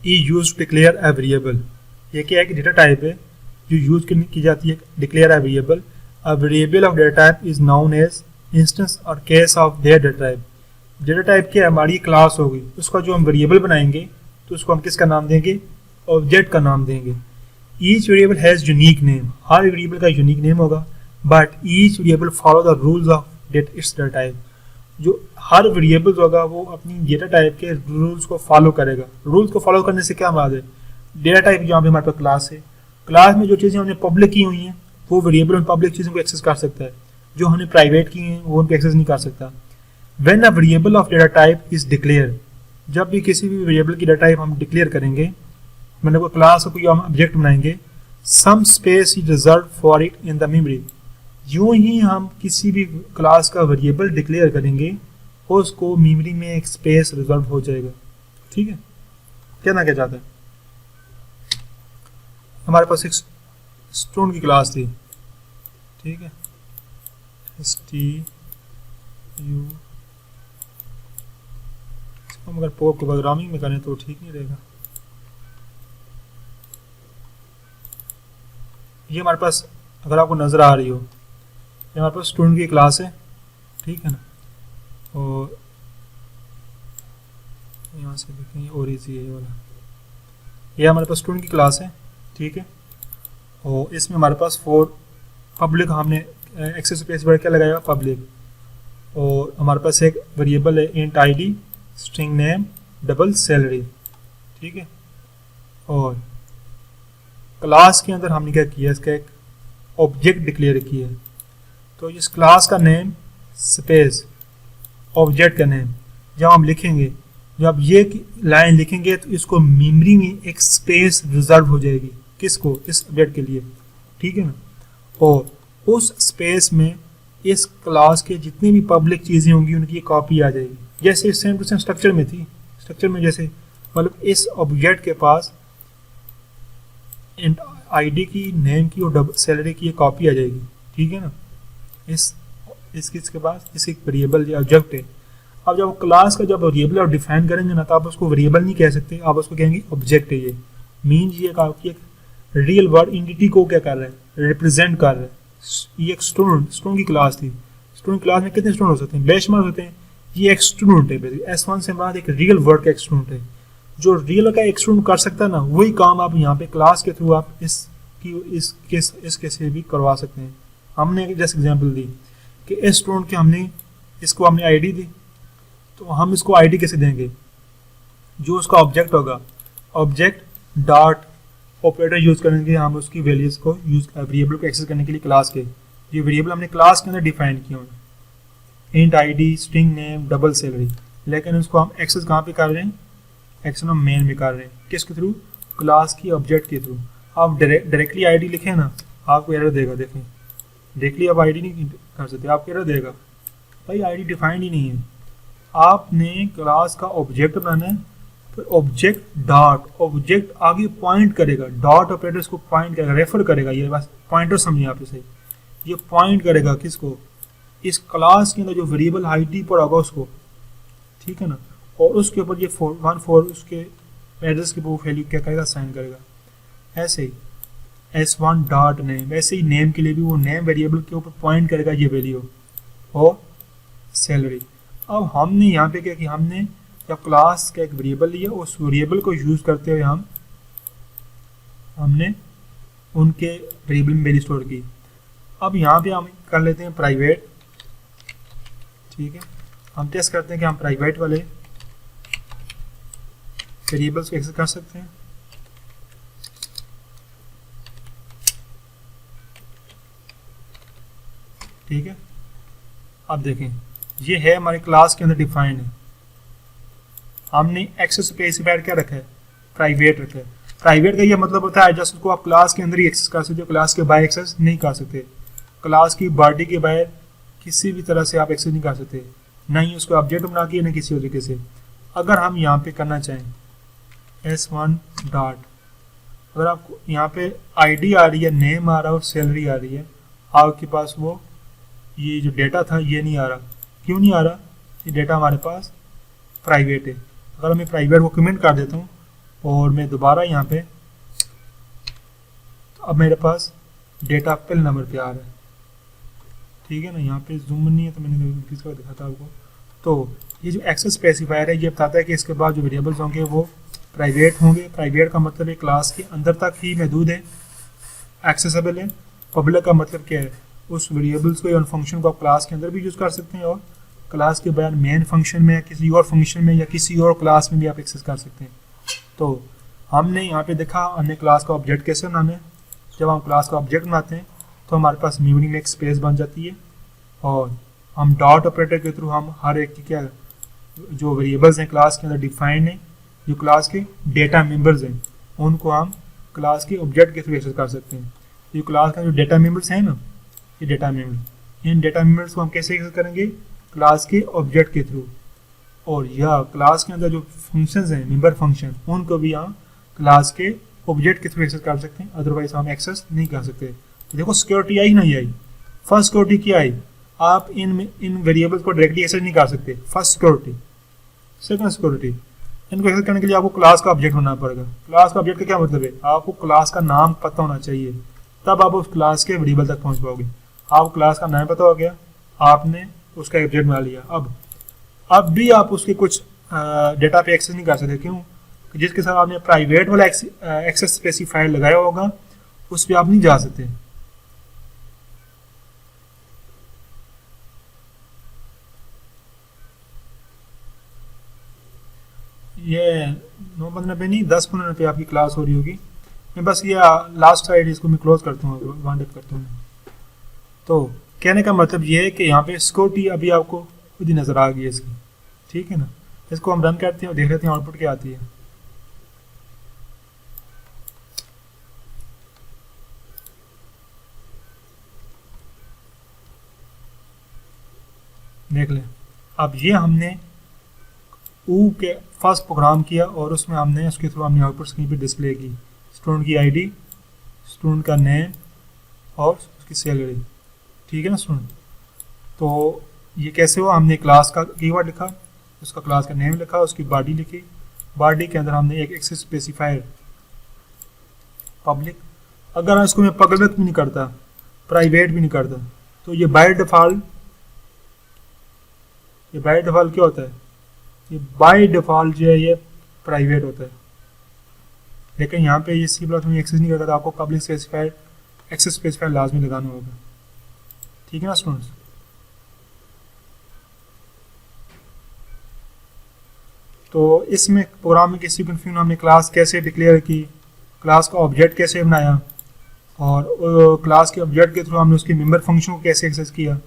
is use to declare a variable. ये क्या है कि डेटा टाइप है जो यूज की जाती है declare a variable. A variable of data type is known as instance और case of their data type. Data type क्या है, हमारी क्लास होगी, उसका जो हम वेरिएबल बनाएंगे तो उसको हम किसका नाम देंगे, ऑब्जेक्ट का नाम देंगे। Each variable has unique name, her variable का यूनिक नेम होगा, but each variable follow the rules of its data type. जो हर वेरिएबल होगा वो अपनी डेटा टाइप के रूल्स को फॉलो करेगा। रूल्स को फॉलो करने से क्या मराद है, डेटा टाइप जहाँ पे हमारे पास क्लास है, क्लास में जो चीज़ें हमने पब्लिक की हुई हैं वो वेरिएबल और पब्लिक चीज़ों को एक्सेस कर सकता है, जो हमने प्राइवेट की हैं वो उनको एक्सेस नहीं कर सकता। When a variable of data type is declare, जब भी किसी भी वेरिएबल की डेटा टाइप हम डिक्लेयर करेंगे, मतलब कोई क्लास को कोई हम ऑब्जेक्ट बनाएंगे, some space is reserve for it in the memory. यूं ही हम किसी भी क्लास का वेरिएबल डिक्लेयर करेंगे और उसको मेमोरी में एक स्पेस रिजर्व हो जाएगा, ठीक है। क्या ना क्या चाहता है, हमारे पास एक स्टूडेंट की क्लास थी, ठीक है, STU, हम अगर प्रोग्रामिंग में करें तो ठीक नहीं रहेगा। ये हमारे पास अगर आपको नजर आ रही हो, ये हमारे पास स्टूडेंट की क्लास है, ठीक है ना, और यहाँ से देखें ये और इजी है ये वाला, ये हमारे पास स्टूडेंट की क्लास है, ठीक है। और इसमें हमारे पास 4 पब्लिक हमने एक्सेस स्पेस पर क्या लगाया पब्लिक, और हमारे पास एक वेरिएबल है int ID string name double salary, ठीक है। और क्लास के अंदर हमने क्या किया, इसका एक ऑब्जेक्ट डिक्लेयर किया है। तो इस क्लास का नेम स्पेस ऑब्जेक्ट का नेम जब हम लिखेंगे, जब ये लाइन लिखेंगे तो इसको मेमोरी में एक स्पेस रिजर्व हो जाएगी, किसको, इस ऑब्जेक्ट के लिए, ठीक है ना। और उस स्पेस में इस क्लास के जितनी भी पब्लिक चीज़ें होंगी उनकी कॉपी आ जाएगी, जैसे सेम टू सेम स्ट्रक्चर में थी। स्ट्रक्चर में जैसे मतलब इस ऑब्जेक्ट के पास आईडी की, नेम की और डबल सैलरी की कॉपी आ जाएगी, ठीक है ना। इसके पास इस एक वेरिएबल या ऑब्जेक्ट है। अब जब क्लास का जब वेरिएबल आप डिफाइन करेंगे ना, तो आप उसको वेरिएबल नहीं कह सकते, आप उसको कहेंगे ऑब्जेक्ट है। ये मीन ये आपकी एक रियल वर्ड एंटिटी को क्या कर रहा है, रिप्रेजेंट कर रहा है। ये एक स्टूडेंट की क्लास थी। स्टूडेंट क्लास में कितने स्टूडेंट हो सकते हैं, बेशुमार होते हैं। ये एक स्टूडेंट है, S1 से बाद एक रियल वर्ड का एक स्टूडेंट है। जो रियल का एक स्टूडेंट कर सकता है ना, वही काम आप यहाँ पे क्लास के थ्रू आप इसके से भी करवा सकते हैं। हमने जैसे एग्जांपल दी कि इस स्टूडेंट के इसको हमने आईडी दी, तो हम इसको आईडी कैसे देंगे, जो उसका ऑब्जेक्ट होगा, ऑब्जेक्ट डॉट ऑपरेटर यूज करेंगे हम उसकी वैल्यूज को वेरिएबल को एक्सेस करने के लिए क्लास के। ये वेरिएबल हमने क्लास के अंदर डिफाइन किया हुआ, int ID string name double salary, लेकिन उसको हम एक्सेस कहाँ पे कर रहे हैं, एक्सेस हम मेन में कर रहे हैं, किसके थ्रू, क्लास की ऑब्जेक्ट के थ्रू। आप डायरेक्टली आईडी लिखें ना, आपको एरर देगा। देखें डायरेक्टली आप आईडी नहीं कर सकते, आपको एरर देगा, भाई आईडी डिफाइंड ही नहीं है। आपने क्लास का ऑब्जेक्ट बनाना है, फिर ऑब्जेक्ट डॉट, ऑब्जेक्ट आगे पॉइंट करेगा, डॉट ऑपरेटर इसको पॉइंट करेगा, रेफर करेगा। ये बस पॉइंटर समझिए आप इसे, ये पॉइंट करेगा किसको, इस क्लास के अंदर जो वेरिएबल आईडी पर होगा उसको, ठीक है ना। और उसके ऊपर ये 414 उसके एड्रेस के ऊपर वैल्यू क्या करेगा, साइन करेगा। ऐसे ही S1 डॉट नेम, ऐसे ही नेम के लिए भी वो नेम वेरिएबल के ऊपर पॉइंट करेगा ये वैल्यू और सैलरी। अब हमने यहाँ पे क्या कि हमने जब क्लास का एक वेरिएबल लिया, उस वेरिएबल को यूज करते हुए हमने उनके वेरिएबल में वैल्यू स्टोर की। अब यहाँ पे हम कर लेते हैं प्राइवेट, ठीक है। हम टेस्ट करते हैं कि हम प्राइवेट वाले वेरिएबल्स को एक्सेस कर सकते हैं। ठीक है, अब देखें ये है हमारे क्लास के अंदर डिफाइंड है। हमने एक्सेस स्पेसिफायर क्या रखा है, प्राइवेट रखा है। प्राइवेट का ये मतलब होता है जस्ट उसको आप क्लास के अंदर ही एक्सेस कर सकते हो, क्लास के बाहर एक्सेस नहीं कर सकते। क्लास की बॉडी के बाहर किसी भी तरह से आप एक्सेस नहीं कर सकते, ना ही उसको ऑब्जेक्ट बना के, ना किसी और तरीके से। अगर हम यहाँ पे करना चाहें S1 डॉट, अगर आपको यहाँ पे आईडी आ रही है, नेम आ रहा है और सैलरी आ रही है, आपके पास वो ये जो डेटा था ये नहीं आ रहा। क्यों नहीं आ रहा, ये डेटा हमारे पास प्राइवेट है। अगर मैं प्राइवेट को कमेंट कर देता हूँ और मैं दोबारा यहाँ पे, तो अब मेरे पास डेटा पहले नंबर पे आ रहा है, ठीक है ना। यहाँ पे जूम नहीं है तो मैंने किसका दिखा था आपको। तो ये जो एक्सेस स्पेसिफायर है ये बताता है कि इसके बाद जो वेरिएबल्स होंगे वो प्राइवेट होंगे। प्राइवेट का मतलब है क्लास के अंदर तक ही महदूद है, एक्सेसिबल है। पब्लिक का मतलब क्या है, उस वेरिएबल्स को या फंक्शन को आप क्लास के अंदर भी यूज़ कर सकते हैं और क्लास के बाद मेन फंक्शन में या किसी और फंक्शन में या किसी और क्लास में भी आप एक्सेस कर सकते हैं। तो हमने यहाँ पे देखा हमने क्लास का ऑब्जेक्ट कैसे बनाना है। जब हम क्लास का ऑब्जेक्ट बनाते हैं तो हमारे पास मेमोरी में एक स्पेस बन जाती है और हम डॉट ऑपरेटर के थ्रू हम हर एक की क्या जो वेरिएबल्स हैं क्लास के अंदर डिफाइंड है, जो क्लास के डेटा मेंबर्स हैं, उनको हम क्लास के ऑब्जेक्ट के थ्रू एक्सेस कर सकते हैं। जो क्लास का जो डेटा मेंबर्स हैं ना, ये डेटा मेंबर, इन डेटा मेंबर्स को हम कैसे एक्सेस करेंगे, क्लास के ऑब्जेक्ट के थ्रू। और यह क्लास के अंदर जो फंक्शंस हैं, मेंबर फंक्शन, उनको भी हम क्लास के ऑब्जेक्ट के थ्रू एक्सेस कर सकते हैं, अदरवाइज हम एक्सेस नहीं कर सकते। तो देखो सिक्योरिटी आई नहीं आई। फर्स्ट सिक्योरिटी क्या आई, आप इन वेरिएबल्स को डायरेक्टली एक्सेस नहीं कर सकते, फर्स्ट सिक्योरिटी। सेकंड सिक्योरिटी, इनको एक्सेस करने के लिए आपको क्लास का ऑब्जेक्ट होना पड़ेगा। क्लास का ऑब्जेक्ट का क्या मतलब है, आपको क्लास का नाम पता होना चाहिए, तब आप उस क्लास के वेरिएबल तक पहुंच पाओगे। आपको क्लास का नाम पता हो गया, आपने उसका ऑब्जेक्ट बना लिया। अब भी आप उसके कुछ डेटा पे एक्सेस नहीं कर सकते। क्यों? जिसके साथ आपने प्राइवेट वाला एक्सेस स्पेसिफायर लगाया होगा उस पर आप नहीं जा सकते। ये 9-15 पे नहीं, 10-15 पे आपकी क्लास हो रही होगी। मैं बस ये लास्ट साइड इसको मैं क्लोज करता हूँ, वाइंड अप करता हूँ। तो कहने का मतलब ये है कि यहाँ पे सिक्योरिटी अभी आपको खुद ही नज़र आ गई है इसकी, ठीक है ना। इसको हम रन करते हैं और देख लेते हैं आउटपुट क्या आती है। देख लें, अब ये हमने ऊ के फर्स्ट प्रोग्राम किया और उसमें हमने उसके थ्रू हमने आउटपुट स्क्रीन पे डिस्प्ले की स्टूडेंट की आईडी, स्टूडेंट का नेम और उसकी सैलरी, ठीक है ना स्टूडेंट। तो ये कैसे हुआ? हमने क्लास का कीवर्ड लिखा, उसका क्लास का नेम लिखा, उसकी बॉडी लिखी, बॉडी के अंदर हमने एक एक्सेस स्पेसिफायर पब्लिक, अगर इसको मैं पब्लिक भी नहीं करता, प्राइवेट भी नहीं करता, तो ये बाय डिफ़ॉल्ट क्या होता है? ये बाय डिफ़ॉल्ट जो है ये प्राइवेट होता है। लेकिन यहाँ पे ये सी ब्लॉक में एक्सेस नहीं करता, तो आपको पब्लिक स्पेसिफायर एक्सेस स्पेसिफायर लाजमी लगाना होगा, ठीक है ना स्टूडेंट्स। तो इसमें प्रोग्राम में किसी कन्फ्यूजन, हमने क्लास कैसे डिक्लेयर की, क्लास का ऑब्जेक्ट कैसे बनाया, और क्लास के ऑब्जेक्ट के थ्रू हमने उसके मेंबर फंक्शन को कैसे एक्सेस किया,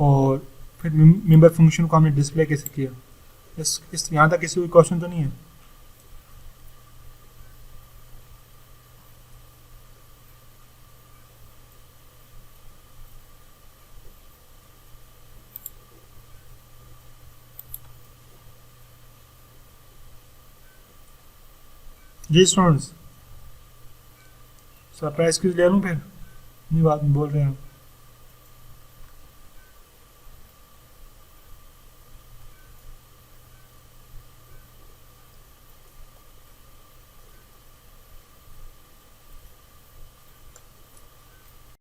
और फिर मेंबर फंक्शन को हमने डिस्प्ले कैसे किया। इस यहाँ तक किसी कोई क्वेश्चन तो नहीं है? जी स्टूडेंट्स, सरप्राइज क्विज ले लूँ फिर? नहीं बात बोल रहे हैं आप।